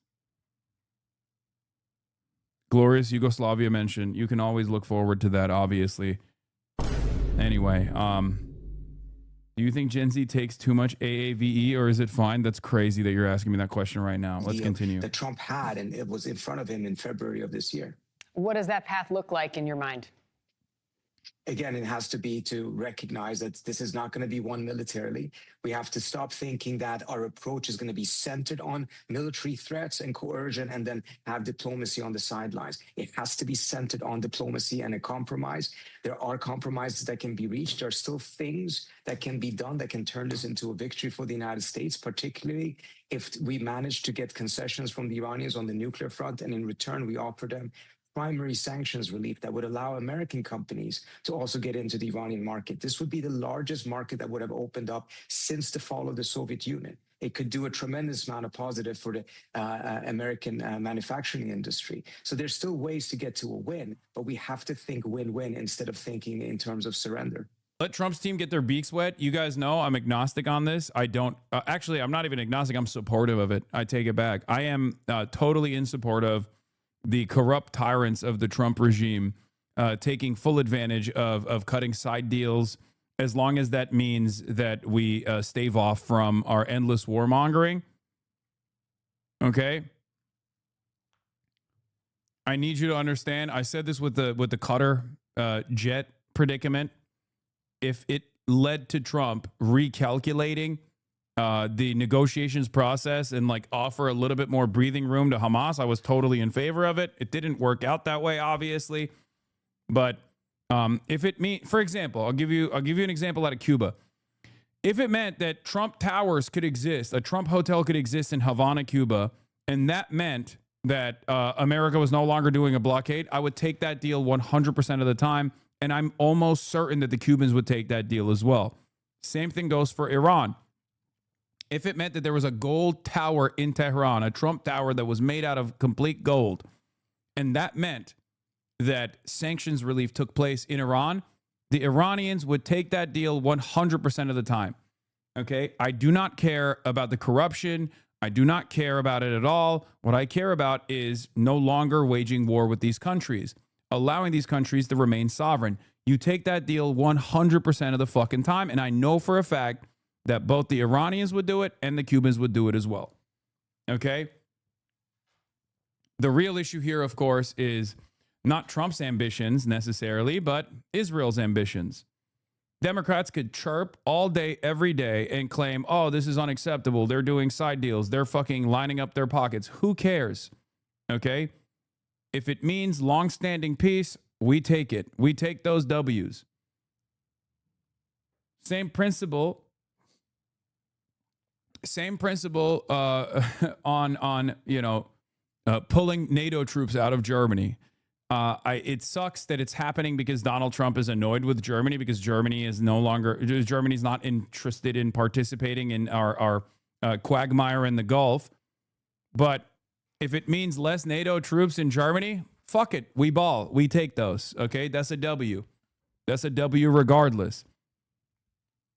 Glorious Yugoslavia mentioned. You can always look forward to that, obviously. Anyway, do you think Gen Z takes too much AAVE, or is it fine? That's crazy that you're asking me that question right now. Let's continue. That Trump had, and it was in front of him in February of this year. What does that path look like in your mind? Again, it has to be to recognize that this is not going to be won militarily. We have to stop thinking that our approach is going to be centered on military threats and coercion and then have diplomacy on the sidelines. It has to be centered on diplomacy and a compromise. There are compromises that can be reached. There are still things that can be done that can turn this into a victory for the United States, particularly if we manage to get concessions from the Iranians on the nuclear front, and in return, we offer them primary sanctions relief that would allow American companies to also get into the Iranian market. This would be the largest market that would have opened up since the fall of the Soviet Union. It could do a tremendous amount of positive for the American manufacturing industry. So there's still ways to get to a win, but we have to think win-win instead of thinking in terms of surrender. Let Trump's team get their beaks wet. You guys know I'm agnostic on this. I don't actually, I'm not even agnostic. I'm supportive of it. I take it back. I am totally in support of the corrupt tyrants of the Trump regime taking full advantage of cutting side deals, as long as that means that we stave off from our endless warmongering. Okay. I need you to understand. I said this with the Qatar jet predicament. If it led to Trump recalculating the negotiations process and like offer a little bit more breathing room to Hamas, I was totally in favor of it. It didn't work out that way, obviously. But if it mean, for example, I'll give you an example out of Cuba. If it meant that Trump Towers could exist, a Trump hotel could exist in Havana, Cuba, and that meant that America was no longer doing a blockade, I would take that deal 100% of the time. And I'm almost certain that the Cubans would take that deal as well. Same thing goes for Iran. If it meant that there was a gold tower in Tehran, a Trump tower that was made out of complete gold, and that meant that sanctions relief took place in Iran, the Iranians would take that deal 100% of the time. Okay? I do not care about the corruption. I do not care about it at all. What I care about is no longer waging war with these countries, allowing these countries to remain sovereign. You take that deal 100% of the fucking time. And I know for a fact that both the Iranians would do it and the Cubans would do it as well. Okay? The real issue here, of course, is not Trump's ambitions necessarily, but Israel's ambitions. Democrats could chirp all day, every day, and claim, oh, this is unacceptable. They're doing side deals. They're fucking lining up their pockets. Who cares? Okay? If it means long-standing peace, we take it. We take those W's. Same principle on pulling NATO troops out of Germany. It sucks that it's happening because Donald Trump is annoyed with Germany, because Germany's not interested in participating in our quagmire in the Gulf. But if it means less NATO troops in Germany, fuck it. We ball. We take those. Okay? That's a W. That's a W regardless.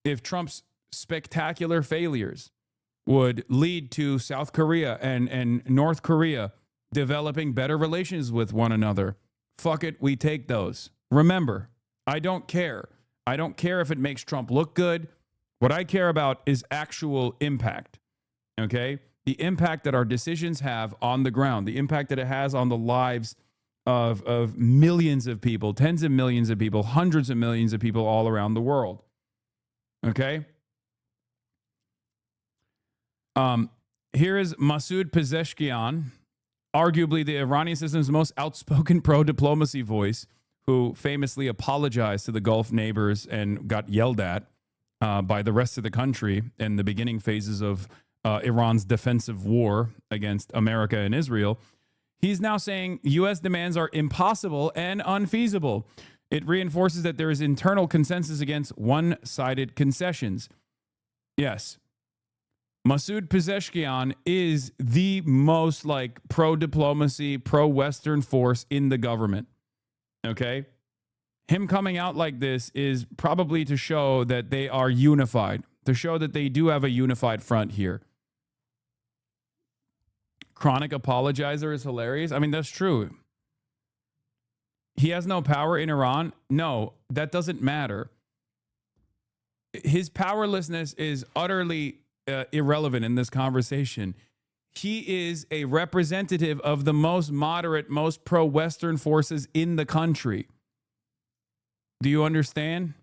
If Trump's spectacular failures would lead to South Korea and North Korea developing better relations with one another, fuck it. We take those. Remember, I don't care. I don't care if it makes Trump look good. What I care about is actual impact. Okay? The impact that our decisions have on the ground, the impact that it has on the lives of millions of people, tens of millions of people, hundreds of millions of people all around the world. Okay? Here is Masoud Pezeshkian, arguably the Iranian system's most outspoken pro-diplomacy voice, who famously apologized to the Gulf neighbors and got yelled at by the rest of the country in the beginning phases of Iran's defensive war against America and Israel. He's now saying U.S. demands are impossible and unfeasible. It reinforces that there is internal consensus against one-sided concessions. Yes. Masoud Pezeshkian is the most like pro-diplomacy, pro-Western force in the government. Okay? Him coming out like this is probably to show that they are unified, to show that they do have a unified front here. Chronic apologizer is hilarious. I mean, that's true. He has no power in Iran. No, that doesn't matter. His powerlessness is utterly irrelevant in this conversation. He is a representative of the most moderate, most pro-Western forces in the country. Do you understand?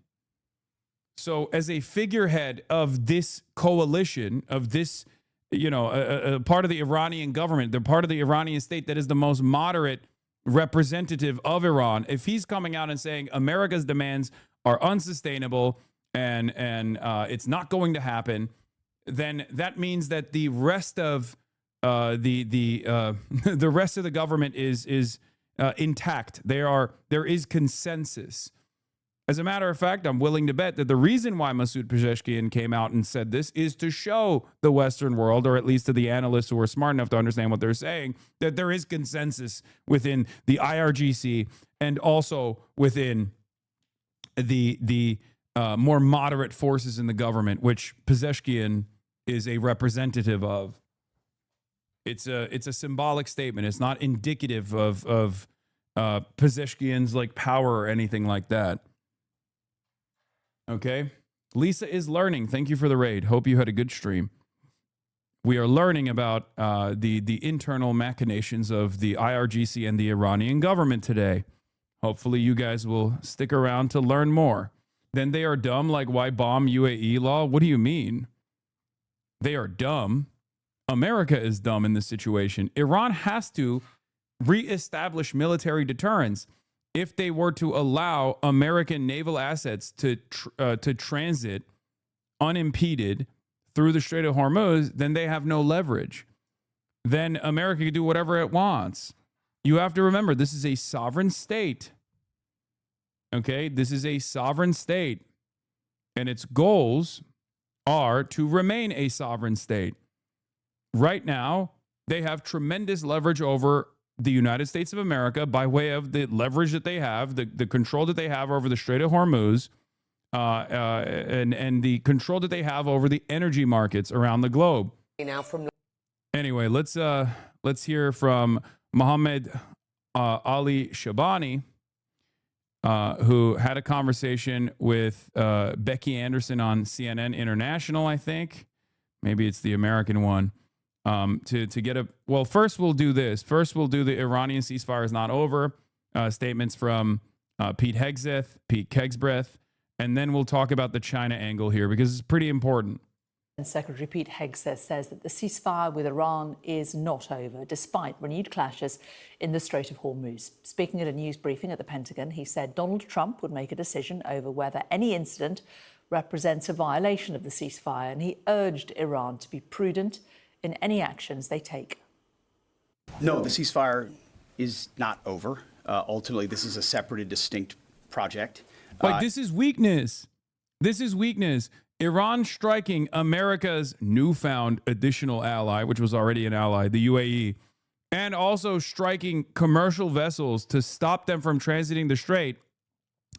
So as a figurehead of this coalition, of this, a part of the Iranian government, the part of the Iranian state that is the most moderate representative of Iran, if he's coming out and saying America's demands are unsustainable and it's not going to happen, then that means that the rest of the rest of the government is intact. There is consensus. As a matter of fact, I'm willing to bet that the reason why Masoud Pezeshkian came out and said this is to show the Western world, or at least to the analysts who are smart enough to understand what they're saying, that there is consensus within the IRGC and also within the more moderate forces in the government, which Pezeshkian is a representative of. It's a symbolic statement. It's not indicative of Pezeshkian's like power or anything like that. Okay. Lisa is learning. Thank you for the raid. Hope you had a good stream. We are learning about the internal machinations of the IRGC and the Iranian government today. Hopefully you guys will stick around to learn more. Then they are dumb, like why bomb UAE law? What do you mean? They are dumb. America is dumb in this situation. Iran has to reestablish military deterrence. If they were to allow American naval assets to transit unimpeded through the Strait of Hormuz, then they have no leverage. Then America can do whatever it wants. You have to remember, this is a sovereign state. Okay, this is a sovereign state. And its goals are to remain a sovereign state. Right now, they have tremendous leverage over the United States of America by way of the leverage that they have, the control that they have over the Strait of Hormuz, and the control that they have over the energy markets around the globe. Anyway, let's hear from Mohammed Ali Shabani, who had a conversation with Becky Anderson on CNN International, I think. Maybe it's the American one. To get a, well, first we'll do this. First we'll do the Iranian ceasefire is not over. Statements from Pete Kegsbreth, and then we'll talk about the China angle here because it's pretty important. And Secretary Pete Hegseth says that the ceasefire with Iran is not over, despite renewed clashes in the Strait of Hormuz. Speaking at a news briefing at the Pentagon, he said Donald Trump would make a decision over whether any incident represents a violation of the ceasefire, and he urged Iran to be prudent in any actions they take. No, the ceasefire is not over. Ultimately, this is a separate and distinct project. Like, this is weakness. This is weakness. Iran striking America's newfound additional ally, which was already an ally, the UAE, and also striking commercial vessels to stop them from transiting the strait.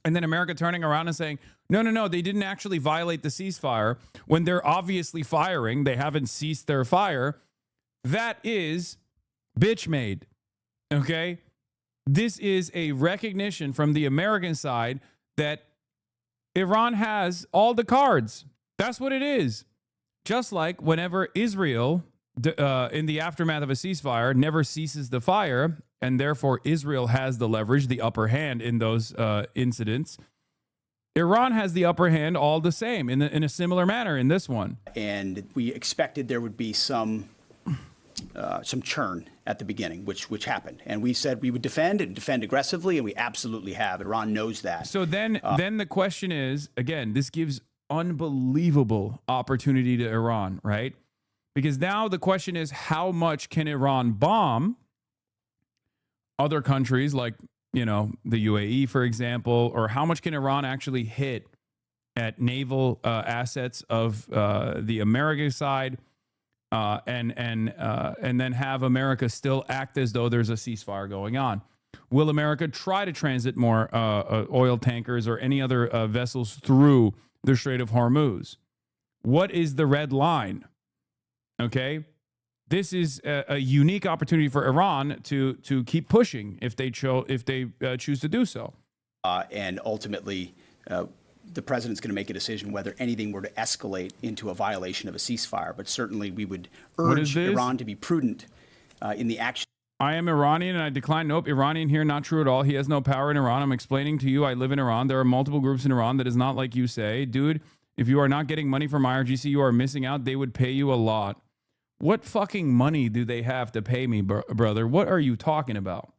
And then America turning around and saying, no, they didn't actually violate the ceasefire when they're obviously firing. They haven't ceased their fire. That is bitch made. Okay? This is a recognition from the American side that Iran has all the cards. That's what it is. Just like whenever Israel, in the aftermath of a ceasefire, never ceases the fire, and therefore Israel has the leverage, the upper hand in those incidents, Iran has the upper hand all the same in a similar manner in this one. And we expected there would be some churn at the beginning, which happened. And we said we would defend aggressively, and we absolutely have. Iran knows that. So then the question is, again, this gives unbelievable opportunity to Iran, right? Because now the question is, how much can Iran bomb other countries like, the UAE, for example, or how much can Iran actually hit at naval assets of the American side, and then have America still act as though there's a ceasefire going on? Will America try to transit more oil tankers or any other vessels through the Strait of Hormuz? What is the red line? Okay. This is a unique opportunity for Iran to keep pushing if they choose to do so. And ultimately, the president's going to make a decision whether anything were to escalate into a violation of a ceasefire. But certainly, we would urge Iran to be prudent in the action. I am Iranian and I decline. Nope, Iranian here, not true at all. He has no power in Iran. I'm explaining to you, I live in Iran. There are multiple groups in Iran that is not like you say. Dude, if you are not getting money from IRGC, you are missing out. They would pay you a lot. What fucking money do they have to pay me, brother? What are you talking about?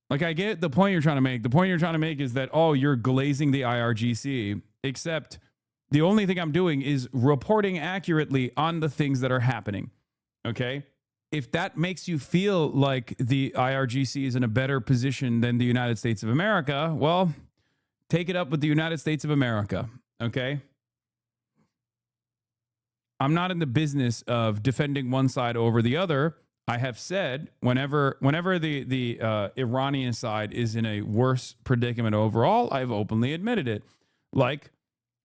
Like, I get the point you're trying to make. The point you're trying to make is that, oh, you're glazing the IRGC, except the only thing I'm doing is reporting accurately on the things that are happening. Okay? If that makes you feel like the IRGC is in a better position than the United States of America, well, take it up with the United States of America. Okay? I'm not in the business of defending one side over the other. I have said whenever the Iranian side is in a worse predicament overall, I've openly admitted it. Like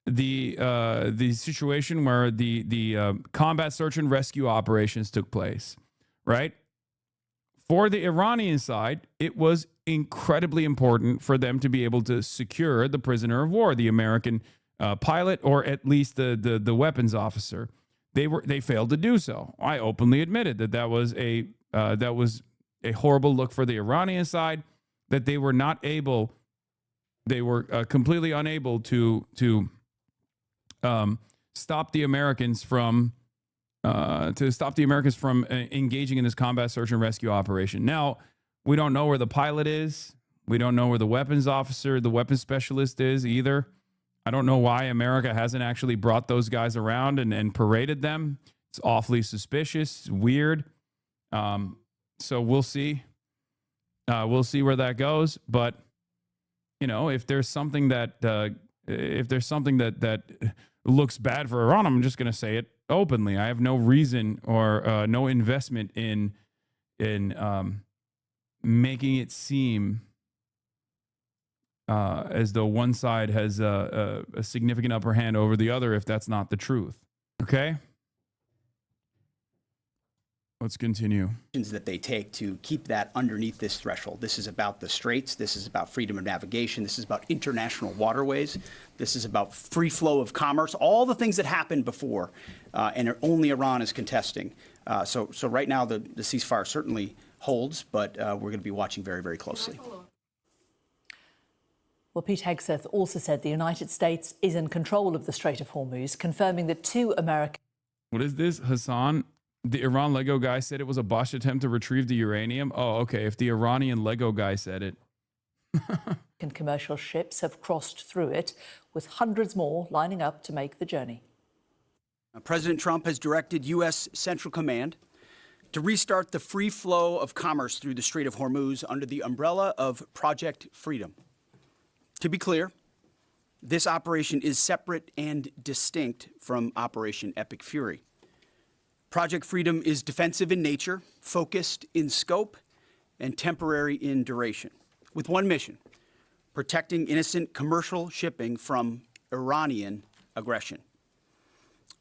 the situation where the combat search and rescue operations took place, right? For the Iranian side, it was incredibly important for them to be able to secure the prisoner of war, the American pilot, or at least the weapons officer. They failed to do so. I openly admitted that was a horrible look for the Iranian side, that they were not able, they were completely unable to stop the Americans from engaging in this combat search and rescue operation. Now, we don't know where the pilot is. We don't know where the weapons officer, the weapons specialist is either. I don't know why America hasn't actually brought those guys around and paraded them. It's awfully suspicious. It's weird. So we'll see. We'll see where that goes. But you know, if there's something that looks bad for Iran, I'm just going to say it openly. I have no reason or no investment in making it seem as though one side has a significant upper hand over the other if that's not the truth. Okay? Let's continue. That they take to keep that underneath this threshold. This is about the straits. This is about freedom of navigation. This is about international waterways. This is about free flow of commerce. All the things that happened before, and only Iran is contesting. So right now the ceasefire certainly holds, but we're going to be watching very, very closely. Well, Pete Hegseth also said the United States is in control of the Strait of Hormuz, confirming that 2 American... What is this, Hassan? The Iran Lego guy said it was a botched attempt to retrieve the uranium. Oh, okay. If the Iranian Lego guy said it. commercial ships have crossed through it, with hundreds more lining up to make the journey. President Trump has directed U.S. Central Command to restart the free flow of commerce through the Strait of Hormuz under the umbrella of Project Freedom. To be clear, this operation is separate and distinct from Operation Epic Fury. Project Freedom is defensive in nature, focused in scope, and temporary in duration, with one mission: protecting innocent commercial shipping from Iranian aggression.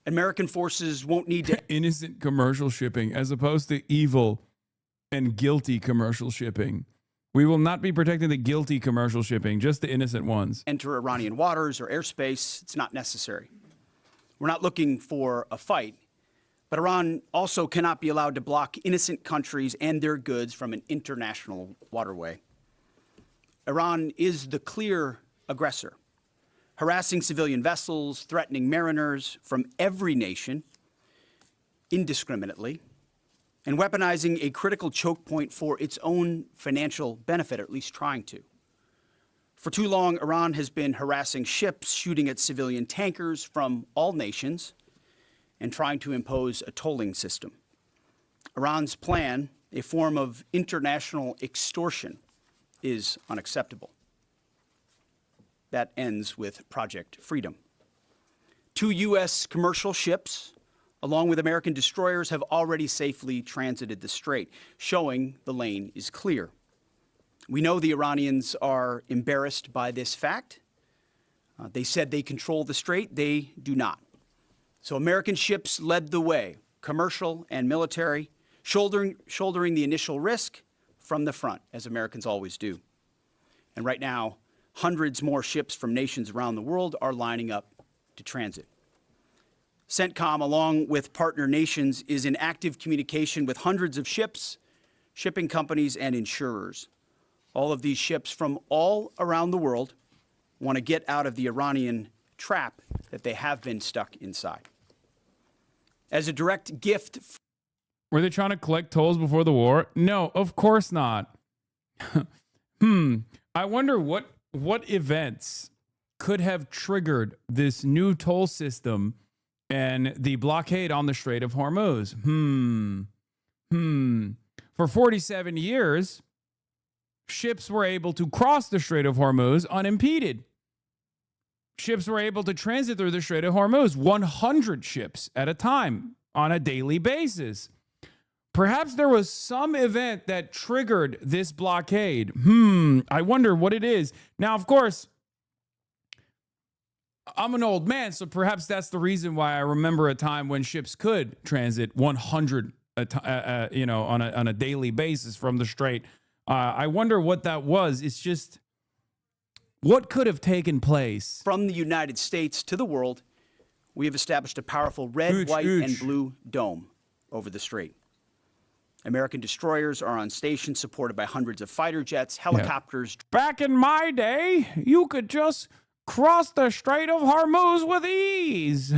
American forces won't need to... Innocent commercial shipping, as opposed to evil and guilty commercial shipping. We will not be protecting the guilty commercial shipping, just the innocent ones. ...enter Iranian waters or airspace. It's not necessary. We're not looking for a fight, but Iran also cannot be allowed to block innocent countries and their goods from an international waterway. Iran is the clear aggressor, harassing civilian vessels, threatening mariners from every nation indiscriminately, and weaponizing a critical choke point for its own financial benefit, or at least trying to. For too long, Iran has been harassing ships, shooting at civilian tankers from all nations, and trying to impose a tolling system. Iran's plan, a form of international extortion, is unacceptable. That ends with Project Freedom. 2 U.S. commercial ships, along with American destroyers, have already safely transited the strait, showing the lane is clear. We know the Iranians are embarrassed by this fact. They said they control the strait. They do not. So American ships led the way, commercial and military, shouldering the initial risk from the front, as Americans always do. And right now, hundreds more ships from nations around the world are lining up to transit. CENTCOM, along with partner nations, is in active communication with hundreds of ships, shipping companies, and insurers. All of these ships from all around the world want to get out of the Iranian trap that they have been stuck inside. As a direct gift... Were they trying to collect tolls before the war? No, of course not. I wonder what events could have triggered this new toll system and the blockade on the Strait of Hormuz. For 47 years, ships were able to cross the Strait of Hormuz unimpeded. Ships were able to transit through the Strait of Hormuz, 100 ships at a time on a daily basis. Perhaps there was some event that triggered this blockade. I wonder what it is. Now, of course, I'm an old man, so perhaps that's the reason why I remember a time when ships could transit 100, on a daily basis from the strait. I wonder what that was. It's just, what could have taken place? From the United States to the world, we have established a powerful red, white, and blue dome over the strait. American destroyers are on station, supported by hundreds of fighter jets, helicopters. Back in my day, you could just cross the Strait of Hormuz with ease.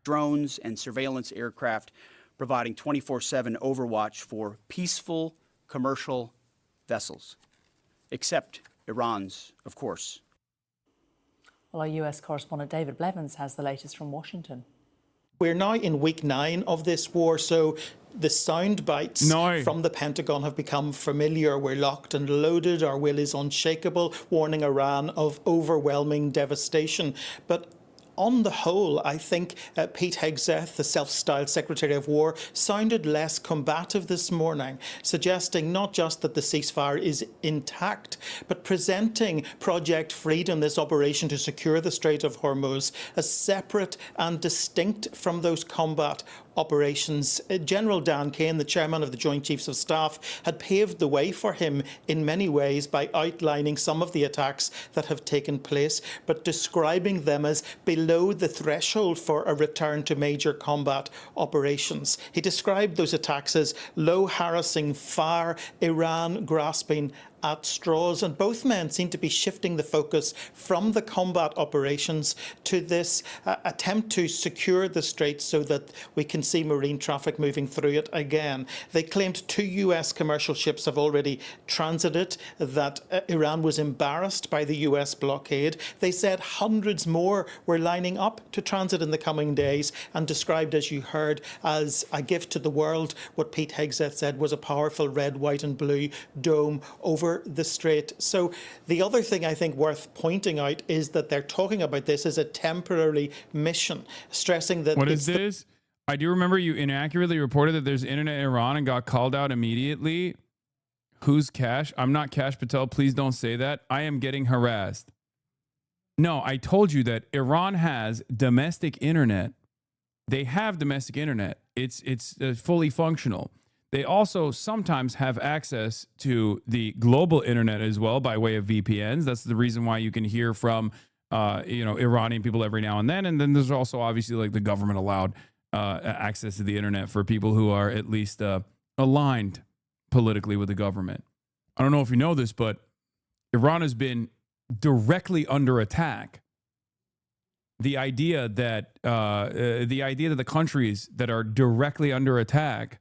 Drones and surveillance aircraft providing 24/7 overwatch for peaceful commercial vessels, except Iran's, of course. Well, our US correspondent David Blevins has the latest from Washington. We're now in week 9 of this war, so the sound bites from the Pentagon have become familiar. We're locked and loaded. Our will is unshakable, warning Iran of overwhelming devastation. But on the whole, I think Pete Hegseth, the self-styled Secretary of War, sounded less combative this morning, suggesting not just that the ceasefire is intact, but presenting Project Freedom, this operation to secure the Strait of Hormuz, as separate and distinct from those combat operations. General Dan Kane, the chairman of the Joint Chiefs of Staff, had paved the way for him in many ways by outlining some of the attacks that have taken place, but describing them as below the threshold for a return to major combat operations. He described those attacks as low, harassing fire, Iran grasping at straws, and both men seem to be shifting the focus from the combat operations to this attempt to secure the strait so that we can see marine traffic moving through it again. They claimed 2 US commercial ships have already transited, that Iran was embarrassed by the US blockade. They said hundreds more were lining up to transit in the coming days, and described, as you heard, as a gift to the world, what Pete Hegseth said was a powerful red, white and blue dome over the strait. So the other thing I think worth pointing out is that they're talking about this as a temporary mission, stressing that What is this? I do remember you inaccurately reported that there's internet in Iran and got called out immediately. Who's Cash? I'm not Cash Patel. Please don't say that. I am getting harassed. No, I told you that Iran has domestic internet. They have domestic internet. It's fully functional. They also sometimes have access to the global internet as well by way of VPNs. That's the reason why you can hear from, Iranian people every now and then. And then there's also obviously like the government allowed access to the internet for people who are at least aligned politically with the government. I don't know if you know this, but Iran has been directly under attack. The idea that the countries that are directly under attack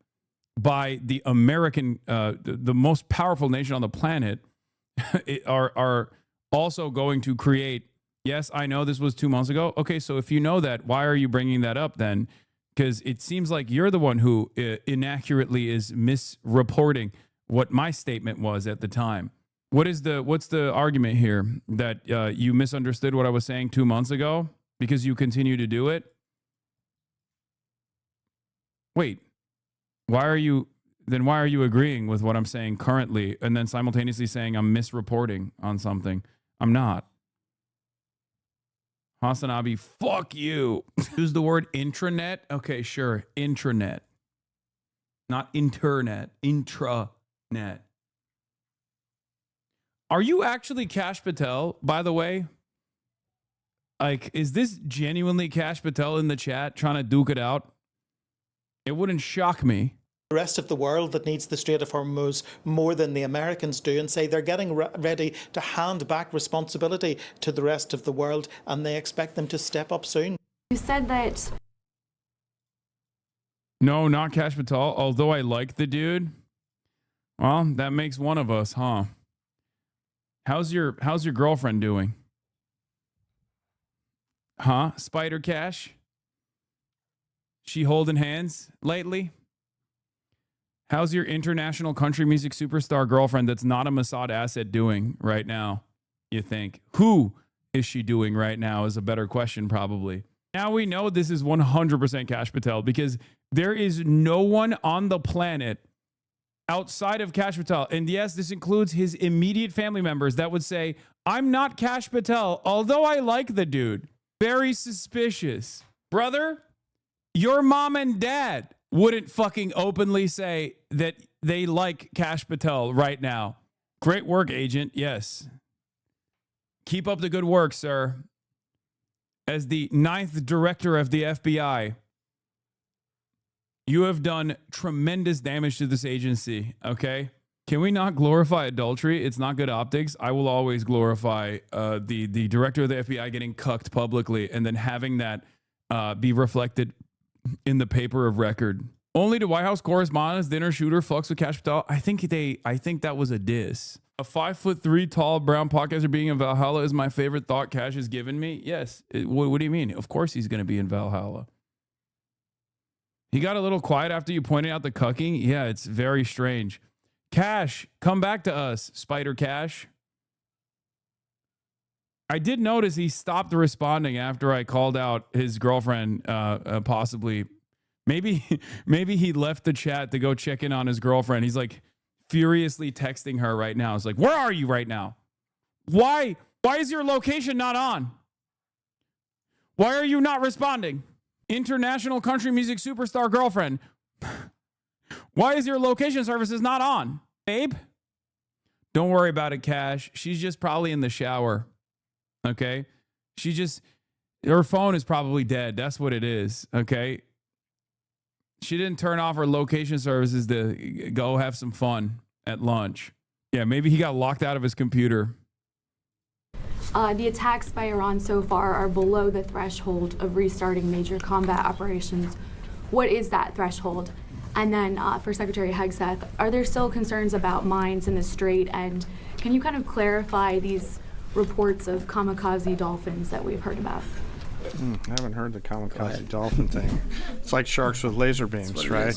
by the American, the most powerful nation on the planet, are also going to create. Yes, I know this was 2 months ago. Okay, so if you know that, why are you bringing that up then? Because it seems like you're the one who inaccurately is misreporting what my statement was at the time. What's the argument here that you misunderstood what I was saying 2 months ago because you continue to do it? Wait. Why are you agreeing with what I'm saying currently and then simultaneously saying I'm misreporting on something? I'm not. Hasanabi, fuck you. Use the word intranet? Okay, sure. Intranet. Not internet. Intranet. Are you actually Cash Patel, by the way? Like, is this genuinely Cash Patel in the chat trying to duke it out? It wouldn't shock me. The rest of the world that needs the Strait of Hormuz more than the Americans do, and say they're getting ready to hand back responsibility to the rest of the world, and they expect them to step up soon. You said that... No, not Cash Patel, although I like the dude. Well, that makes one of us, huh? How's your girlfriend doing? Huh? Spider Cash? She holding hands lately? How's your international country music superstar girlfriend that's not a Mossad asset doing right now, you think? Who is she doing right now is a better question, probably. Now we know this is 100% Cash Patel because There is no one on the planet outside of Kash Patel, and yes, this includes his immediate family members, that would say, I'm not Kash Patel, although I like the dude. Very suspicious. Brother, your mom and dad wouldn't fucking openly say that they like Kash Patel right now. Great work, agent. Yes. Keep up the good work, sir. As the 9th director of the FBI, you have done tremendous damage to this agency, okay? Can we not glorify adultery? It's not good optics. I will always glorify the director of the FBI getting cucked publicly and then having that be reflected in the paper of record. Only to White House correspondents, dinner shooter fucks with Kash Patel. I think that was a diss. A 5'3" tall brown podcaster being in Valhalla is my favorite thought Kash has given me. Yes. What do you mean? Of course he's going to be in Valhalla. He got a little quiet after you pointed out the cucking. Yeah, it's very strange. Kash, come back to us, Spider Kash. I did notice he stopped responding after I called out his girlfriend, possibly. Maybe he left the chat to go check in on his girlfriend. He's like furiously texting her right now. It's like, where are you right now? Why is your location not on? Why are you not responding? International country music superstar girlfriend. Why is your location services not on, babe? Don't worry about it, Kash. She's just probably in the shower. Okay? Her phone is probably dead. That's what it is. Okay? She didn't turn off her location services to go have some fun at lunch. Yeah, maybe he got locked out of his computer. The attacks by Iran so far are below the threshold of restarting major combat operations. What is that threshold? And then for Secretary Hegseth, are there still concerns about mines in the Strait? And can you kind of clarify these reports of kamikaze dolphins that we've heard about? I haven't heard the kamikaze dolphin thing. It's like sharks with laser beams, right?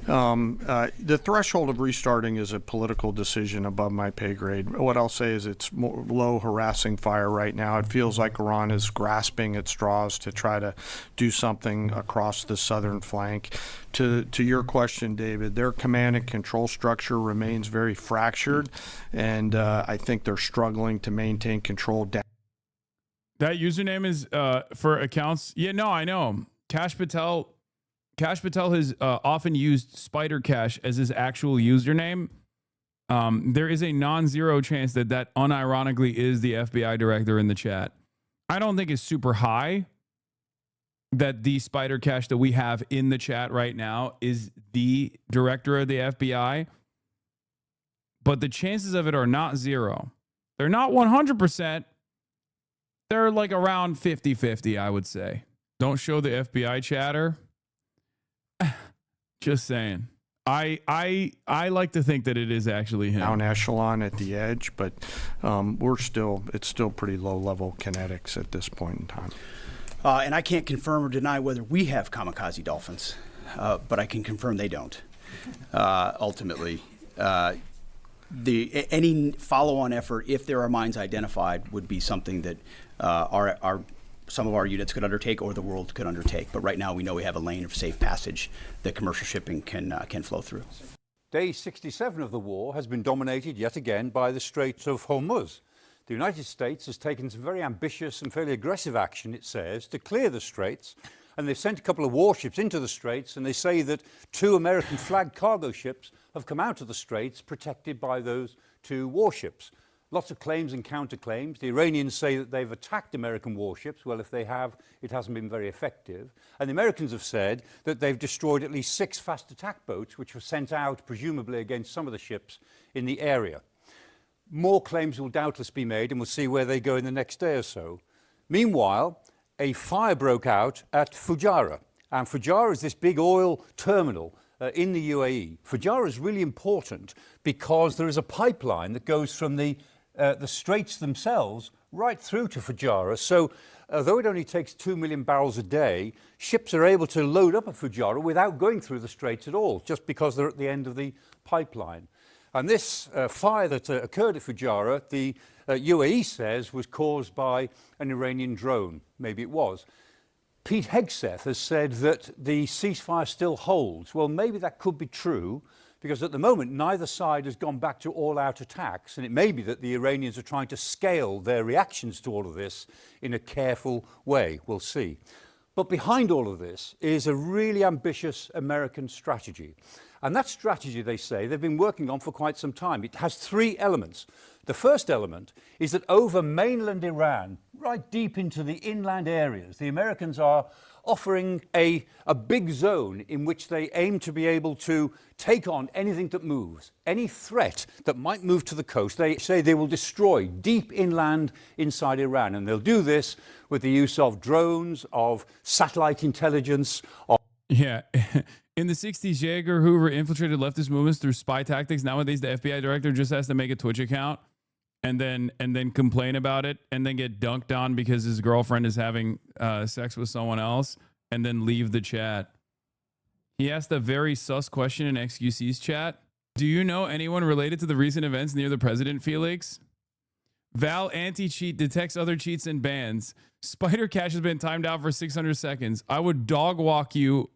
The threshold of restarting is a political decision above my pay grade. What I'll say is it's more low harassing fire right now. It feels like Iran is grasping at straws to try to do something across the southern flank. To your question, David, their command and control structure remains very fractured, and I think they're struggling to maintain control down. That username is for accounts. Yeah, no, I know. Kash Patel has often used Spider Kash as his actual username. There is a non-zero chance that unironically is the FBI director in the chat. I don't think it's super high that the Spider Kash that we have in the chat right now is the director of the FBI. But the chances of it are not zero. They're not 100%. They're like around 50-50, I would say. Don't show the FBI chatter. Just saying. I like to think that it is actually him. Down echelon at the edge, but it's still pretty low level kinetics at this point in time. And I can't confirm or deny whether we have kamikaze dolphins, but I can confirm they don't. Ultimately, any follow-on effort, if there are mines identified, would be something that some of our units could undertake or the world could undertake. But right now we know we have a lane of safe passage that commercial shipping can flow through. Day 67 of the war has been dominated yet again by the Straits of Hormuz. The United States has taken some very ambitious and fairly aggressive action, it says, to clear the straits. And they've sent a couple of warships into the straits, and they say that 2 American flagged cargo ships have come out of the straits protected by those 2 warships. Lots of claims and counterclaims. The Iranians say that they've attacked American warships. Well, if they have, it hasn't been very effective. And the Americans have said that they've destroyed at least 6 fast attack boats, which were sent out, presumably against some of the ships in the area. More claims will doubtless be made, and we'll see where they go in the next day or so. Meanwhile, a fire broke out at Fujairah. And Fujairah is this big oil terminal in the UAE. Fujairah is really important because there is a pipeline that goes from the straits themselves right through to Fujairah. So although it only takes 2 million barrels a day, ships are able to load up at Fujairah without going through the straits at all, just because they're at the end of the pipeline. And this fire that occurred at Fujairah, the UAE says was caused by an Iranian drone. Maybe it was. Pete Hegseth has said that the ceasefire still holds. Well, maybe that could be true, because at the moment, neither side has gone back to all-out attacks, and it may be that the Iranians are trying to scale their reactions to all of this in a careful way. We'll see. But behind all of this is a really ambitious American strategy. And that strategy, they say, they've been working on for quite some time. It has three elements. The first element is that over mainland Iran, right deep into the inland areas, the Americans are offering a big zone in which they aim to be able to take on anything that moves, any threat that might move to the coast. They say they will destroy deep inland inside Iran, and they'll do this with the use of drones, of satellite intelligence. Yeah. In the 60s, J. Edgar Hoover infiltrated leftist movements through spy tactics. Nowadays, the FBI director just has to make a Twitch account and then complain about it and then get dunked on because his girlfriend is having sex with someone else and then leave the chat. He asked a very sus question in XQC's chat. Do you know anyone related to the recent events near the president, Felix? Val anti-cheat detects other cheats and bans. Spider Cash has been timed out for 600 seconds. I would dog walk you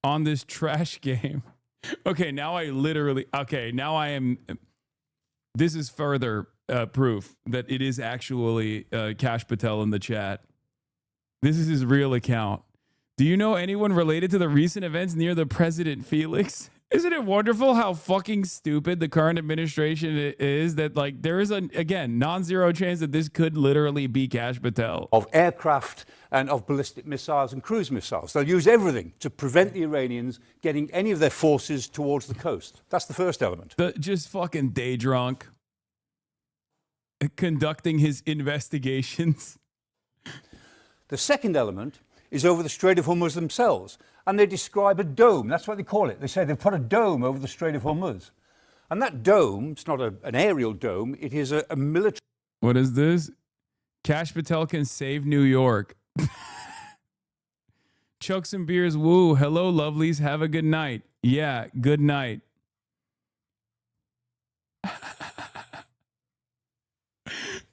on this trash game. Okay, now I am. This is further proof that it is actually Cash Patel in the chat. This is his real account. Do you know anyone related to the recent events near the president, Felix? Isn't it wonderful how fucking stupid the current administration is, that like there is again non-zero chance that this could literally be Cash Patel. Of aircraft and of ballistic missiles and cruise missiles. They'll use everything to prevent the Iranians getting any of their forces towards the coast. That's the first element. Just fucking day drunk, conducting his investigations. The second element is over the Strait of Hormuz themselves. And they describe a dome. That's what they call it. They say they've put a dome over the Strait of Hormuz. And that dome, it's not an aerial dome, it is a military. What is this? Cash Patel can save New York. Chucks and beers, woo. Hello, lovelies. Have a good night. Yeah, good night.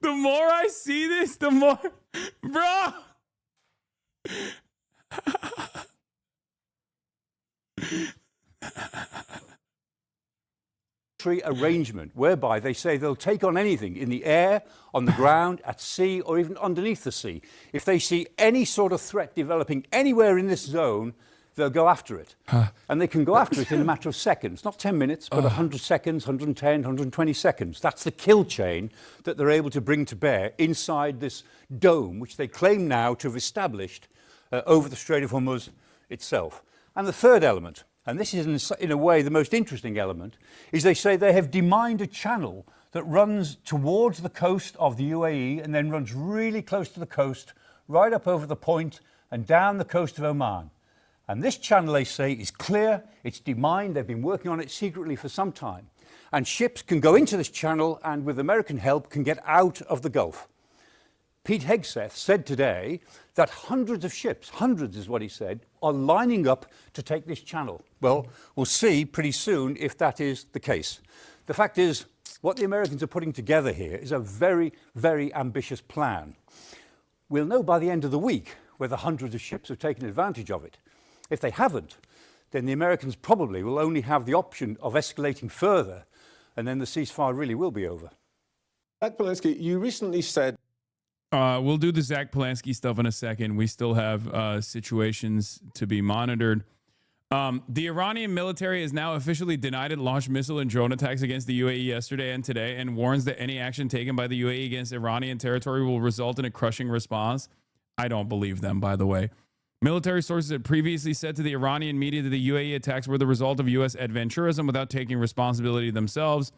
The more I see this, the more. Bro! Arrangement whereby they say they'll take on anything in the air, on the ground, at sea, or even underneath the sea. If they see any sort of threat developing anywhere in this zone, they'll go after it. And they can go after it in a matter of seconds, not 10 minutes, but 100 seconds, 110, 120 seconds. That's the kill chain that they're able to bring to bear inside this dome, which they claim now to have established over the Strait of Hormuz itself. And the third element, and this is in a way the most interesting element, is they say they have demined a channel that runs towards the coast of the UAE and then runs really close to the coast, right up over the point and down the coast of Oman. And this channel, they say, is clear, it's demined, they've been working on it secretly for some time. And ships can go into this channel and, with American help, can get out of the Gulf. Pete Hegseth said today that hundreds of ships, hundreds is what he said, are lining up to take this channel. Well, we'll see pretty soon if that is the case. The fact is, what the Americans are putting together here is a very, very ambitious plan. We'll know by the end of the week whether hundreds of ships have taken advantage of it. If they haven't, then the Americans probably will only have the option of escalating further, and then the ceasefire really will be over. Zach Polanski, you recently said... We'll do the Zach Polanski stuff in a second. We still have situations to be monitored. The Iranian military has now officially denied it launched missile and drone attacks against the UAE yesterday and today, and warns that any action taken by the UAE against Iranian territory will result in a crushing response. I don't believe them, by the way. Military sources had previously said to the Iranian media that the UAE attacks were the result of U.S. adventurism without taking responsibility themselves.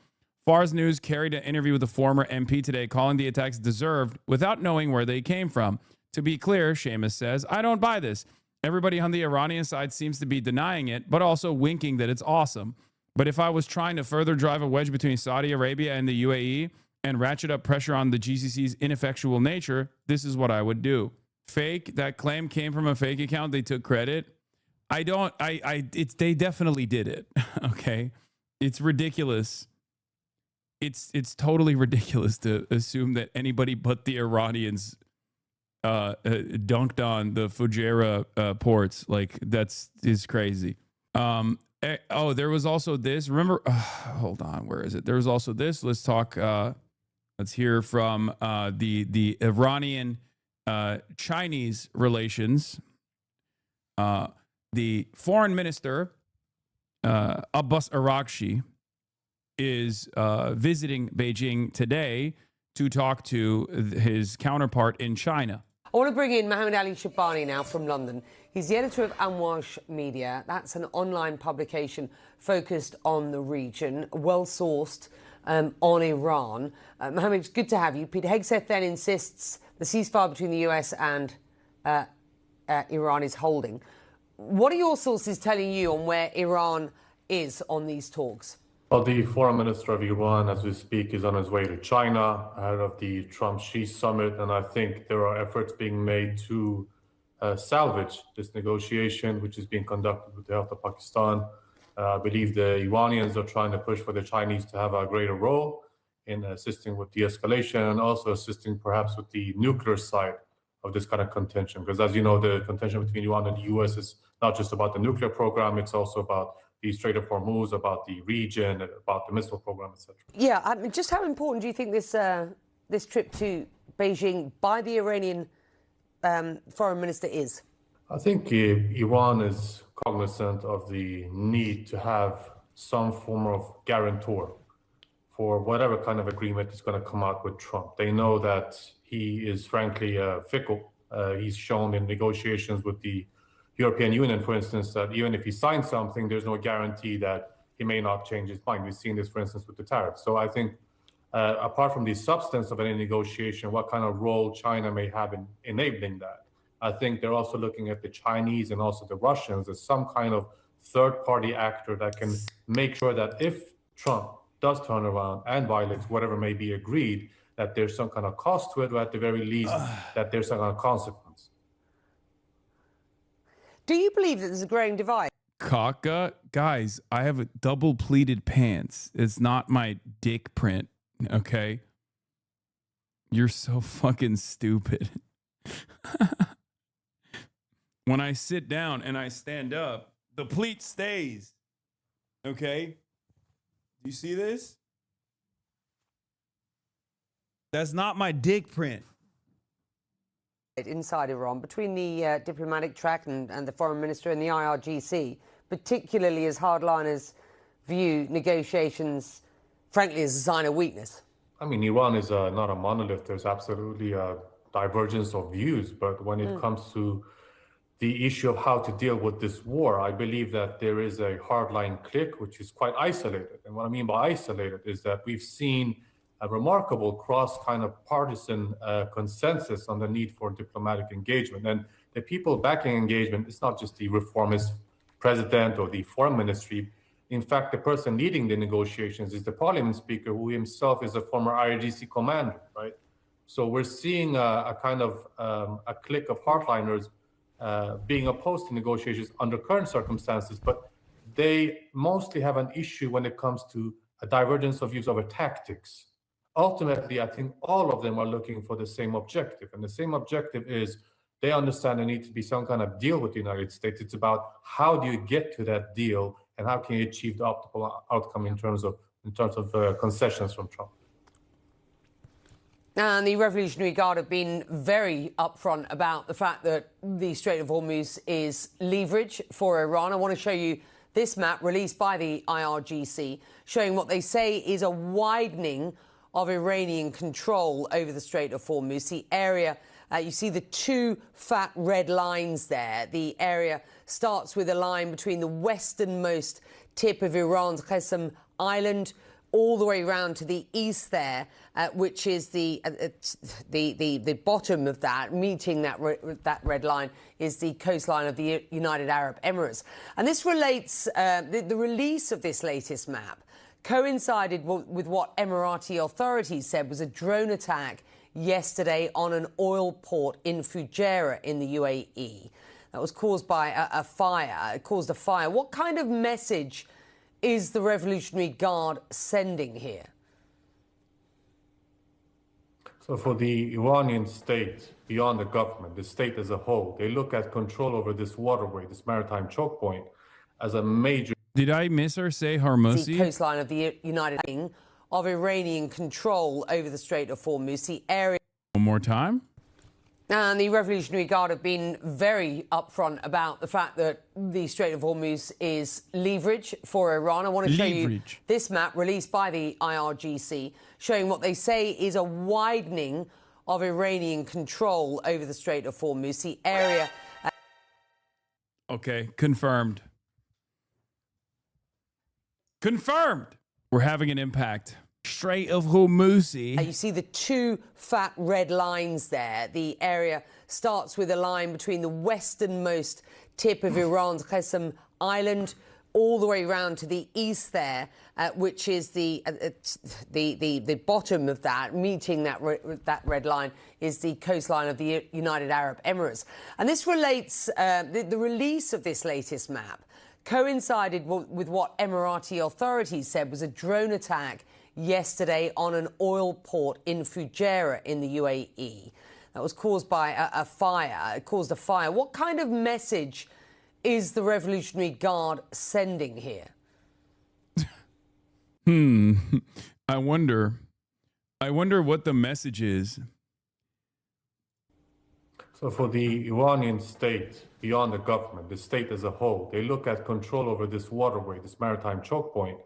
Fars News carried an interview with a former MP today, calling the attacks deserved without knowing where they came from. To be clear, Seamus says, I don't buy this. Everybody on the Iranian side seems to be denying it, but also winking that it's awesome. But if I was trying to further drive a wedge between Saudi Arabia and the UAE and ratchet up pressure on the GCC's ineffectual nature, this is what I would do. Fake, that claim came from a fake account. They took credit. They definitely did it. Okay. It's ridiculous. It's totally ridiculous to assume that anybody but the Iranians dunked on the Fujairah ports. Like is crazy. There was also this. Remember? Hold on. Where is it? There was also this. Let's talk. Let's hear from the Iranian Chinese relations. The foreign minister Abbas Araghchi is visiting Beijing today to talk to his counterpart in China. I want to bring in Mohammed Ali Shabani now from London. He's the editor of Amwash Media. That's an online publication focused on the region, well-sourced on Iran. Mohammed, it's good to have you. Pete Hegseth then insists the ceasefire between the US and Iran is holding. What are your sources telling you on where Iran is on these talks? Well, the foreign minister of Iran, as we speak, is on his way to China ahead of the Trump-Xi summit, and I think there are efforts being made to salvage this negotiation, which is being conducted with the help of Pakistan. I believe the Iranians are trying to push for the Chinese to have a greater role in assisting with de-escalation and also assisting perhaps with the nuclear side of this kind of contention. Because as you know, the contention between Iran and the US is not just about the nuclear program, it's also about the Strait of Hormuz, about the region, about the missile program, etc. Yeah, I mean, just how important do you think this trip to Beijing by the Iranian foreign minister is? I think Iran is cognizant of the need to have some form of guarantor for whatever kind of agreement is going to come out with Trump. They know that he is frankly fickle. He's shown in negotiations with the European Union, for instance, that even if he signs something, there's no guarantee that he may not change his mind. We've seen this, for instance, with the tariffs. So I think apart from the substance of any negotiation, what kind of role China may have in enabling that, I think they're also looking at the Chinese and also the Russians as some kind of third-party actor that can make sure that if Trump does turn around and violates whatever may be agreed, that there's some kind of cost to it, or at the very least, that there's some kind of consequence. Do you believe that there's a growing divide? Kaka, guys, I have double pleated pants. It's not my dick print, okay? You're so fucking stupid. When I sit down and I stand up, the pleat stays. Okay? Do you see this? That's not my dick print. Inside Iran, between the diplomatic track and the foreign minister and the IRGC, particularly as hardliners view negotiations, frankly, as a sign of weakness. I mean, Iran is not a monolith. There's absolutely a divergence of views. But when it comes to the issue of how to deal with this war, I believe that there is a hardline clique, which is quite isolated. And what I mean by isolated is that we've seen a remarkable cross kind of partisan consensus on the need for diplomatic engagement. And the people backing engagement, it's not just the reformist president or the foreign ministry. In fact, the person leading the negotiations is the parliament speaker, who himself is a former IRGC commander, right? So we're seeing a kind of a clique of hardliners being opposed to negotiations under current circumstances, but they mostly have an issue when it comes to a divergence of views over tactics. Ultimately, I think all of them are looking for the same objective. And the same objective is they understand there needs to be some kind of deal with the United States. It's about how do you get to that deal and how can you achieve the optimal outcome in terms of concessions from Trump. And the Revolutionary Guard have been very upfront about the fact that the Strait of Hormuz is leverage for Iran. I want to show you this map released by the IRGC, showing what they say is a widening of Iranian control over the Strait of Hormuz. The area, you see the two fat red lines there. The area starts with a line between the westernmost tip of Iran's Qasem Island all the way round to the east there, which is the bottom of that, meeting that red line, is the coastline of the United Arab Emirates. And this relates, the release of this latest map coincided with what Emirati authorities said was a drone attack yesterday on an oil port in Fujairah in the UAE. That was caused by a fire. It caused a fire. What kind of message is the Revolutionary Guard sending here? So for the Iranian state, beyond the government, the state as a whole, they look at control over this waterway, this maritime choke point, as a major... Did I miss her say The Hormuzzi? coastline of the United Kingdom of Iranian control over the Strait of Hormuz, the area. One more time. And the Revolutionary Guard have been very upfront about the fact that the Strait of Hormuz is leverage for Iran. I want to show you this map released by the IRGC, showing what they say is a widening of Iranian control over the Strait of Hormuz, the area. Okay, confirmed. Confirmed. We're having an impact. Strait of Hormuz. You see the two fat red lines there. The area starts with a line between the westernmost tip of Iran's Qasem Island all the way round to the east there, which is the bottom of that, meeting that red line, is the coastline of the United Arab Emirates. And this relates, the release of this latest map coincided with what Emirati authorities said was a drone attack yesterday on an oil port in Fujairah in the UAE. That was caused by a fire. It caused a fire. What kind of message is the Revolutionary Guard sending here? I wonder what the message is. So for the Iranian state, beyond the government, the state as a whole, they look at control over this waterway, this maritime choke point,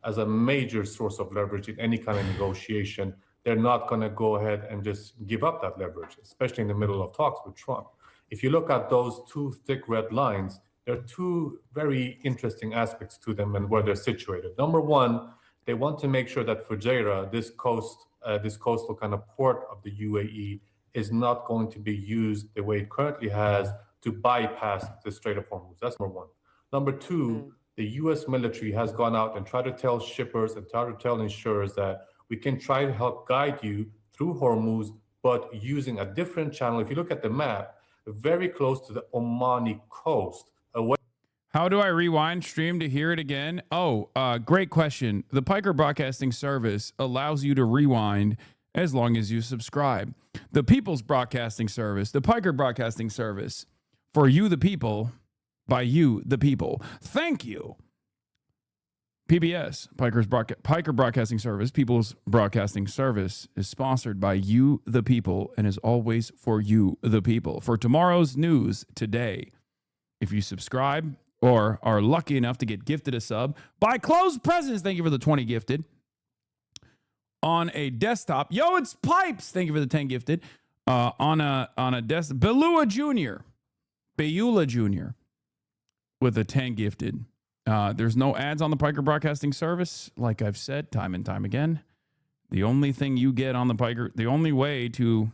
as a major source of leverage in any kind of negotiation. They're not going to go ahead and just give up that leverage, especially in the middle of talks with Trump. If you look at those two thick red lines, there are two very interesting aspects to them and where they're situated. Number one, they want to make sure that Fujairah, this coastal kind of port of the UAE, is not going to be used the way it currently has to bypass the Strait of Hormuz. That's number one. Number two, the U.S. military has gone out and tried to tell shippers and tried to tell insurers that we can try to help guide you through Hormuz, but using a different channel. If you look at the map, very close to the Omani coast. How do I rewind stream to hear it again? Oh, great question. The Piker Broadcasting Service allows you to rewind as long as you subscribe. The People's Broadcasting Service, the Piker Broadcasting Service, for you the people, by you the people. Thank you. PBS, Piker Broadcasting Service, People's Broadcasting Service, is sponsored by you the people and is always for you the people. For tomorrow's news today, if you subscribe or are lucky enough to get gifted a sub by Closed Presents, thank you for the 20 gifted, on a desktop. Yo, it's Pipes. Thank you for the 10 gifted. On a desktop. Beula Jr. with a 10 gifted. There's no ads on the Piker Broadcasting Service. Like I've said time and time again, the only thing you get on the Piker, the only way to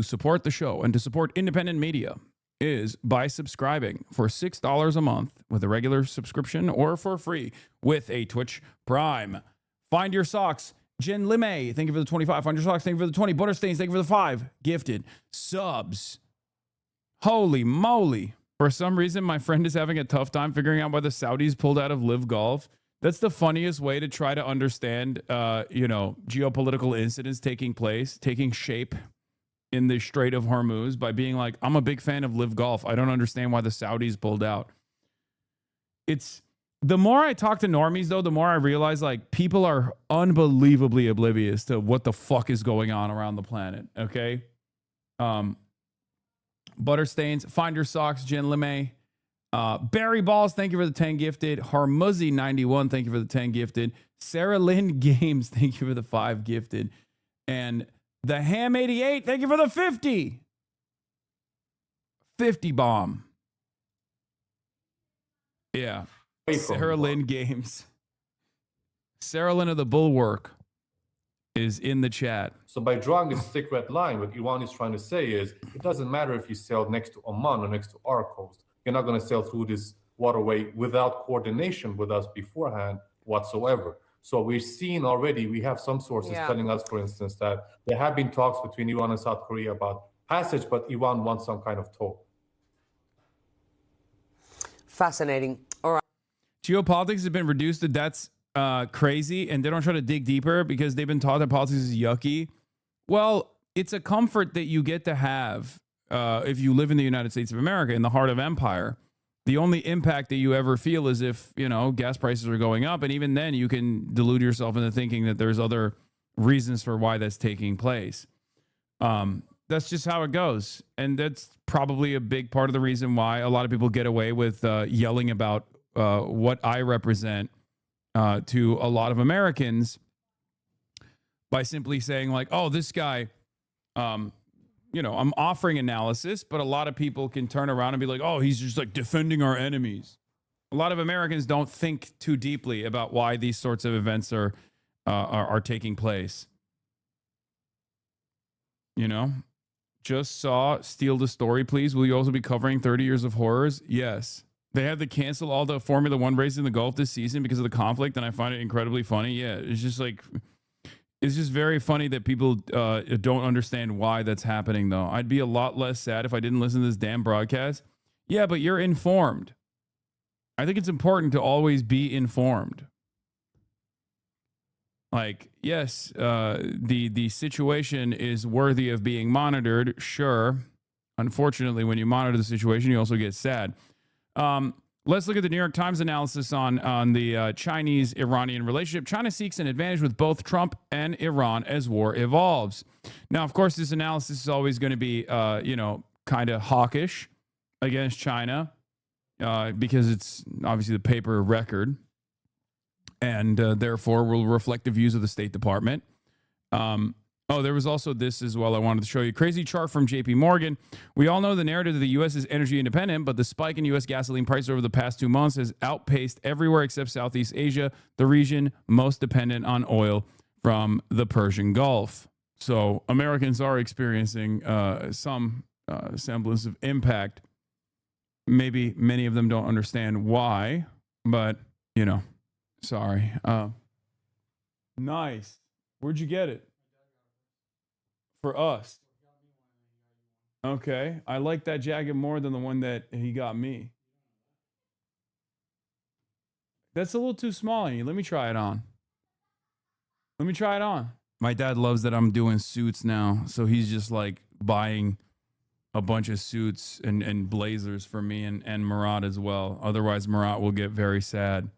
support the show and to support independent media is by subscribing for $6 a month with a regular subscription or for free with a Twitch Prime. Find Your Socks. Jen Lime, thank you for the 25. Find Your Socks, thank you for the 20. Butterstains, thank you for the 5. Gifted. Subs. Holy moly. For some reason, my friend is having a tough time figuring out why the Saudis pulled out of Live Golf. That's the funniest way to try to understand, geopolitical incidents taking shape in the Strait of Hormuz by being like, I'm a big fan of Live Golf. I don't understand why the Saudis pulled out. It's the more I talk to normies, though, the more I realize like people are unbelievably oblivious to what the fuck is going on around the planet. Okay. Butterstains, Find Your Socks, Jen Lime, Barry Balls, thank you for the 10 gifted. Harmuzzi 91, thank you for the 10 gifted. Sarah Lynn Games, thank you for the 5 gifted. And the Ham 88, thank you for the 50. 50 bomb. Yeah. Sarah Lynn Games. Sarah Lynn of the Bulwark is in the chat. So by drawing this thick red line, what Iran is trying to say is it doesn't matter if you sail next to Oman or next to our coast. You're not going to sail through this waterway without coordination with us beforehand whatsoever. So we've seen already, we have some sources telling us, for instance, that there have been talks between Iran and South Korea about passage, but Iran wants some kind of toll. Fascinating. All right. Geopolitics has been reduced to that's crazy and they don't try to dig deeper because they've been taught that politics is yucky, well, it's a comfort that you get to have if you live in the United States of America, in the heart of empire. The only impact that you ever feel is if, gas prices are going up. And even then, you can delude yourself into thinking that there's other reasons for why that's taking place. That's just how it goes. And that's probably a big part of the reason why a lot of people get away with yelling about what I represent to a lot of Americans by simply saying like, oh, this guy, I'm offering analysis, but a lot of people can turn around and be like, oh, he's just like defending our enemies. A lot of Americans don't think too deeply about why these sorts of events are taking place. Just saw Steal the Story, please. Will you also be covering 30 Years of Horrors? Yes. They had to cancel all the Formula One races in the Gulf this season because of the conflict, and I find it incredibly funny. Yeah, it's just very funny that people don't understand why that's happening, though. I'd be a lot less sad if I didn't listen to this damn broadcast. Yeah, but you're informed. I think it's important to always be informed. Like, yes, the situation is worthy of being monitored, sure. Unfortunately, when you monitor the situation, you also get sad. Let's look at the New York Times analysis on the Chinese-Iranian relationship. China seeks an advantage with both Trump and Iran as war evolves. Now, of course, this analysis is always going to be, kind of hawkish against China because it's obviously the paper record and therefore will reflect the views of the State Department. There was also this as well I wanted to show you. Crazy chart from JP Morgan. We all know the narrative that the U.S. is energy independent, but the spike in U.S. gasoline prices over the past 2 months has outpaced everywhere except Southeast Asia, the region most dependent on oil from the Persian Gulf. So Americans are experiencing some semblance of impact. Maybe many of them don't understand why, but, sorry. Nice. Where'd you get it? For us. Okay. I like that jacket more than the one that he got me. That's a little too small on you. Let me try it on. My dad loves that I'm doing suits now. So he's just like buying a bunch of suits and blazers for me and Murat as well. Otherwise, Murat will get very sad.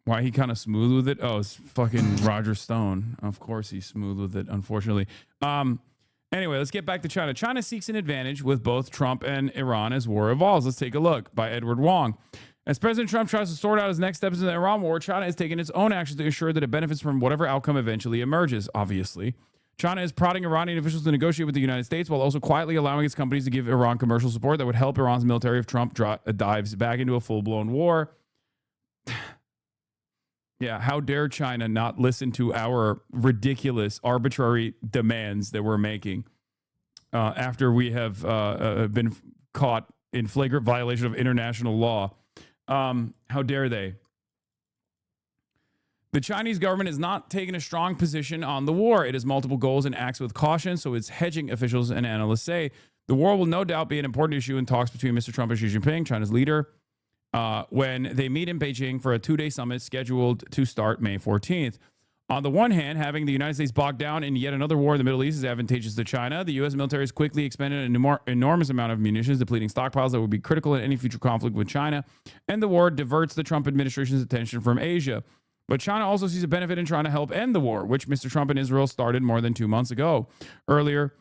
Why he kind of smooth with it? Oh, it's fucking Roger Stone. Of course he's smooth with it, unfortunately. Anyway, let's get back to China. China seeks an advantage with both Trump and Iran as war evolves. Let's take a look by Edward Wong. As President Trump tries to sort out his next steps in the Iran war, China has taken its own actions to ensure that it benefits from whatever outcome eventually emerges, obviously. China is prodding Iranian officials to negotiate with the United States while also quietly allowing its companies to give Iran commercial support that would help Iran's military if Trump dives back into a full-blown war. Yeah, how dare China not listen to our ridiculous, arbitrary demands that we're making after we have been caught in flagrant violation of international law? How dare they? The Chinese government has not taken a strong position on the war. It has multiple goals and acts with caution, so its hedging officials and analysts say. The war will no doubt be an important issue in talks between Mr. Trump and Xi Jinping, China's leader, when they meet in Beijing for a 2-day summit scheduled to start May 14th. On the one hand, having the United States bogged down in yet another war in the Middle East is advantageous to China. The U.S. military has quickly expended an enormous amount of munitions, depleting stockpiles that would be critical in any future conflict with China, and the war diverts the Trump administration's attention from Asia. But China also sees a benefit in trying to help end the war, which Mr. Trump and Israel started more than 2 months ago. Earlier,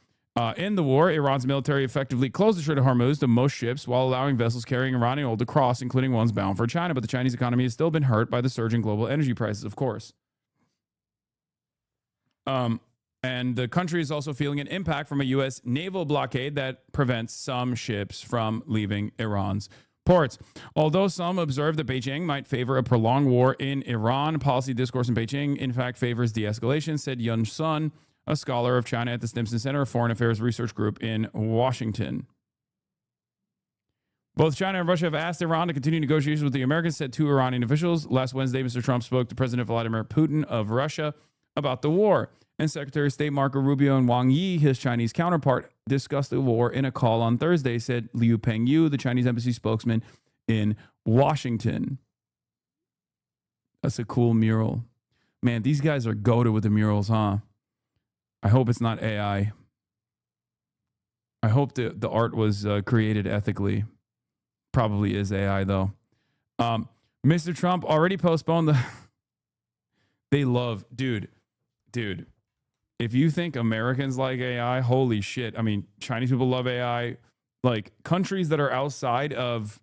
in the war, Iran's military effectively closed the Strait of Hormuz to most ships while allowing vessels carrying Iranian oil to cross, including ones bound for China. But the Chinese economy has still been hurt by the surge in global energy prices, of course. And the country is also feeling an impact from a U.S. naval blockade that prevents some ships from leaving Iran's ports. Although some observe that Beijing might favor a prolonged war in Iran, policy discourse in Beijing, in fact, favors de-escalation, said Yun Sun, a scholar of China at the Stimson Center, a foreign affairs research group in Washington. Both China and Russia have asked Iran to continue negotiations with the Americans, said 2 Iranian officials. Last Wednesday, Mr. Trump spoke to President Vladimir Putin of Russia about the war. And Secretary of State Marco Rubio and Wang Yi, his Chinese counterpart, discussed the war in a call on Thursday, said Liu Pengyu, the Chinese embassy spokesman in Washington. That's a cool mural. Man, these guys are goated with the murals, huh? I hope it's not AI. I hope the art was created ethically. Probably is AI, though. Mr. Trump already postponed the... They love... Dude. If you think Americans like AI, holy shit. I mean, Chinese people love AI. Like, countries that are outside of...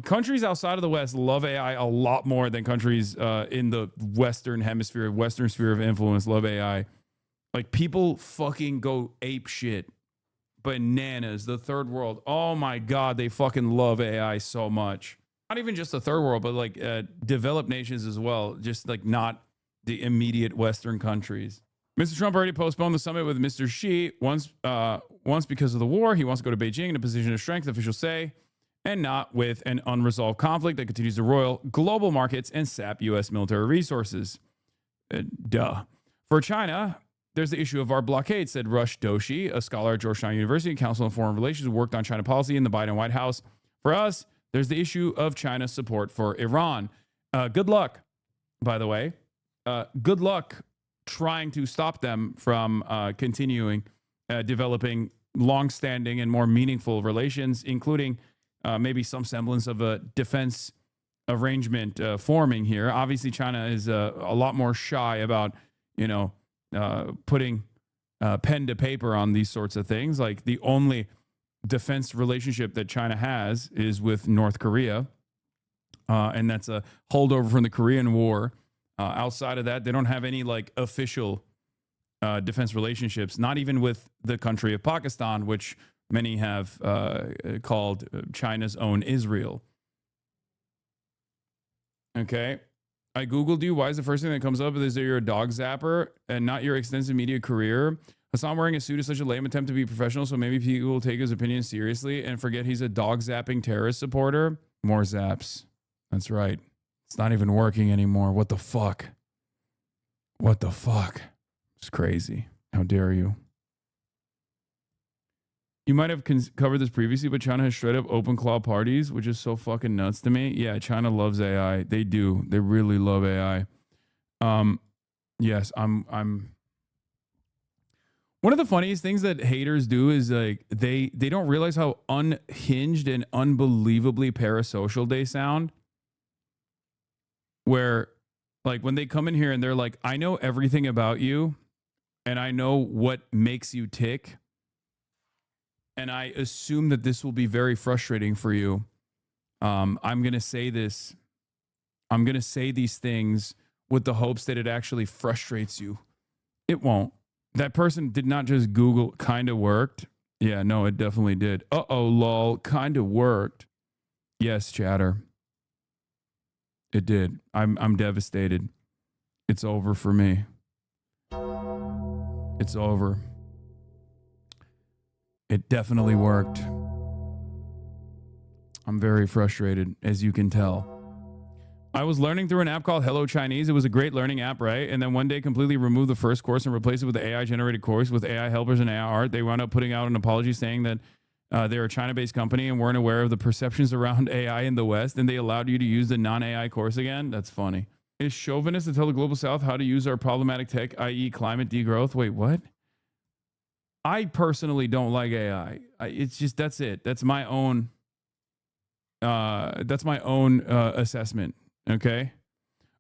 countries outside of the West love AI a lot more than countries in the Western hemisphere, Western sphere of influence love AI. Like, people fucking go ape shit. Bananas, the third world. Oh my God, they fucking love AI so much. Not even just the third world, but like developed nations as well. Just like not the immediate Western countries. Mr. Trump already postponed the summit with Mr. Xi once because of the war. He wants to go to Beijing in a position of strength, officials say, and not with an unresolved conflict that continues to roil global markets and sap U.S. military resources. Duh. For China, there's the issue of our blockade, said Rush Doshi, a scholar at Georgetown University and Council on Foreign Relations who worked on China policy in the Biden White House. For us, there's the issue of China's support for Iran. Good luck, by the way. Good luck trying to stop them from continuing developing long-standing and more meaningful relations, including maybe some semblance of a defense arrangement forming here. Obviously, China is a lot more shy about, putting pen to paper on these sorts of things. Like, the only defense relationship that China has is with North Korea, and that's a holdover from the Korean War. Outside of that, they don't have any like official defense relationships, not even with the country of Pakistan, which many have called China's own Israel. Okay. I Googled you. Why is the first thing that comes up is that you're a dog zapper and not your extensive media career? Hassan wearing a suit is such a lame attempt to be professional, so maybe people will take his opinion seriously and forget he's a dog zapping terrorist supporter. More zaps. That's right. It's not even working anymore. What the fuck? What the fuck? It's crazy. How dare you? You might have covered this previously, but China has straight up open claw parties, which is so fucking nuts to me. Yeah, China loves AI. They do. They really love AI. Yes, I'm one of the funniest things that haters do is like they don't realize how unhinged and unbelievably parasocial they sound. Where like when they come in here and they're like, I know everything about you and I know what makes you tick. And I assume that this will be very frustrating for you. I'm going to say this. I'm going to say these things with the hopes that it actually frustrates you. It won't. That person did not just Google kind of worked. Yeah, no, it definitely did. Uh-oh, lol, kind of worked. Yes, chatter. It did. I'm devastated. It's over for me. It's over. It definitely worked. I'm very frustrated, as you can tell. I was learning through an app called Hello Chinese. It was a great learning app, right? And then one day completely removed the first course and replaced it with the AI-generated course with AI helpers and AI art. They wound up putting out an apology saying that they're a China-based company and weren't aware of the perceptions around AI in the West, and they allowed you to use the non-AI course again. That's funny. Is chauvinist to tell the global South how to use our problematic tech, i.e. climate degrowth? Wait, what? I personally don't like AI. It's just, that's it. That's my own assessment. Okay.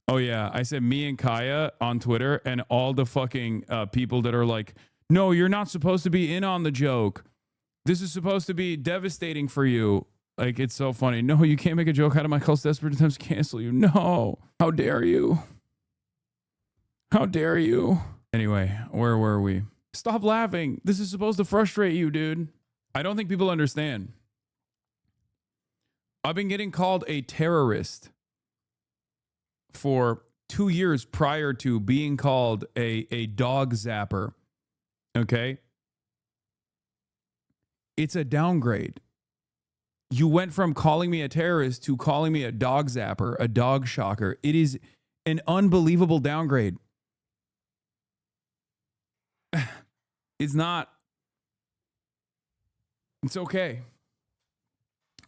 Oh yeah. I said me and Kaya on Twitter and all the fucking people that are like, no, you're not supposed to be in on the joke. This is supposed to be devastating for you. Like, it's so funny. No, you can't make a joke out of my calls desperate attempts to cancel you. No. How dare you? How dare you? Anyway, where were we? Stop laughing. This is supposed to frustrate you, dude. I don't think people understand. I've been getting called a terrorist for 2 years prior to being called a dog zapper. Okay? It's a downgrade. You went from calling me a terrorist to calling me a dog zapper, a dog shocker. It is an unbelievable downgrade. It's not. It's okay.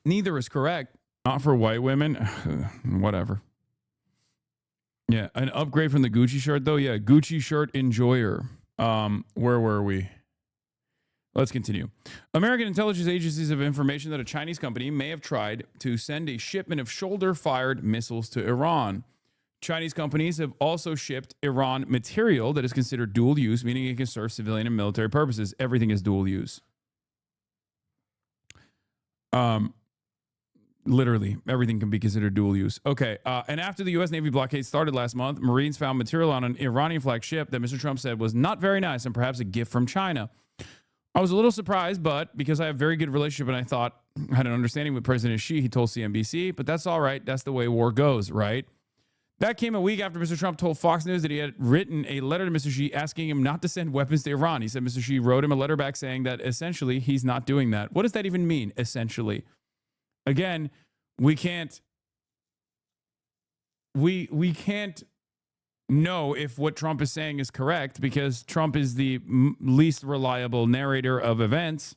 Neither is correct. Not for white women. Whatever. Yeah, an upgrade from the Gucci shirt, though. Yeah, Gucci shirt enjoyer. Where were we? Let's continue. American intelligence agencies have information that a Chinese company may have tried to send a shipment of shoulder-fired missiles to Iran. Chinese companies have also shipped Iran material that is considered dual use, meaning it can serve civilian and military purposes. Everything is dual use. Literally, everything can be considered dual use. Okay, and after the U.S. Navy blockade started last month, Marines found material on an Iranian-flagged ship that Mr. Trump said was not very nice and perhaps a gift from China. I was a little surprised, but because I have a very good relationship and I thought I had an understanding with President Xi, he told CNBC, but that's all right. That's the way war goes, right? That came a week after Mr. Trump told Fox News that he had written a letter to Mr. Xi asking him not to send weapons to Iran. He said Mr. Xi wrote him a letter back saying that essentially he's not doing that. What does that even mean, essentially? Again, we can't know if what Trump is saying is correct because Trump is the least reliable narrator of events.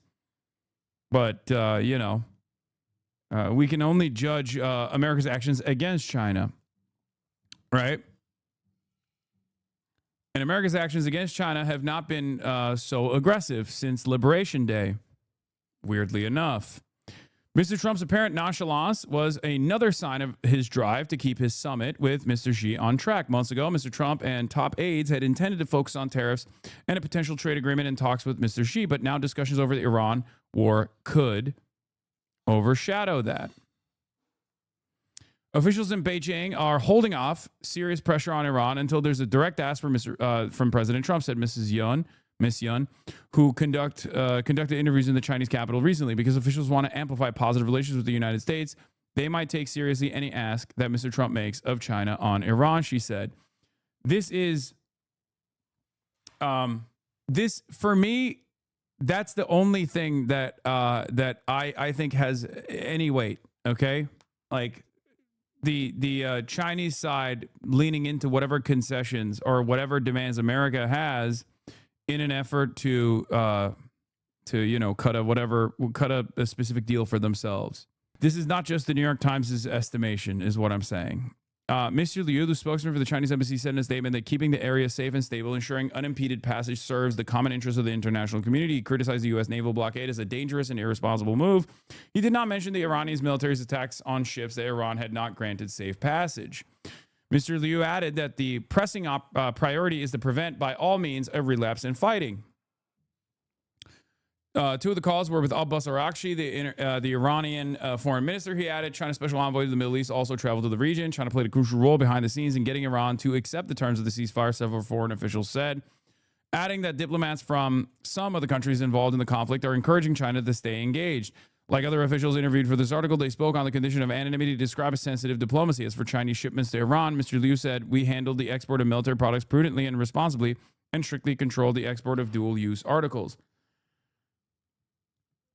But, we can only judge America's actions against China, right? And America's actions against China have not been so aggressive since Liberation Day, weirdly enough. Mr. Trump's apparent nonchalance was another sign of his drive to keep his summit with Mr. Xi on track. Months ago, Mr. Trump and top aides had intended to focus on tariffs and a potential trade agreement in talks with Mr. Xi, but now discussions over the Iran war could overshadow that. Officials in Beijing are holding off serious pressure on Iran until there's a direct ask from President Trump, said Miss Yun, who conducted interviews in the Chinese capital recently. Because officials want to amplify positive relations with the United States, they might take seriously any ask that Mr. Trump makes of China on Iran, she said. This is, for me, that's the only thing that I think has any weight, okay? Like, the Chinese side leaning into whatever concessions or whatever demands America has in an effort to cut a specific deal for themselves. This is not just the New York Times' estimation, is what I'm saying. Mr. Liu, the spokesman for the Chinese embassy, said in a statement that keeping the area safe and stable, ensuring unimpeded passage serves the common interest of the international community. He criticized the U.S. naval blockade as a dangerous and irresponsible move. He did not mention the Iranian military's attacks on ships that Iran had not granted safe passage. Mr. Liu added that the pressing priority is to prevent, by all means, a relapse in fighting. Two of the calls were with Abbas Araghchi, the Iranian foreign minister. He added China's special envoy to the Middle East also traveled to the region. China played a crucial role behind the scenes in getting Iran to accept the terms of the ceasefire, several foreign officials said, adding that diplomats from some of the countries involved in the conflict are encouraging China to stay engaged. Like other officials interviewed for this article, they spoke on the condition of anonymity to describe a sensitive diplomacy. As for Chinese shipments to Iran, Mr. Liu said, we handled the export of military products prudently and responsibly and strictly controlled the export of dual-use articles.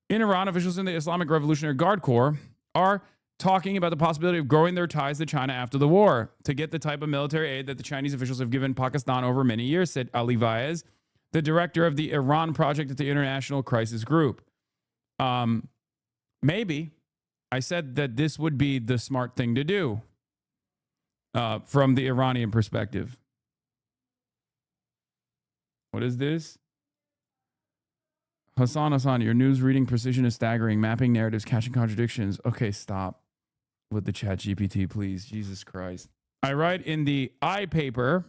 In Iran, officials in the Islamic Revolutionary Guard Corps are talking about the possibility of growing their ties to China after the war to get the type of military aid that the Chinese officials have given Pakistan over many years, said Ali Vaez, the director of the Iran project at the International Crisis Group. Maybe. I said that this would be the smart thing to do from the Iranian perspective. What is this? Hassan, your news reading precision is staggering. Mapping narratives, catching contradictions. Okay, stop with the chat GPT, please. Jesus Christ. I write in the I paper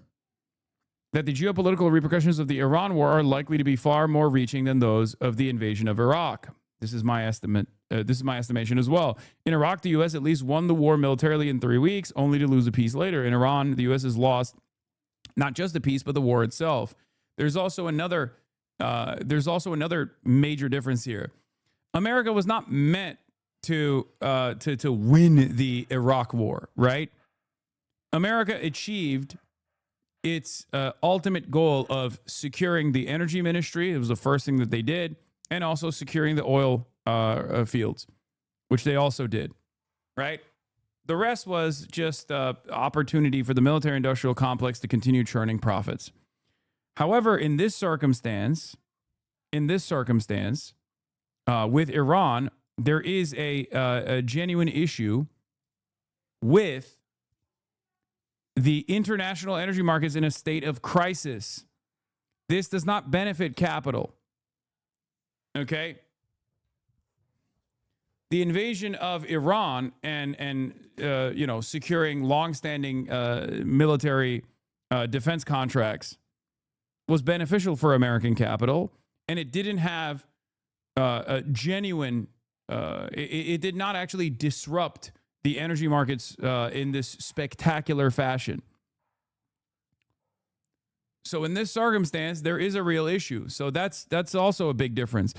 that the geopolitical repercussions of the Iran war are likely to be far more reaching than those of the invasion of Iraq. This is my estimate. This is my estimation as well. In Iraq, the U.S. at least won the war militarily in 3 weeks, only to lose the peace later. In Iran, the U.S. has lost not just the peace, but the war itself. There's also another major difference here. America was not meant to win the Iraq war, right? America achieved its ultimate goal of securing the energy ministry. It was the first thing that they did, and also securing the oil fields, which they also did, right? The rest was just opportunity for the military-industrial complex to continue churning profits. However, in this circumstance, with Iran, there is a genuine issue with the international energy markets in a state of crisis. This does not benefit capital. Okay? The invasion of Iran and securing longstanding military defense contracts was beneficial for American capital, and it didn't have a genuine. It did not actually disrupt the energy markets in this spectacular fashion. So in this circumstance, there is a real issue. So that's also a big difference.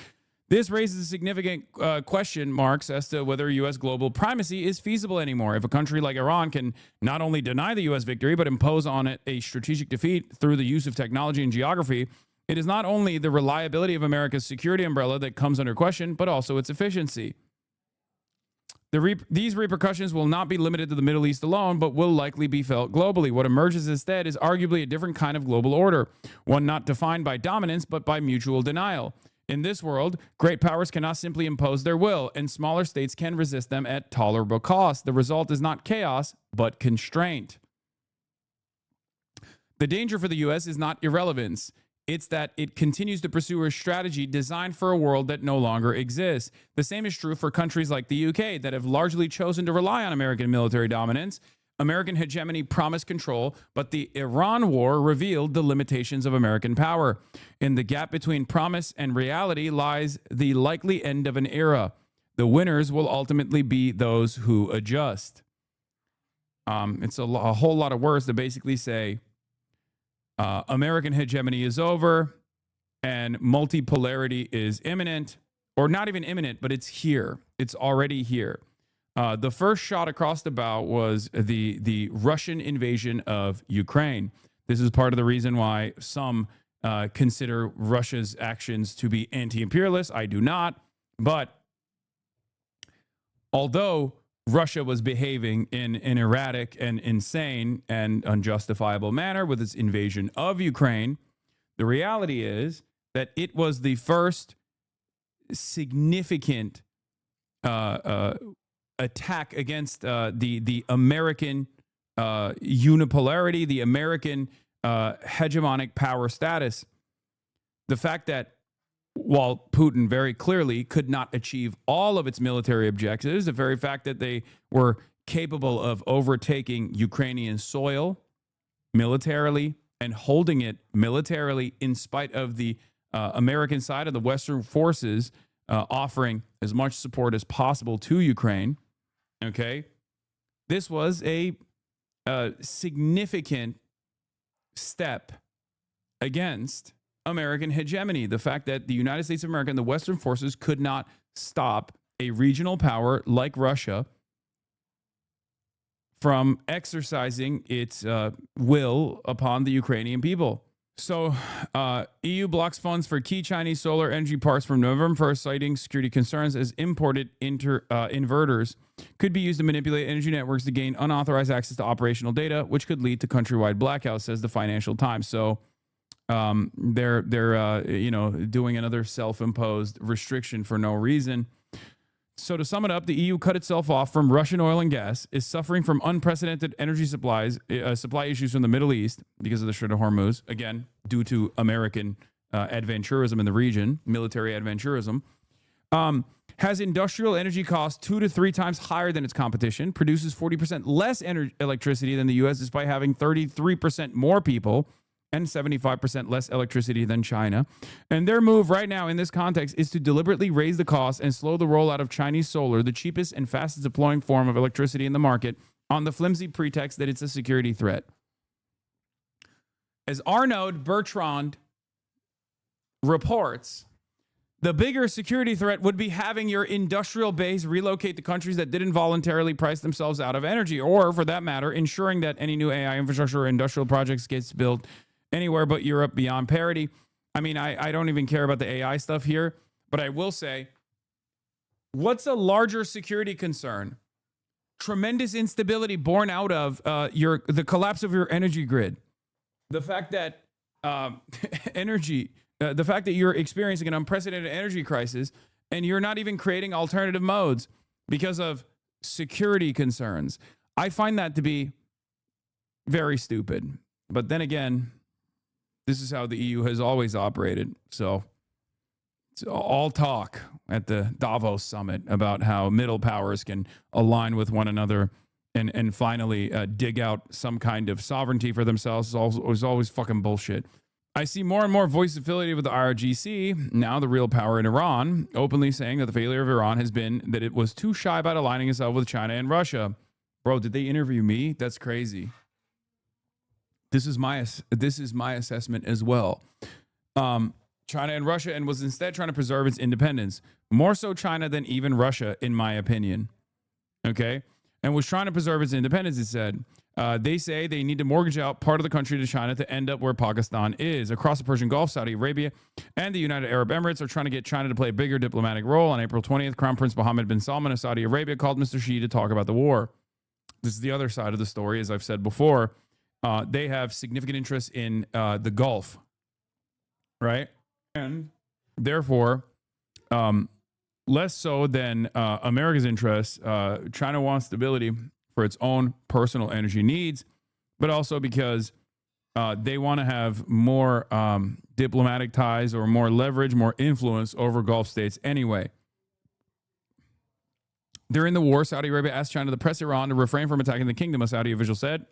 This raises significant question marks as to whether U.S. global primacy is feasible anymore. If a country like Iran can not only deny the U.S. victory, but impose on it a strategic defeat through the use of technology and geography, it is not only the reliability of America's security umbrella that comes under question, but also its efficiency. These repercussions will not be limited to the Middle East alone, but will likely be felt globally. What emerges instead is arguably a different kind of global order, one not defined by dominance, but by mutual denial. In this world, great powers cannot simply impose their will, and smaller states can resist them at tolerable cost. The result is not chaos, but constraint. The danger for the U.S. is not irrelevance. It's that it continues to pursue a strategy designed for a world that no longer exists. The same is true for countries like the UK that have largely chosen to rely on American military dominance. American hegemony promised control, but the Iran war revealed the limitations of American power. In the gap between promise and reality lies the likely end of an era. The winners will ultimately be those who adjust. It's a whole lot of words to basically say American hegemony is over and multipolarity is imminent, or not even imminent, but it's here. It's already here. The first shot across the bow was the Russian invasion of Ukraine. This is part of the reason why some consider Russia's actions to be anti-imperialist. I do not. But although Russia was behaving in an erratic and insane and unjustifiable manner with its invasion of Ukraine, the reality is that it was the first significant attack against the American unipolarity, the American hegemonic power status. The fact that while Putin very clearly could not achieve all of its military objectives, the very fact that they were capable of overtaking Ukrainian soil militarily and holding it militarily in spite of the American side of the Western forces offering as much support as possible to Ukraine, okay? This was a significant step against American hegemony. The fact that the United States of America and the Western forces could not stop a regional power like Russia from exercising its will upon the Ukrainian people. So EU blocks funds for key Chinese solar energy parks from November 1st, citing security concerns as imported inverters could be used to manipulate energy networks to gain unauthorized access to operational data, which could lead to countrywide blackouts, says the Financial Times. So they're doing another self-imposed restriction for no reason. So to sum it up, the EU cut itself off from Russian oil and gas, is suffering from unprecedented energy supply issues from the Middle East because of the Strait of Hormuz, again, due to American adventurism in the region, military adventurism, has industrial energy costs 2 to 3 times higher than its competition, produces 40% less electricity than the U.S. despite having 33% more people, and 75% less electricity than China. And their move right now in this context is to deliberately raise the cost and slow the rollout of Chinese solar, the cheapest and fastest deploying form of electricity in the market, on the flimsy pretext that it's a security threat. As Arnaud Bertrand reports, the bigger security threat would be having your industrial base relocate to countries that didn't voluntarily price themselves out of energy, or for that matter, ensuring that any new AI infrastructure or industrial projects gets built anywhere but Europe beyond parity. I mean, I don't even care about the AI stuff here, but I will say, what's a larger security concern? Tremendous instability born out of the collapse of your energy grid. The fact that the fact that you're experiencing an unprecedented energy crisis and you're not even creating alternative modes because of security concerns. I find that to be very stupid. But then again, this is how the EU has always operated. So it's all talk at the Davos summit about how middle powers can align with one another and finally dig out some kind of sovereignty for themselves. It's always fucking bullshit. I see more and more voice affiliated with the IRGC, now the real power in Iran, openly saying that the failure of Iran has been that it was too shy about aligning itself with China and Russia. Bro, did they interview me? That's crazy. This is my assessment as well. China and Russia, and was instead trying to preserve its independence. More so China than even Russia, in my opinion. Okay? And was trying to preserve its independence, it said. They say they need to mortgage out part of the country to China to end up where Pakistan is. Across the Persian Gulf, Saudi Arabia and the United Arab Emirates are trying to get China to play a bigger diplomatic role. On April 20th, Crown Prince Mohammed bin Salman of Saudi Arabia called Mr. Xi to talk about the war. This is the other side of the story, as I've said before. They have significant interest in the Gulf, right? And therefore, less so than America's interests, China wants stability for its own personal energy needs, but also because they want to have more diplomatic ties or more leverage, more influence over Gulf states anyway. During the war, Saudi Arabia asked China to press Iran to refrain from attacking the kingdom, a Saudi official said.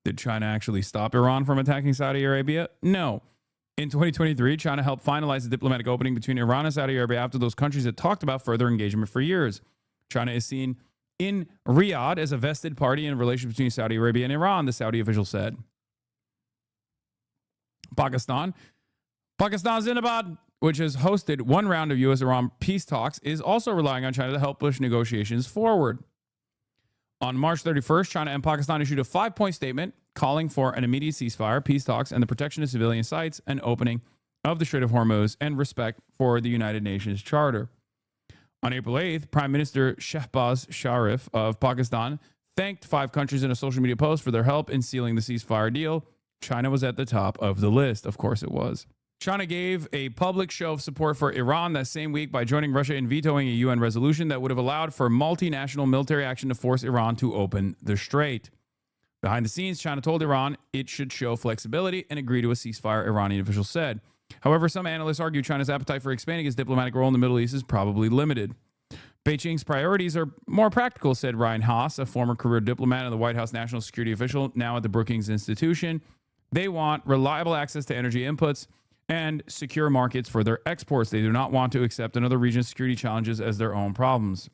Did China actually stop Iran from attacking Saudi Arabia? No. In 2023, China helped finalize the diplomatic opening between Iran and Saudi Arabia after those countries had talked about further engagement for years. China is seen in Riyadh as a vested party in relations between Saudi Arabia and Iran, the Saudi official said. Pakistan Zindabad, which has hosted one round of U.S.-Iran peace talks, is also relying on China to help push negotiations forward. On March 31st, China and Pakistan issued a 5-point statement calling for an immediate ceasefire, peace talks, and the protection of civilian sites, and opening of the Strait of Hormuz, and respect for the United Nations Charter. On April 8th, Prime Minister Shehbaz Sharif of Pakistan thanked 5 countries in a social media post for their help in sealing the ceasefire deal. China was at the top of the list. Of course it was. China gave a public show of support for Iran that same week by joining Russia in vetoing a UN resolution that would have allowed for multinational military action to force Iran to open the strait. Behind the scenes, China told Iran it should show flexibility and agree to a ceasefire, Iranian officials said. However, some analysts argue China's appetite for expanding its diplomatic role in the Middle East is probably limited. Beijing's priorities are more practical, said Ryan Haas, a former career diplomat and the White House national security official, now at the Brookings Institution. They want reliable access to energy inputs and secure markets for their exports. They do not want to accept another region's security challenges as their own problems.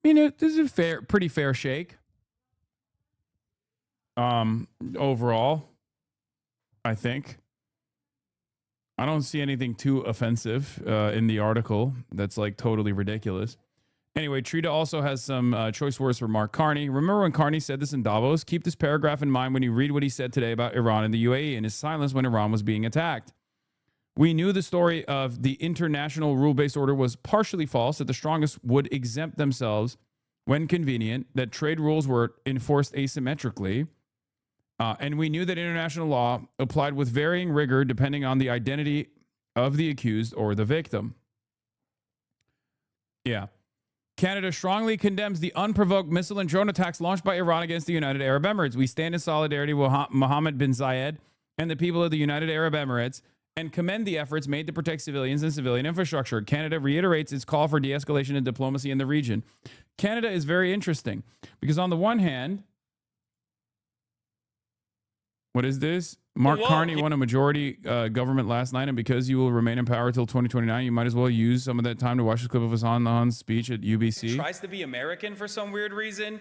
You know, this is a pretty fair shake. Overall, I think. I don't see anything too offensive in the article that's like totally ridiculous. Anyway, Trita also has some choice words for Mark Carney. Remember when Carney said this in Davos? Keep this paragraph in mind when you read what he said today about Iran and the UAE and his silence when Iran was being attacked. We knew the story of the international rule-based order was partially false, that the strongest would exempt themselves when convenient, that trade rules were enforced asymmetrically, and we knew that international law applied with varying rigor depending on the identity of the accused or the victim. Yeah. Canada strongly condemns the unprovoked missile and drone attacks launched by Iran against the United Arab Emirates. We stand in solidarity with Mohammed bin Zayed and the people of the United Arab Emirates and commend the efforts made to protect civilians and civilian infrastructure. Canada reiterates its call for de-escalation and diplomacy in the region. Canada is very interesting because on the one hand, what is this? Mark Carney won a majority government last night, and because you will remain in power until 2029, you might as well use some of that time to watch this clip of Hassan's speech at UBC. He tries to be American for some weird reason.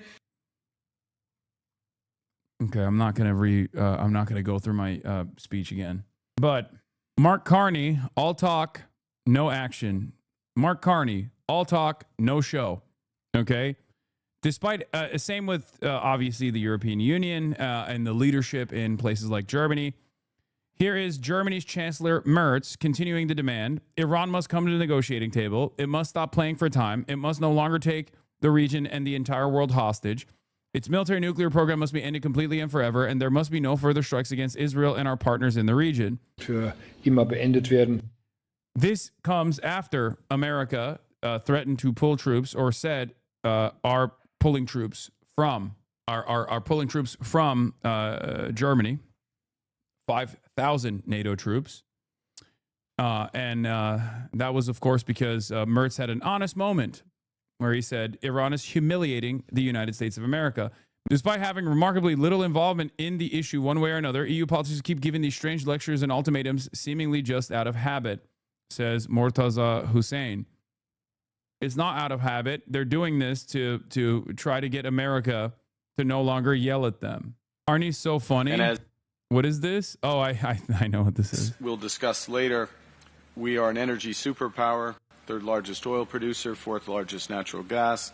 Okay, I'm not gonna go through my speech again. But Mark Carney, all talk, no action. Mark Carney, all talk, no show. Okay. Despite, same with obviously the European Union and the leadership in places like Germany. Here is Germany's Chancellor Merz continuing to demand Iran must come to the negotiating table. It must stop playing for time. It must no longer take the region and the entire world hostage. Its military nuclear program must be ended completely and forever, and there must be no further strikes against Israel and our partners in the region. Für immer beendet werden. This comes after America threatened to pull troops or said are pulling troops from are pulling troops from Germany, 5,000 NATO troops. And that was, of course, because Merz had an honest moment where he said Iran is humiliating the United States of America. Despite having remarkably little involvement in the issue one way or another, EU politicians keep giving these strange lectures and ultimatums seemingly just out of habit, says Mortaza Hussein. It's not out of habit. They're doing this to try to get America to no longer yell at them. Arnie's so funny. And as what is this? Oh, I know what this is. We'll discuss later. We are an energy superpower, third largest oil producer, fourth largest natural gas,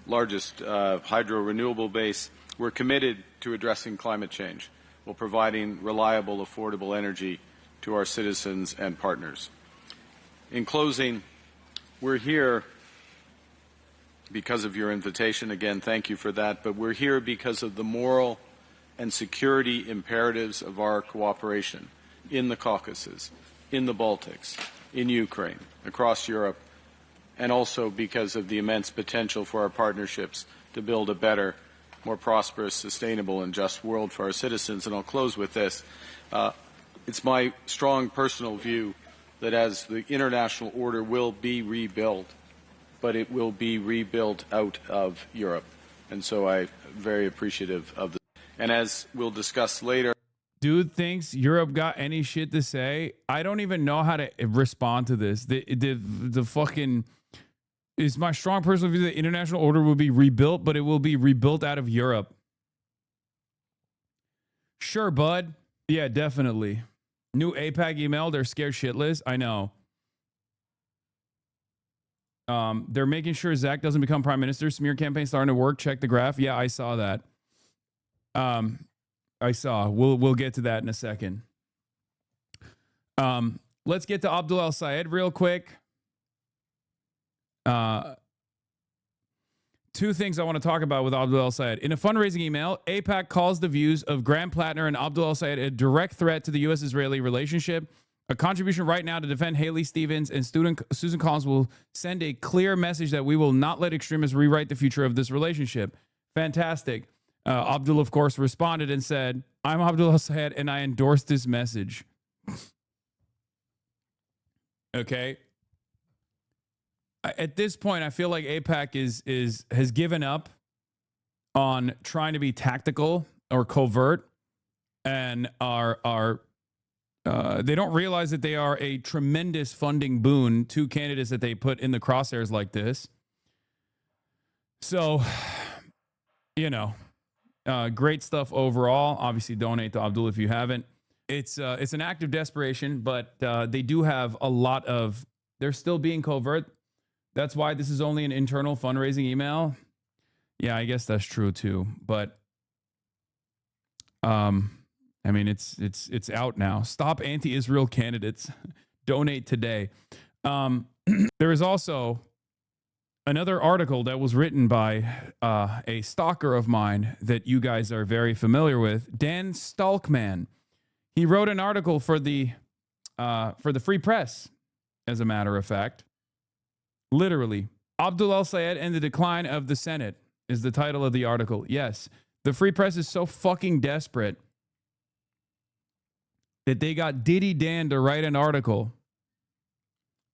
largest hydro renewable base. We're committed to addressing climate change while providing reliable, affordable energy to our citizens and partners. In closing, we're here because of your invitation. Again, thank you for that. But we're here because of the moral and security imperatives of our cooperation in the Caucasus, in the Baltics, in Ukraine, across Europe, and also because of the immense potential for our partnerships to build a better, more prosperous, sustainable, and just world for our citizens. And I'll close with this. It's my strong personal view that as the international order will be rebuilt, but it will be rebuilt out of Europe. And so I'm very appreciative of this. And as we'll discuss later, dude thinks Europe got any shit to say. I don't even know how to respond to this. The fucking is my strong personal view that the international order will be rebuilt, but it will be rebuilt out of Europe. Sure, bud. Yeah, definitely. New AIPAC email. They're scared shitless. I know. They're making sure Zach doesn't become prime minister. Smear campaign starting to work. Check the graph. Yeah, I saw that. I saw. We'll get to that in a second. Let's get to Abdul El Sayed real quick. Two things I want to talk about with Abdul El Sayed. In a fundraising email, AIPAC calls the views of Graham Plattner and Abdul El Sayed a direct threat to the U.S.-Israeli relationship. A contribution right now to defend Haley Stevens and Susan Collins will send a clear message that we will not let extremists rewrite the future of this relationship. Fantastic. Abdul, of course, responded and said, I'm Abdul El Sayed and I endorse this message. Okay. At this point, I feel like AIPAC has given up on trying to be tactical or covert, and they don't realize that they are a tremendous funding boon to candidates that they put in the crosshairs like this. So, great stuff overall. Obviously, donate to Abdul if you haven't. It's an act of desperation, but they do have a lot of. They're still being covert. That's why this is only an internal fundraising email. Yeah, I guess that's true too. But I mean, it's out now. Stop anti-Israel candidates. Donate today. There is also another article that was written by a stalker of mine that you guys are very familiar with, Dan Stalkman. He wrote an article for the Free Press, as a matter of fact. Literally, Abdul El Sayed and the Decline of the Senate is the title of the article. Yes, the Free Press is so fucking desperate that they got Diddy Dan to write an article.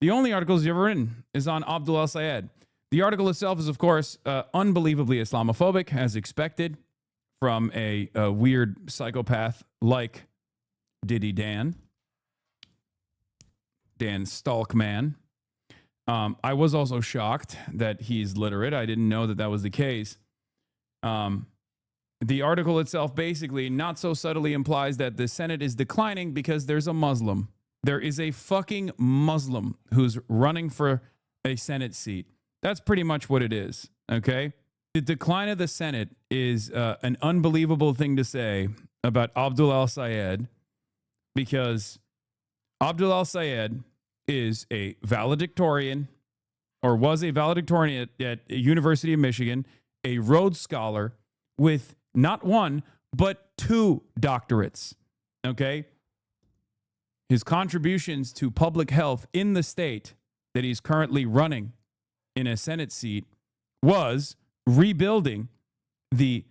The only articles he's ever written is on Abdul El Sayed. The article itself is, of course, unbelievably Islamophobic, as expected from a weird psychopath like Diddy Dan Stalkman. I was also shocked that he's literate. I didn't know that that was the case. The article itself basically not so subtly implies that the Senate is declining because there's a Muslim. There is a fucking Muslim who's running for a Senate seat. That's pretty much what it is, okay? The decline of the Senate is an unbelievable thing to say about Abdul El Sayed because Abdul El Sayed is a valedictorian, or was a valedictorian at University of Michigan, a Rhodes Scholar with not one, but 2 doctorates, okay? His contributions to public health in the state that he's currently running in a Senate seat was rebuilding the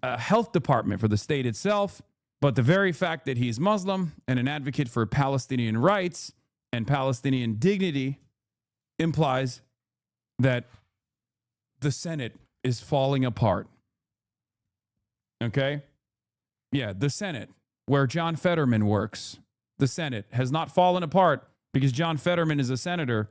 health department for the state itself, but the very fact that he's Muslim and an advocate for Palestinian rights and Palestinian dignity implies that the Senate is falling apart. Okay? Yeah, the Senate, where John Fetterman works, the Senate has not fallen apart because John Fetterman is a senator,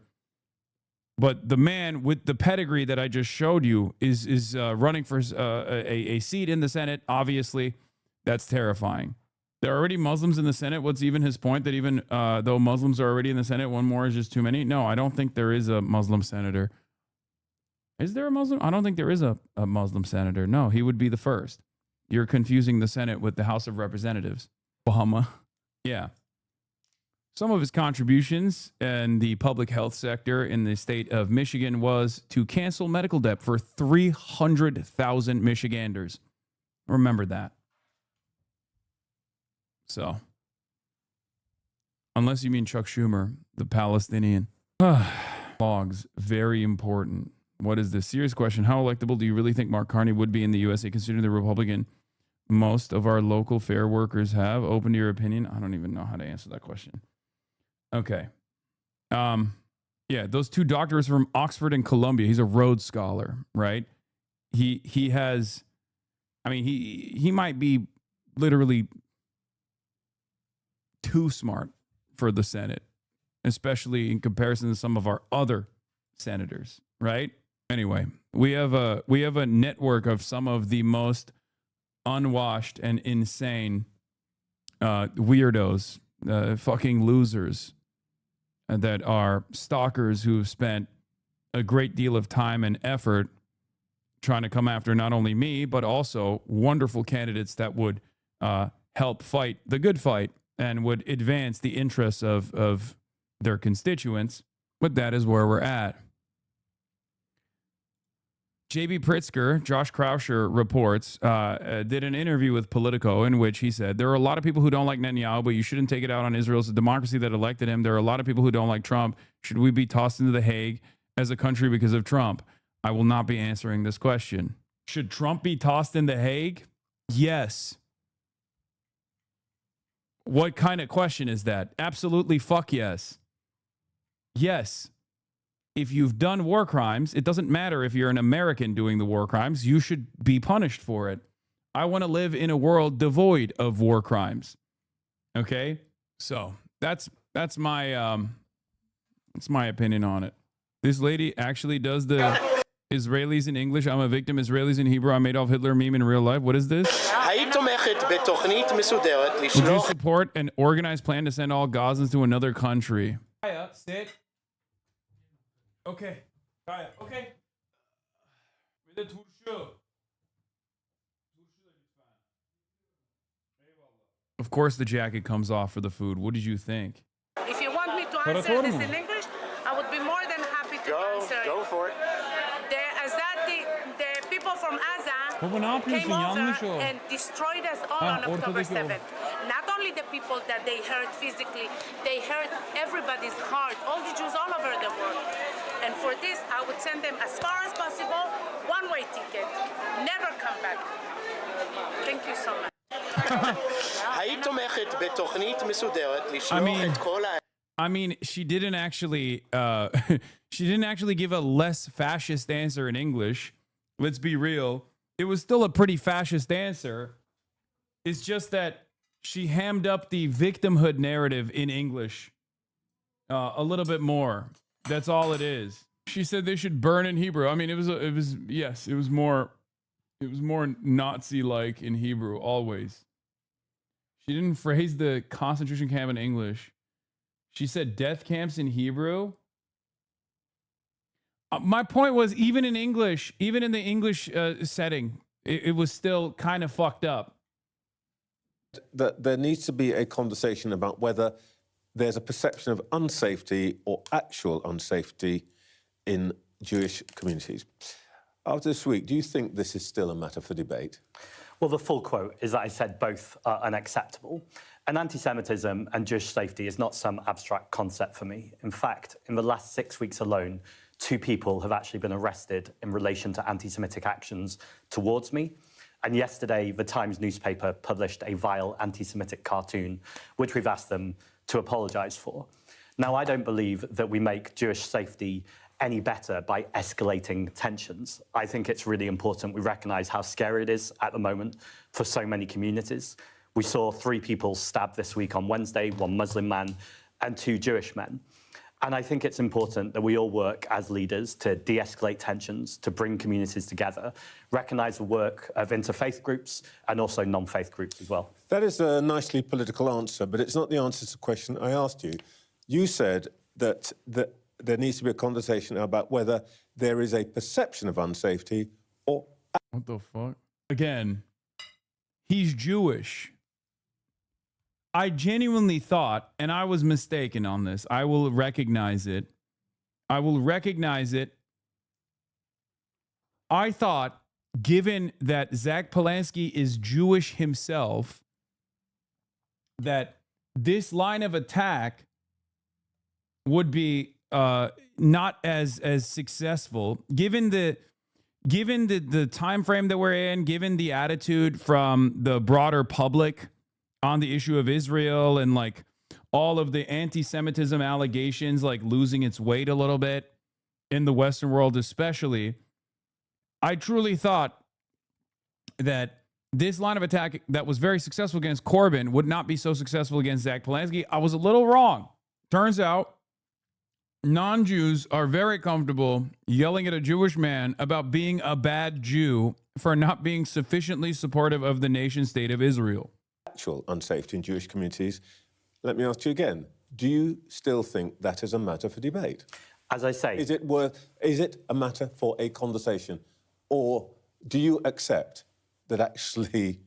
but the man with the pedigree that I just showed you is running for a seat in the Senate. Obviously, that's terrifying. There are already Muslims in the Senate. What's even his point that even though Muslims are already in the Senate, one more is just too many? No, I don't think there is a Muslim senator. Is there a Muslim? I don't think there is a Muslim senator. No, he would be the first. You're confusing the Senate with the House of Representatives. Obama. Yeah. Some of his contributions in the public health sector in the state of Michigan was to cancel medical debt for 300,000 Michiganders. Remember that. So, unless you mean Chuck Schumer, the Palestinian. Logs, very important. What is this? Serious question. How electable do you really think Mark Carney would be in the USA, considering the Republican most of our local fair workers have? Open to your opinion. I don't even know how to answer that question. Okay. Yeah, those two doctors from Oxford and Columbia. He's a Rhodes Scholar, right? He has, I mean, he might be literally too smart for the Senate, especially in comparison to some of our other senators, right? Anyway, we have a network of some of the most unwashed and insane weirdos, fucking losers that are stalkers who've spent a great deal of time and effort trying to come after not only me, but also wonderful candidates that would help fight the good fight and would advance the interests of their constituents. But that is where we're at. J.B. Pritzker, Josh Krauscher reports, did an interview with Politico in which he said, there are a lot of people who don't like Netanyahu, but you shouldn't take it out on Israel. It's a democracy that elected him. There are a lot of people who don't like Trump. Should we be tossed into The Hague as a country because of Trump? I will not be answering this question. Should Trump be tossed in The Hague? Yes. What kind of question is that? Absolutely fuck yes. Yes. If you've done war crimes, it doesn't matter if you're an American doing the war crimes, you should be punished for it. I want to live in a world devoid of war crimes. Okay? So that's my opinion on it. This lady actually does the Israelis in English. I'm a victim. Israelis in Hebrew. I'm Adolf Hitler meme in real life. What is this? Would you support an organized plan to send all Gazans to another country? Sit. Okay. Okay. Of course the jacket comes off for the food. What did you think? If you want me to answer this in English, I would be more than happy to answer. Go for it. The people from Gaza came over and destroyed us all on October 7th. Not only the people that they hurt physically, they hurt everybody's heart, all the Jews all over the world. And for this, I would send them as far as possible, one-way ticket, never come back. Thank you so much. I mean, she didn't actually give a less fascist answer in English. Let's be real. It was still a pretty fascist answer. It's just that she hammed up the victimhood narrative in English a little bit more. That's all it is. She said they should burn in Hebrew. I mean, it was more Nazi-like in Hebrew always. She didn't phrase the concentration camp in English. She said death camps in Hebrew. My point was, even in English, even in the English setting, it was still kind of fucked up. There needs to be a conversation about whether there's a perception of unsafety or actual unsafety in Jewish communities. After this week, do you think this is still a matter for debate? Well, the full quote is that I said both are unacceptable. And anti-Semitism and Jewish safety is not some abstract concept for me. In fact, in the last 6 weeks alone, 2 people have actually been arrested in relation to anti-Semitic actions towards me. And yesterday, the Times newspaper published a vile anti-Semitic cartoon, which we've asked them to apologise for. Now, I don't believe that we make Jewish safety any better by escalating tensions. I think it's really important we recognise how scary it is at the moment for so many communities. We saw 3 people stabbed this week on Wednesday, 1 Muslim man and 2 Jewish men. And I think it's important that we all work as leaders to de-escalate tensions, to bring communities together, recognise the work of interfaith groups and also non-faith groups as well. That is a nicely political answer, but it's not the answer to the question I asked you. You said that there needs to be a conversation about whether there is a perception of unsafety or... What the fuck? Again, he's Jewish. I genuinely thought, and I was mistaken on this, I will recognize it. I thought, given that Zach Polanski is Jewish himself, that this line of attack would be not as successful, given the time frame that we're in, given the attitude from the broader public on the issue of Israel and like all of the anti-Semitism allegations like losing its weight a little bit in the Western world especially. I truly thought that this line of attack that was very successful against Corbyn would not be so successful against Zach Polanski. I was a little wrong. Turns out non-Jews are very comfortable yelling at a Jewish man about being a bad Jew for not being sufficiently supportive of the nation state of Israel. Actual unsafety in Jewish communities. Let me ask you again, do you still think that is a matter for debate? As I say... Is it a matter for a conversation? Or do you accept that actually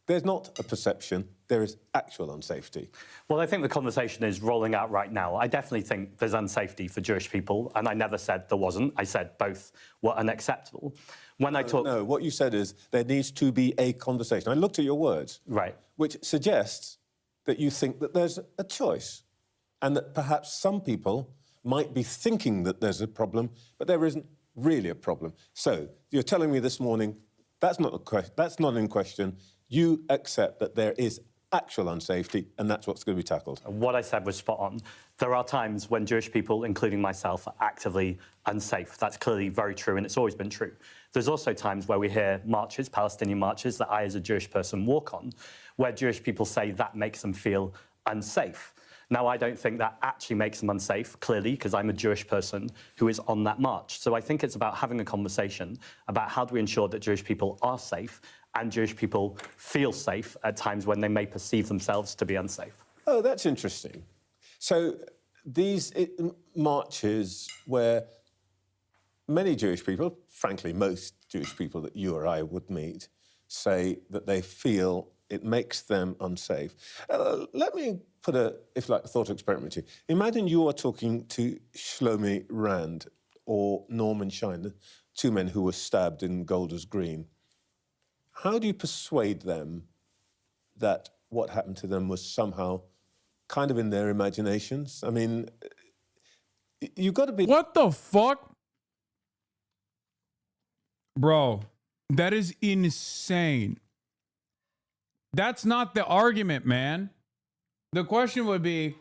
there's not a perception, there is actual unsafety? Well, I think the conversation is rolling out right now. I definitely think there's unsafety for Jewish people, and I never said there wasn't. I said both were unacceptable. No, what you said is there needs to be a conversation. I looked at your words. Right. Which suggests that you think that there's a choice and that perhaps some people might be thinking that there's a problem, but there isn't really a problem. So you're telling me this morning that's not in question. You accept that there is actual unsafety, and that's what's going to be tackled. What I said was spot on. There are times when Jewish people, including myself, are actively unsafe. That's clearly very true, and it's always been true. There's also times where we hear marches, Palestinian marches, that I, as a Jewish person, walk on, where Jewish people say that makes them feel unsafe. Now, I don't think that actually makes them unsafe, clearly, because I'm a Jewish person who is on that march. So I think it's about having a conversation about how do we ensure that Jewish people are safe and Jewish people feel safe at times when they may perceive themselves to be unsafe. Oh, that's interesting. So these marches where many Jewish people, frankly, most Jewish people that you or I would meet, say that they feel it makes them unsafe. Let me put a thought experiment to you. Imagine you are talking to Shlomi Rand or Norman Shine, the 2 men who were stabbed in Golders Green. How do you persuade them that what happened to them was somehow kind of in their imaginations? I mean, you've got to be... What the fuck? Bro, that is insane. That's not the argument, man. The question would be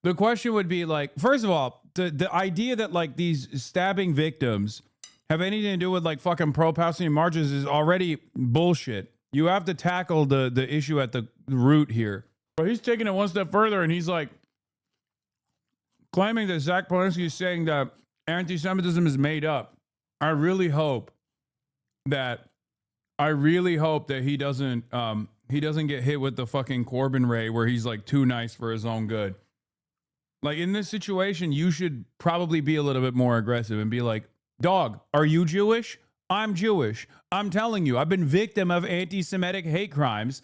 like, first of all, the idea that like these stabbing victims have anything to do with like fucking pro-Palestinian marches is already bullshit. You have to tackle the issue at the root here. But he's taking it one step further and he's like claiming that Zach Polanski is saying that anti-Semitism is made up. I really hope that he doesn't get hit with the fucking Corbyn ray where he's like too nice for his own good. Like in this situation, you should probably be a little bit more aggressive and be like, dog, are you Jewish? I'm Jewish. I'm telling you, I've been victim of anti-Semitic hate crimes.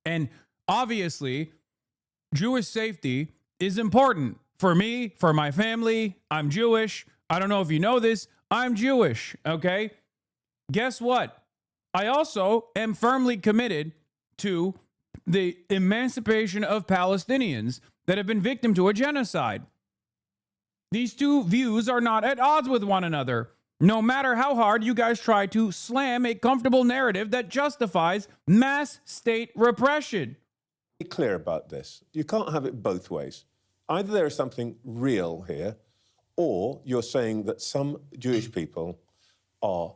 And obviously, Jewish safety is important for me, for my family. I'm Jewish. I don't know if you know this. I'm Jewish, okay? Guess what? I also am firmly committed to the emancipation of Palestinians that have been victim to a genocide. These two views are not at odds with one another. No matter how hard you guys try to slam a comfortable narrative that justifies mass state repression. Be clear about this. You can't have it both ways. Either there is something real here, or you're saying that some Jewish people are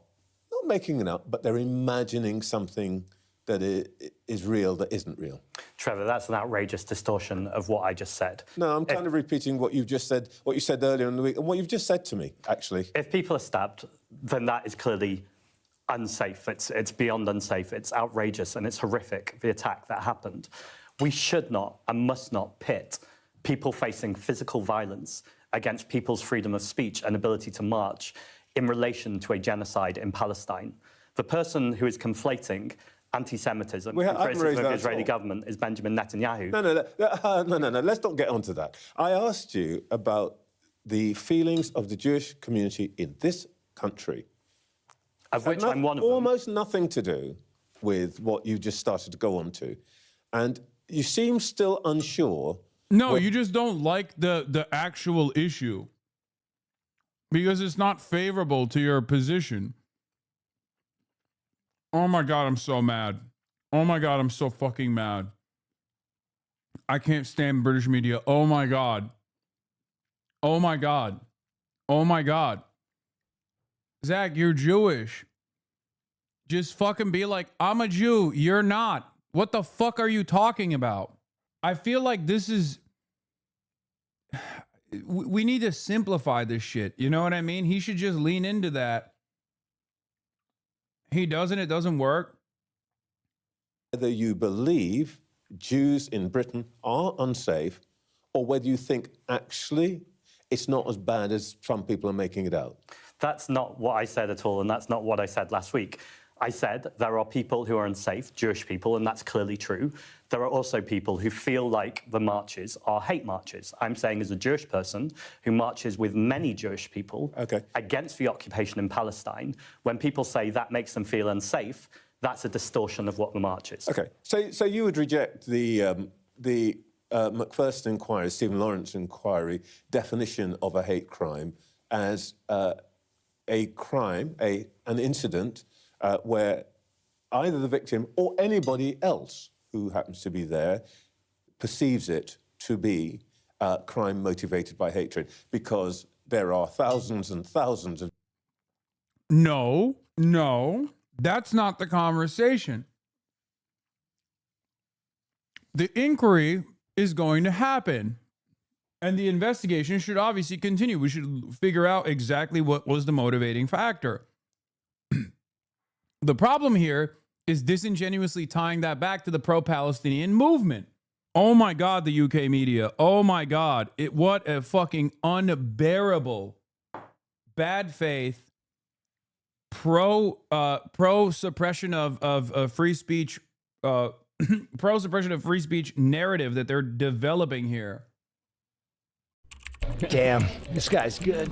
not making it up, but they're imagining something that is real that isn't real. Trevor, that's an outrageous distortion of what I just said. No, I'm kind of repeating what you've just said, what you said earlier in the week, and what you've just said to me, actually. If people are stabbed, then that is clearly unsafe. It's beyond unsafe. It's outrageous and it's horrific, the attack that happened. We should not and must not pit people facing physical violence against people's freedom of speech and ability to march in relation to a genocide in Palestine. The person who is conflating anti-Semitism and criticism of the Israeli government is Benjamin Netanyahu. No, let's not get onto that. I asked you about the feelings of the Jewish community in this country. Of which I'm one of them. Almost nothing to do with what you just started to go on to. And you seem still unsure. No, you just don't like the actual issue. Because it's not favorable to your position. Oh my God, I'm so mad. Oh my God, I'm so fucking mad. I can't stand British media. Oh my God. Oh my God. Oh my God. Zach, you're Jewish. Just fucking be like, I'm a Jew. You're not. What the fuck are you talking about? I feel like this is... We need to simplify this shit. You know what I mean? He should just lean into that. He doesn't, it doesn't work. Whether you believe Jews in Britain are unsafe, or whether you think actually it's not as bad as some people are making it out. That's not what I said at all, and that's not what I said last week. I said there are people who are unsafe, Jewish people, and that's clearly true. There are also people who feel like the marches are hate marches. I'm saying as a Jewish person who marches with many Jewish people against the occupation in Palestine, when people say that makes them feel unsafe, that's a distortion of what the march is. Okay, so you would reject the Macpherson inquiry, Stephen Lawrence inquiry definition of a hate crime as a crime, an incident where either the victim or anybody else who happens to be there perceives it to be crime motivated by hatred, because there are thousands and thousands of... No, that's not the conversation. The inquiry is going to happen, and the investigation should obviously continue. We should figure out exactly what was the motivating factor. The problem here is disingenuously tying that back to the pro-Palestinian movement. Oh my God, the UK media. Oh my God. What a fucking unbearable, bad faith, pro-suppression of free speech, pro-suppression of free speech narrative that they're developing here. Damn, this guy's good.